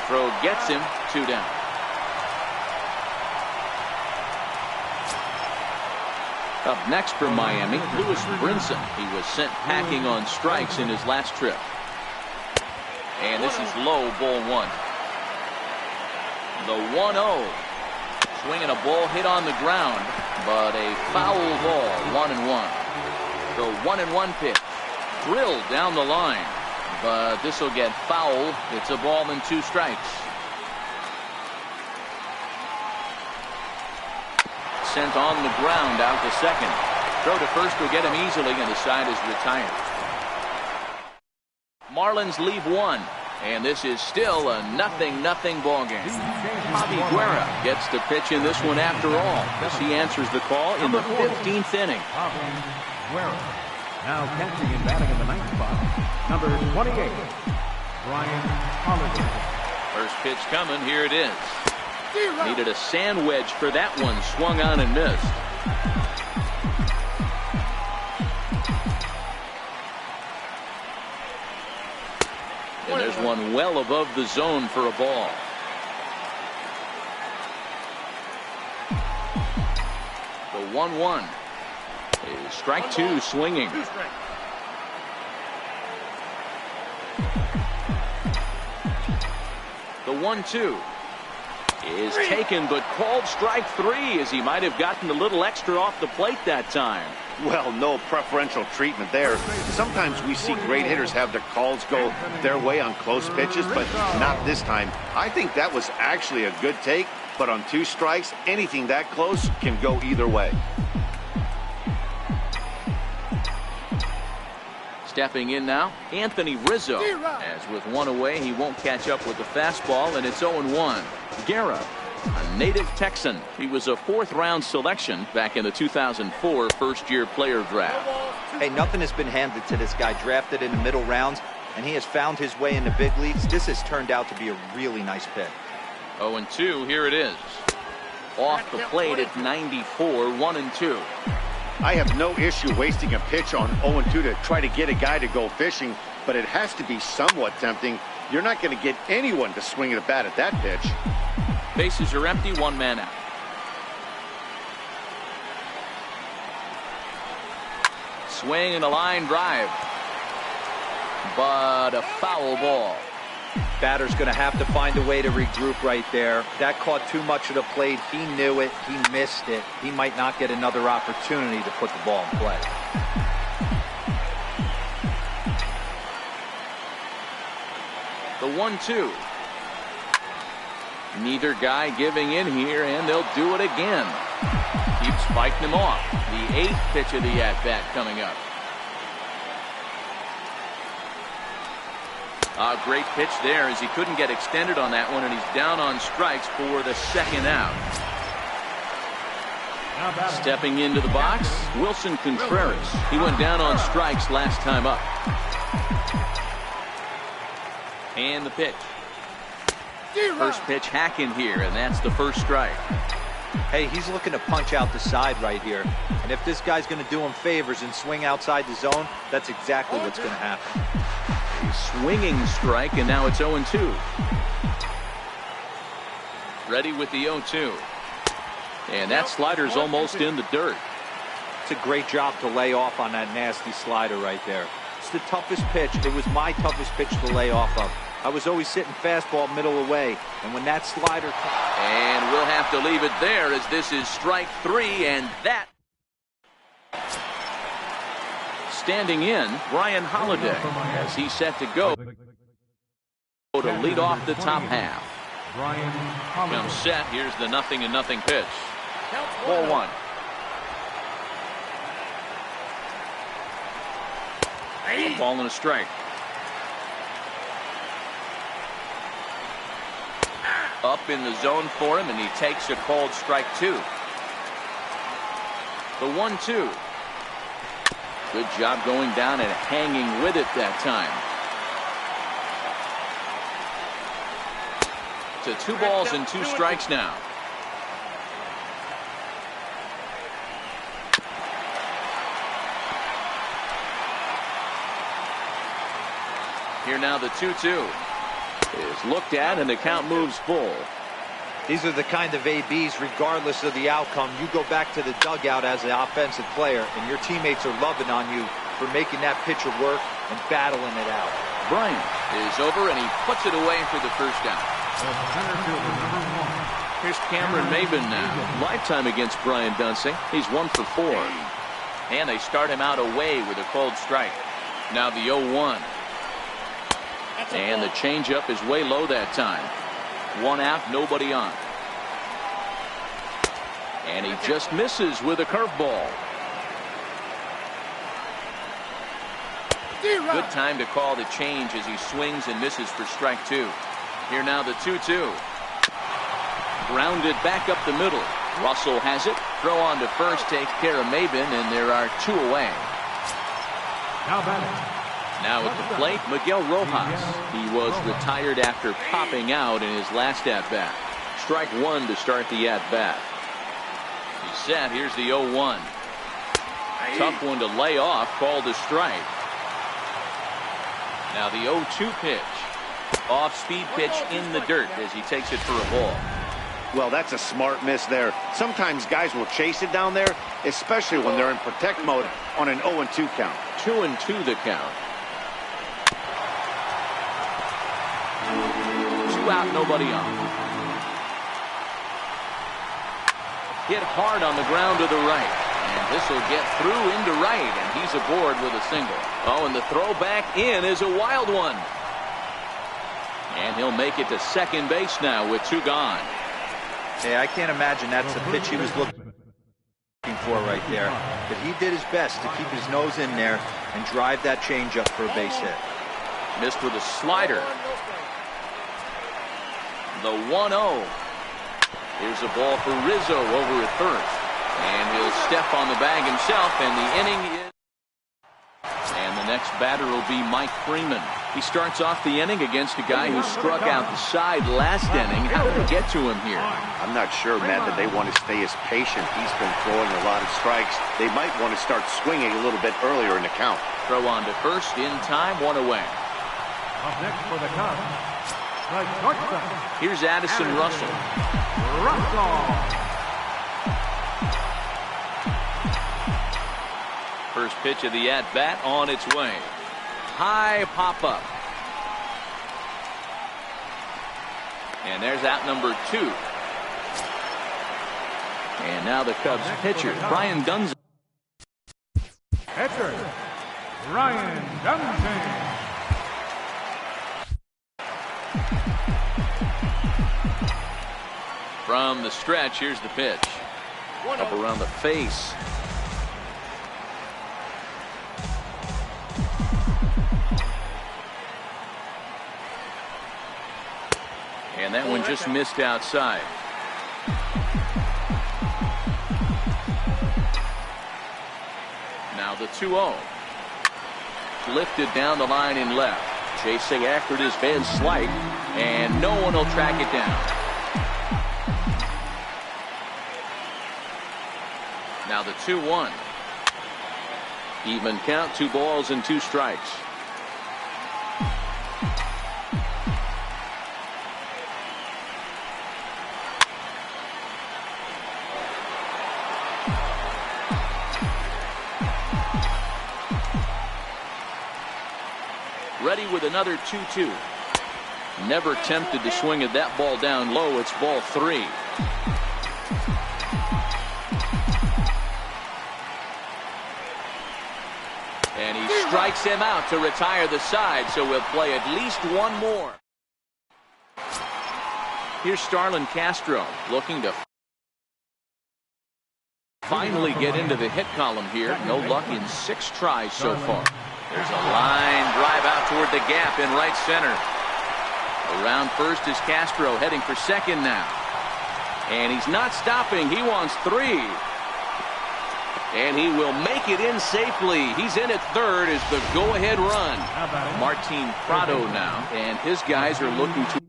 Throw gets him, 2 down. Up next for Miami, Lewis Brinson. He was sent packing on strikes in his last trip. And this is low, ball one. The 1-0. Swinging a ball hit on the ground, but a foul ball, 1-1. The 1-1 pitch. Drilled down the line, but this will get foul. It's a ball and 2 strikes. Sent on the ground out to second. Throw to first will get him easily, and the side is retired. Marlins leave 1, and this is still a 0-0 ball game. Javi Guerra gets to pitch in this one after all, as he answers the call in the 15th inning.
Guerra now catching and batting in the 9th spot, number 28, Brian Holiday.
First pitch coming, here it is. Needed a sand wedge for that one, swung on and missed. And there's one well above the zone for a ball. The 1-1 is strike 2, swinging. The 1-2 is taken, but called strike 3, as he might have gotten a little extra off the plate that time.
Well, no preferential treatment there. Sometimes we see great hitters have their calls go their way on close pitches, but not this time. I think that was actually a good take, but on 2 strikes, anything that close can go either way.
Stepping in now, Anthony Rizzo. As with 1 away, he won't catch up with the fastball, and it's 0-1. Guerra, a native Texan. He was a 4th-round selection back in the 2004 first-year player draft.
Hey, nothing has been handed to this guy. Drafted in the middle rounds, and he has found his way in the big leagues. This has turned out to be a really nice pick.
0-2, here it is. Off the plate at 94, 1-2.
I have no issue wasting a pitch on 0-2 to try to get a guy to go fishing, but it has to be somewhat tempting. You're not going to get anyone to swing at a bat at that pitch.
Bases are empty, 1 man out. Swing and a line drive, but a foul ball.
Batter's going to have to find a way to regroup right there. That caught too much of the plate. He knew it. He missed it. He might not get another opportunity to put the ball in play.
The 1-2. Neither guy giving in here, and they'll do it again. Keeps fighting him off. The 8th pitch of the at-bat coming up. A great pitch there, as he couldn't get extended on that one, and he's down on strikes for the 2nd out. Stepping into the box, Wilson Contreras. He went down on strikes last time up. And the pitch. First pitch hacking here, and that's the first strike.
Hey, he's looking to punch out the side right here. And if this guy's going to do him favors and swing outside the zone, that's exactly what's going to happen.
A swinging strike, and now it's 0-2. Ready with the 0-2. And that slider's almost in the dirt.
It's a great job to lay off on that nasty slider right there. It's the toughest pitch. It was my toughest pitch to lay off of. I was always sitting fastball middle away. And when that slider...
And we'll have to leave it there as this is strike 3, and that... Standing in, Brian Holiday as he's set to go to lead off the top half. Comes set. Here's the 0-0 pitch. Ball 1. A ball and a strike. Up in the zone for him, and he takes a called strike 2. The 1-2. Good job going down and hanging with it that time. To 2 balls and 2 strikes now. Here now the 2-2 is looked at, and the count moves full.
These are the kind of ABs, regardless of the outcome. You go back to the dugout as an offensive player, and your teammates are loving on you for making that pitcher work and battling it out.
Bryant is over, and he puts it away for the first out. Here's Cameron Maben now. Lifetime against Brian Dunsing. He's 1 for 4. And they start him out away with a called strike. Now the 0-1. And the changeup is way low that time. 1 out, nobody on. And he just misses with a curveball. Good time to call the change as he swings and misses for strike 2. Here now the 2-2. Grounded back up the middle. Russell has it. Throw on to first, take care of Maben, and there are 2 away. Now at the plate, Miguel Rojas. He was retired after popping out in his last at-bat. Strike 1 to start the at-bat. He's set. Here's the 0-1. Tough one to lay off, called a strike. Now the 0-2 pitch. Off-speed pitch in the dirt as he takes it for a ball.
Well, that's a smart miss there. Sometimes guys will chase it down there, especially when they're in protect mode on an 0-2 count.
2-2 the count. 2 out, nobody on. Hit hard on the ground to the right. And this will get through into right, and he's aboard with a single. Oh, and the throw back in is a wild one. And he'll make it to second base now with 2 gone.
Hey, I can't imagine that's the pitch he was looking for right there. But he did his best to keep his nose in there and drive that changeup for a base hit.
Missed with a slider. The 1-0. Here's a ball for Rizzo over at first. And he'll step on the bag himself, and the inning is... And the next batter will be Mike Freeman. He starts off the inning against a guy who struck out the side last inning. How did it get to him here?
I'm not sure, Matt, that they want to stay as patient. He's been throwing a lot of strikes. They might want to start swinging a little bit earlier in the count.
Throw on to first, in time, 1 away.
Up next for the count,
Here's Addison Russell. First pitch of the at-bat on its way. High pop-up. And there's out number 2. And now the Cubs pitcher, Brian Dunsing.
Pitcher, Brian Dunsing.
From the stretch, here's the pitch. Up around the face. And that one just missed outside. Now the 2-0. Lifted down the line in left. Chasing after it is Van Slyke, and no one will track it down. Now the 2-1. Even count, 2 balls and 2 strikes. Ready with another 2-2. Never tempted to swing at that ball down low. It's ball 3. And he strikes him out to retire the side, so we'll play at least one more. Here's Starlin Castro looking to finally get into the hit column here. No luck in 6 tries so far. There's a line drive out toward the gap in right center. Around first is Castro, heading for second now. And he's not stopping. He wants 3. And he will make it in safely. He's in at third as the go-ahead run. Martin Prado now, and his guys are looking to.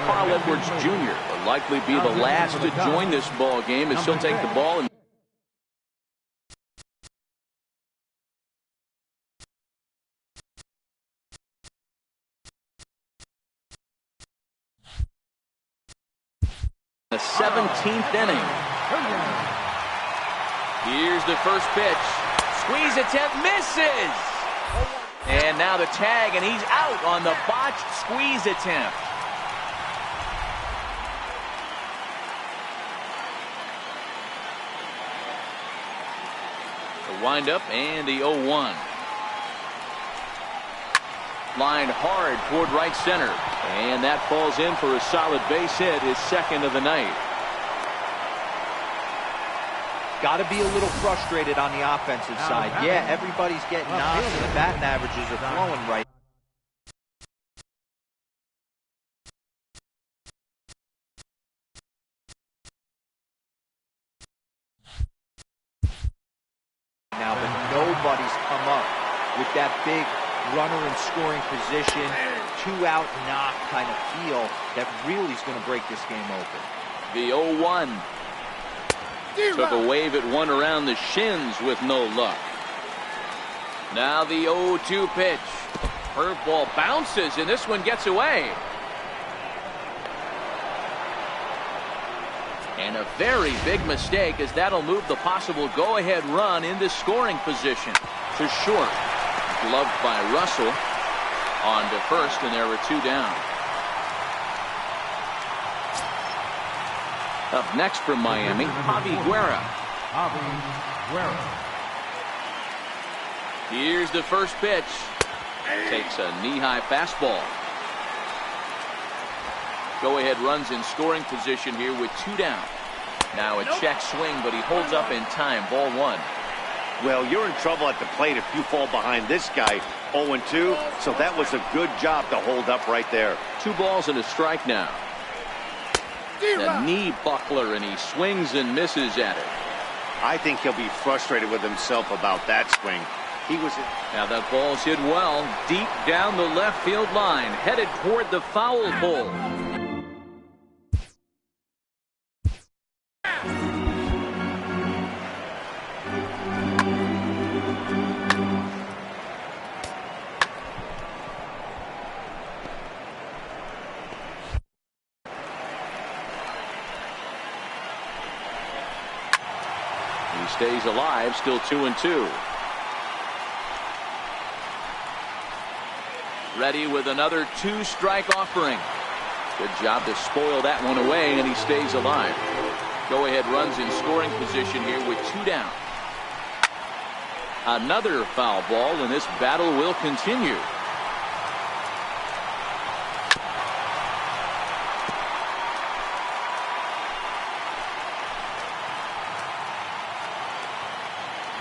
Carl Edwards Jr. will likely be the last to join this ball game as he'll take the ball and the 17th inning. Here's the first pitch. Squeeze attempt, misses. And now the tag, and he's out on the botched squeeze attempt. The windup and the 0-1. Line hard toward right center. And that falls in for a solid base hit, his second of the night.
Got to be a little frustrated on the offensive side. Yeah, everybody's getting knocks and the batting averages are flowing right. Now, but nobody's come up with that big runner in scoring position, 2-out knock kind of feel that really is going to break this game open.
The 0-1. Took a wave at one around the shins with no luck. Now the 0-2 pitch. Curveball bounces, and this one gets away. And a very big mistake, as that'll move the possible go-ahead run into scoring position to short. Gloved by Russell on to first, and there were 2 down. Up next from Miami, Javi Guerra. Here's the first pitch. Takes a knee-high fastball. Go-ahead runs in scoring position here with 2 down. Now a check swing, but he holds up in time. Ball 1.
Well, you're in trouble at the plate if you fall behind this guy. 0-2, so that was a good job to hold up right there.
2 balls and a strike now. A knee buckler, and he swings and misses at it.
I think he'll be frustrated with himself about that swing. He was in.
Now that ball's hit well, deep down the left field line, headed toward the foul pole. Stays alive, still 2-2. Ready with another 2-strike offering. Good job to spoil that one away, and he stays alive. Go-ahead runs in scoring position here with 2 down. Another foul ball, and this battle will continue.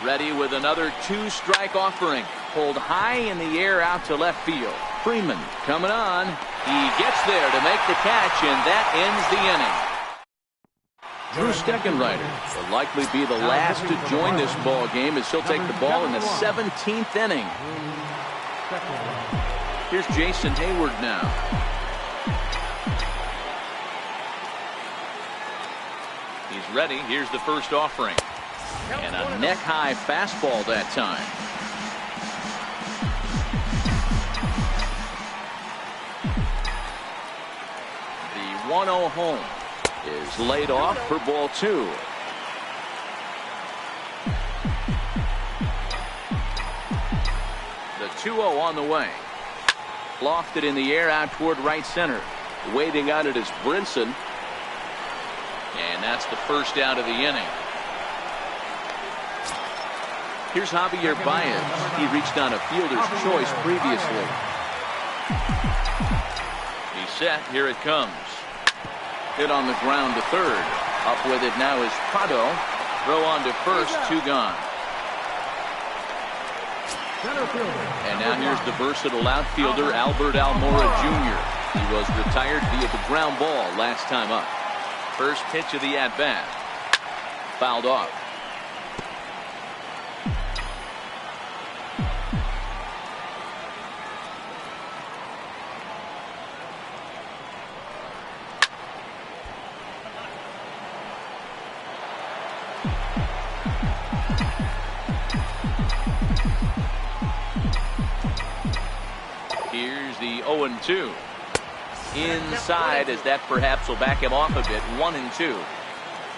Ready with another 2-strike offering. Pulled high in the air out to left field. Freeman coming on. He gets there to make the catch, and that ends the inning. Drew Steckenrider will likely be the last to join this ball game as he'll take the ball in the 17th inning. Here's Jason Hayward now. He's ready. Here's the first offering. And a neck-high fastball that time. 1-0 home is laid off for ball 2. The 2-0 on the way. Lofted in the air out toward right center. Waiting on it is Brinson. And that's the first out of the inning. Here's Javier Baez. He reached on a fielder's choice previously. He's set. Here it comes. Hit on the ground to third. Up with it now is Prado. Throw on to first. 2 gone. And now here's the versatile outfielder Albert Almora Jr. He was retired via the ground ball last time up. First pitch of the at-bat. Fouled off. Here's the 0-2. Inside, as that perhaps will back him off a bit. 1-2.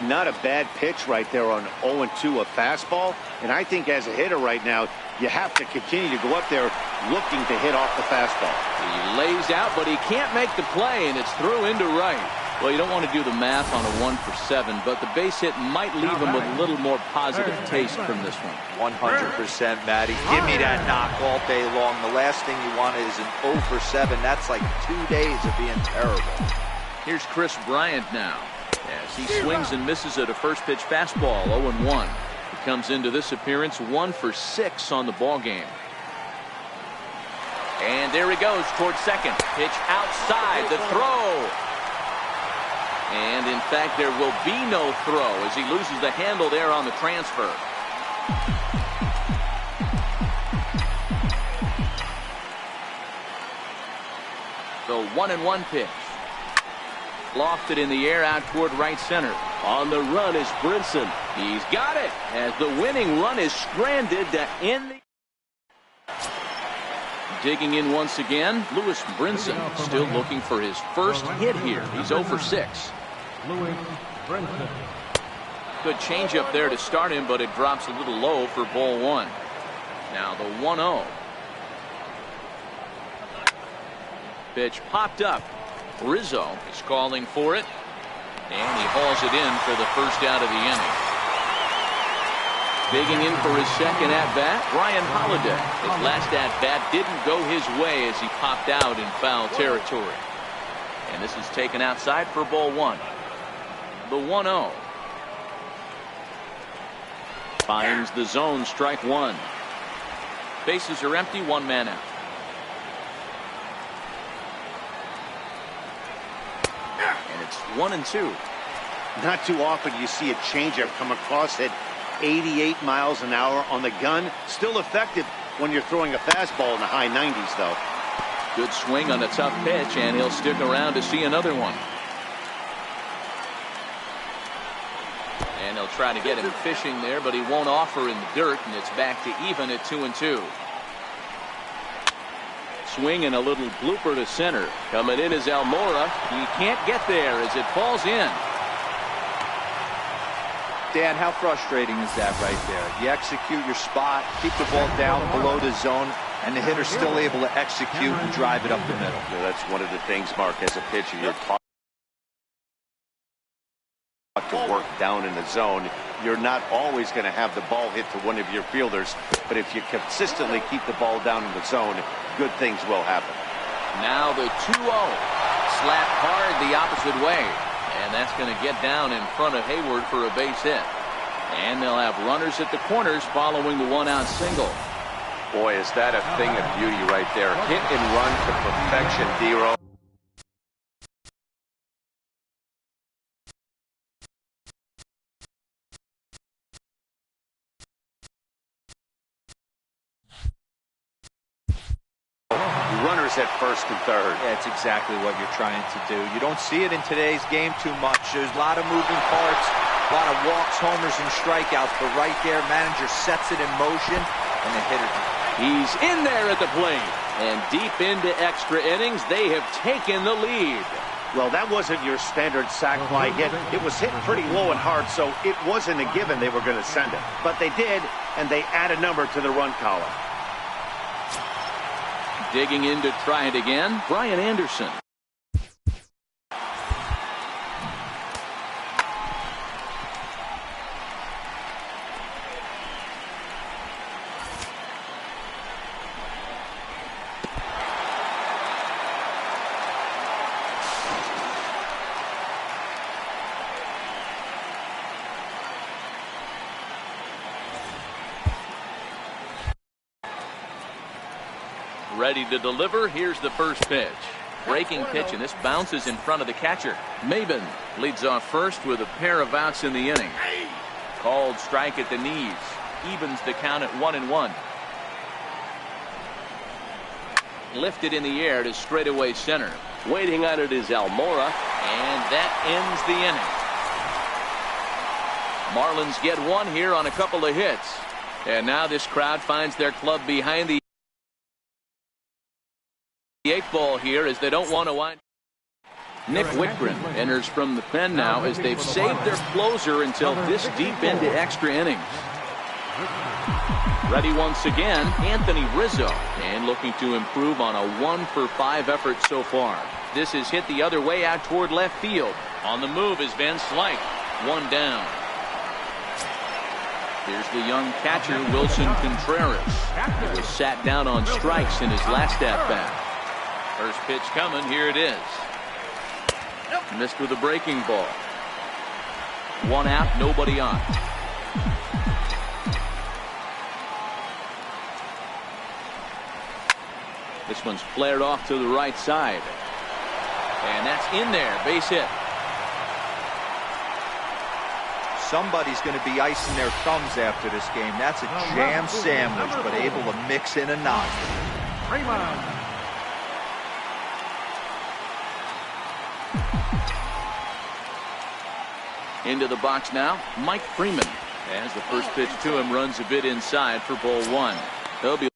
Not a bad pitch right there on 0-2, a fastball. And I think as a hitter right now, you have to continue to go up there looking to hit off the fastball.
He lays out, but he can't make the play, and it's through into right. Well, you don't want to do the math on a 1 for 7, but the base hit might leave him with a little more positive taste from this one.
100%, Matty. Give me that knock all day long. The last thing you want is an 0 for 7. That's like 2 days of being terrible.
Here's Chris Bryant now as he swings and misses at a first pitch fastball. 0-1. He comes into this appearance 1 for 6 on the ball game. And there he goes towards second. Pitch outside. The throw. And in fact, there will be no throw as he loses the handle there on the transfer. The 1-1 pitch. Lofted in the air out toward right center. On the run is Brinson. He's got it as the winning run is stranded to end the. Digging in once again, Lewis Brinson still looking for his first hit here. He's 0 for 6.
Lewis Brinson.
Good changeup there to start him, but it drops a little low for ball 1. Now the 1-0. Pitch popped up. Rizzo is calling for it, and he hauls it in for the first out of the inning. Digging in for his second at-bat, Ryan Holiday. His last at-bat didn't go his way as he popped out in foul territory. And this is taken outside for ball 1. The 1-0. Finds the zone, strike 1. Bases are empty, 1 man out. And it's 1-2.
Not too often you see a changeup come across at 88 miles an hour on the gun. Still effective when you're throwing a fastball in the high 90s, though.
Good swing on a tough pitch, and he'll stick around to see another one. And they'll try to get him fishing there, but he won't offer in the dirt, and it's back to even at 2-2. Swing and a little blooper to center. Coming in is Almora. He can't get there as it falls in.
Dan, how frustrating is that right there? You execute your spot, keep the ball down below the zone, and the hitter's still able to execute and drive it up the middle.
You know, that's one of the things, Mark, as a pitcher, you're taught to work down in the zone. You're not always going to have the ball hit to one of your fielders, but if you consistently keep the ball down in the zone, good things will happen.
Now the 2-0. Slapped hard the opposite way. And that's going to get down in front of Hayward for a base hit. And they'll have runners at the corners following the 1-out single.
Boy, is that a thing of beauty right there. Hit and run to perfection, D-Row. Runners at first and third.
Yeah, it's exactly what you're trying to do. You don't see it in today's game too much. There's a lot of moving parts, a lot of walks, homers, and strikeouts. But right there, manager sets it in motion, and the hitter.
He's in there at the plate. And deep into extra innings, they have taken the lead.
Well, that wasn't your standard sac fly hit. It was hit pretty low and hard, so it wasn't a given they were going to send it. But they did, and they add a number to the run column.
Digging in to try it again, Brian Anderson. Ready to deliver. Here's the first pitch. Breaking pitch, and this bounces in front of the catcher. Maben leads off first with a pair of outs in the inning. Called strike at the knees. Evens the count at 1-1. Lifted in the air to straightaway center. Waiting on it is Almora, and that ends the inning. Marlins get one here on a couple of hits. And now this crowd finds their club behind the eight ball here as they don't want to wind. Nick Whitgren enters from the pen now as they've saved their closer until this deep into extra innings. Ready once again, Anthony Rizzo, and looking to improve on a 1-for-5 effort so far. This is hit the other way out toward left field. On the move is Van Slyke. One down. Here's the young catcher, Wilson Contreras. He was sat down on strikes in his last at-bat. First pitch coming. Here it is. Missed with a breaking ball. One out, nobody on. This one's flared off to the right side. And that's in there. Base hit.
Somebody's going to be icing their thumbs after this game. That's a jam sandwich, but able to mix in a knock.
Into the box now, Mike Freeman. As the first pitch to him runs a bit inside for ball one. They'll be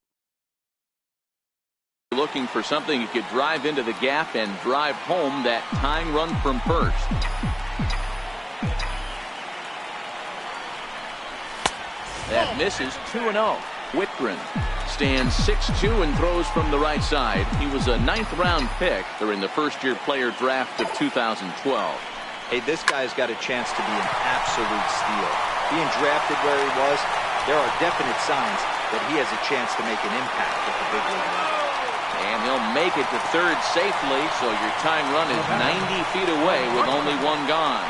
looking for something he could drive into the gap and drive home that tying run from first. That misses. 2-0. Whitgren stands 6'2" and throws from the right side. He was a 9th-round pick during the first-year player draft of 2012.
Hey, this guy's got a chance to be an absolute steal. Being drafted where he was, there are definite signs that he has a chance to make an impact at the big league.
And he'll make it to third safely, so your tying run is 90 feet away with only one gone.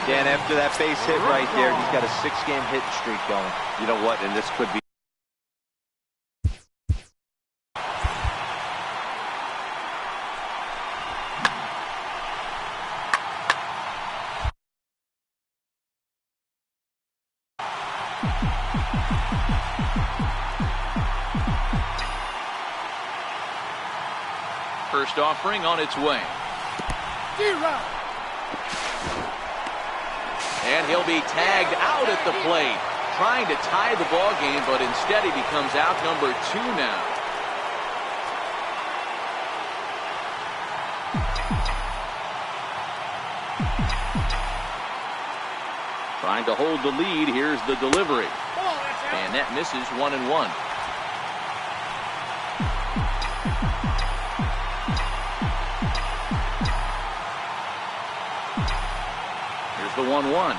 Dan, after that base hit right there, he's got a 6-game hit streak going.
You know what? And this could be.
First offering on its way. And he'll be tagged out at the plate, trying to tie the ball game, but instead he becomes out number 2 now. Trying to hold the lead. Here's the delivery. And that misses. 1-1. The 1-1.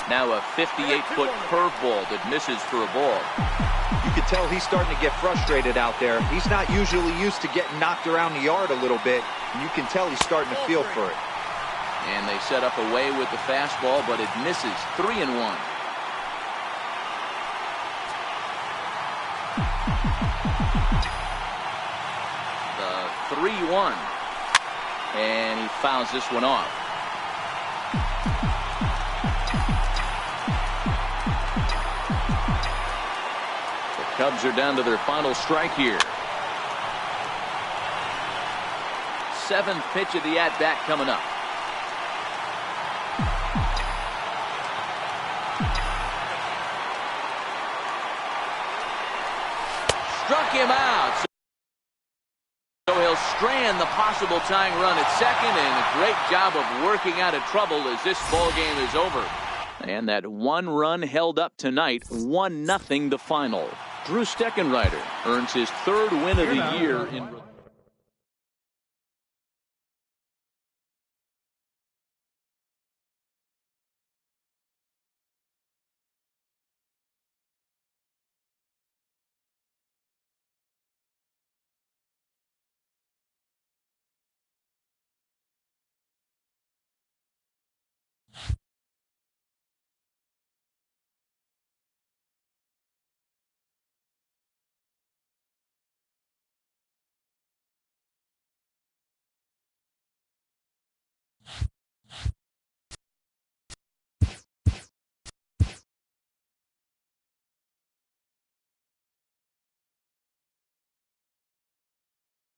Now a 58-foot curveball that misses for a ball.
You can tell he's starting to get frustrated out there. He's not usually used to getting knocked around the yard a little bit. And you can tell he's starting to feel for it.
And they set up away with the fastball, but it misses. 3-1. The 3-1. And he fouls this one off. Cubs are down to their final strike here. 7th pitch of the at-bat coming up. Struck him out. So he'll strand the possible tying run at second, and a great job of working out of trouble as this ball game is over. And that one run held up tonight, 1-0 the final. Drew Steckenrider earns his third win of the year in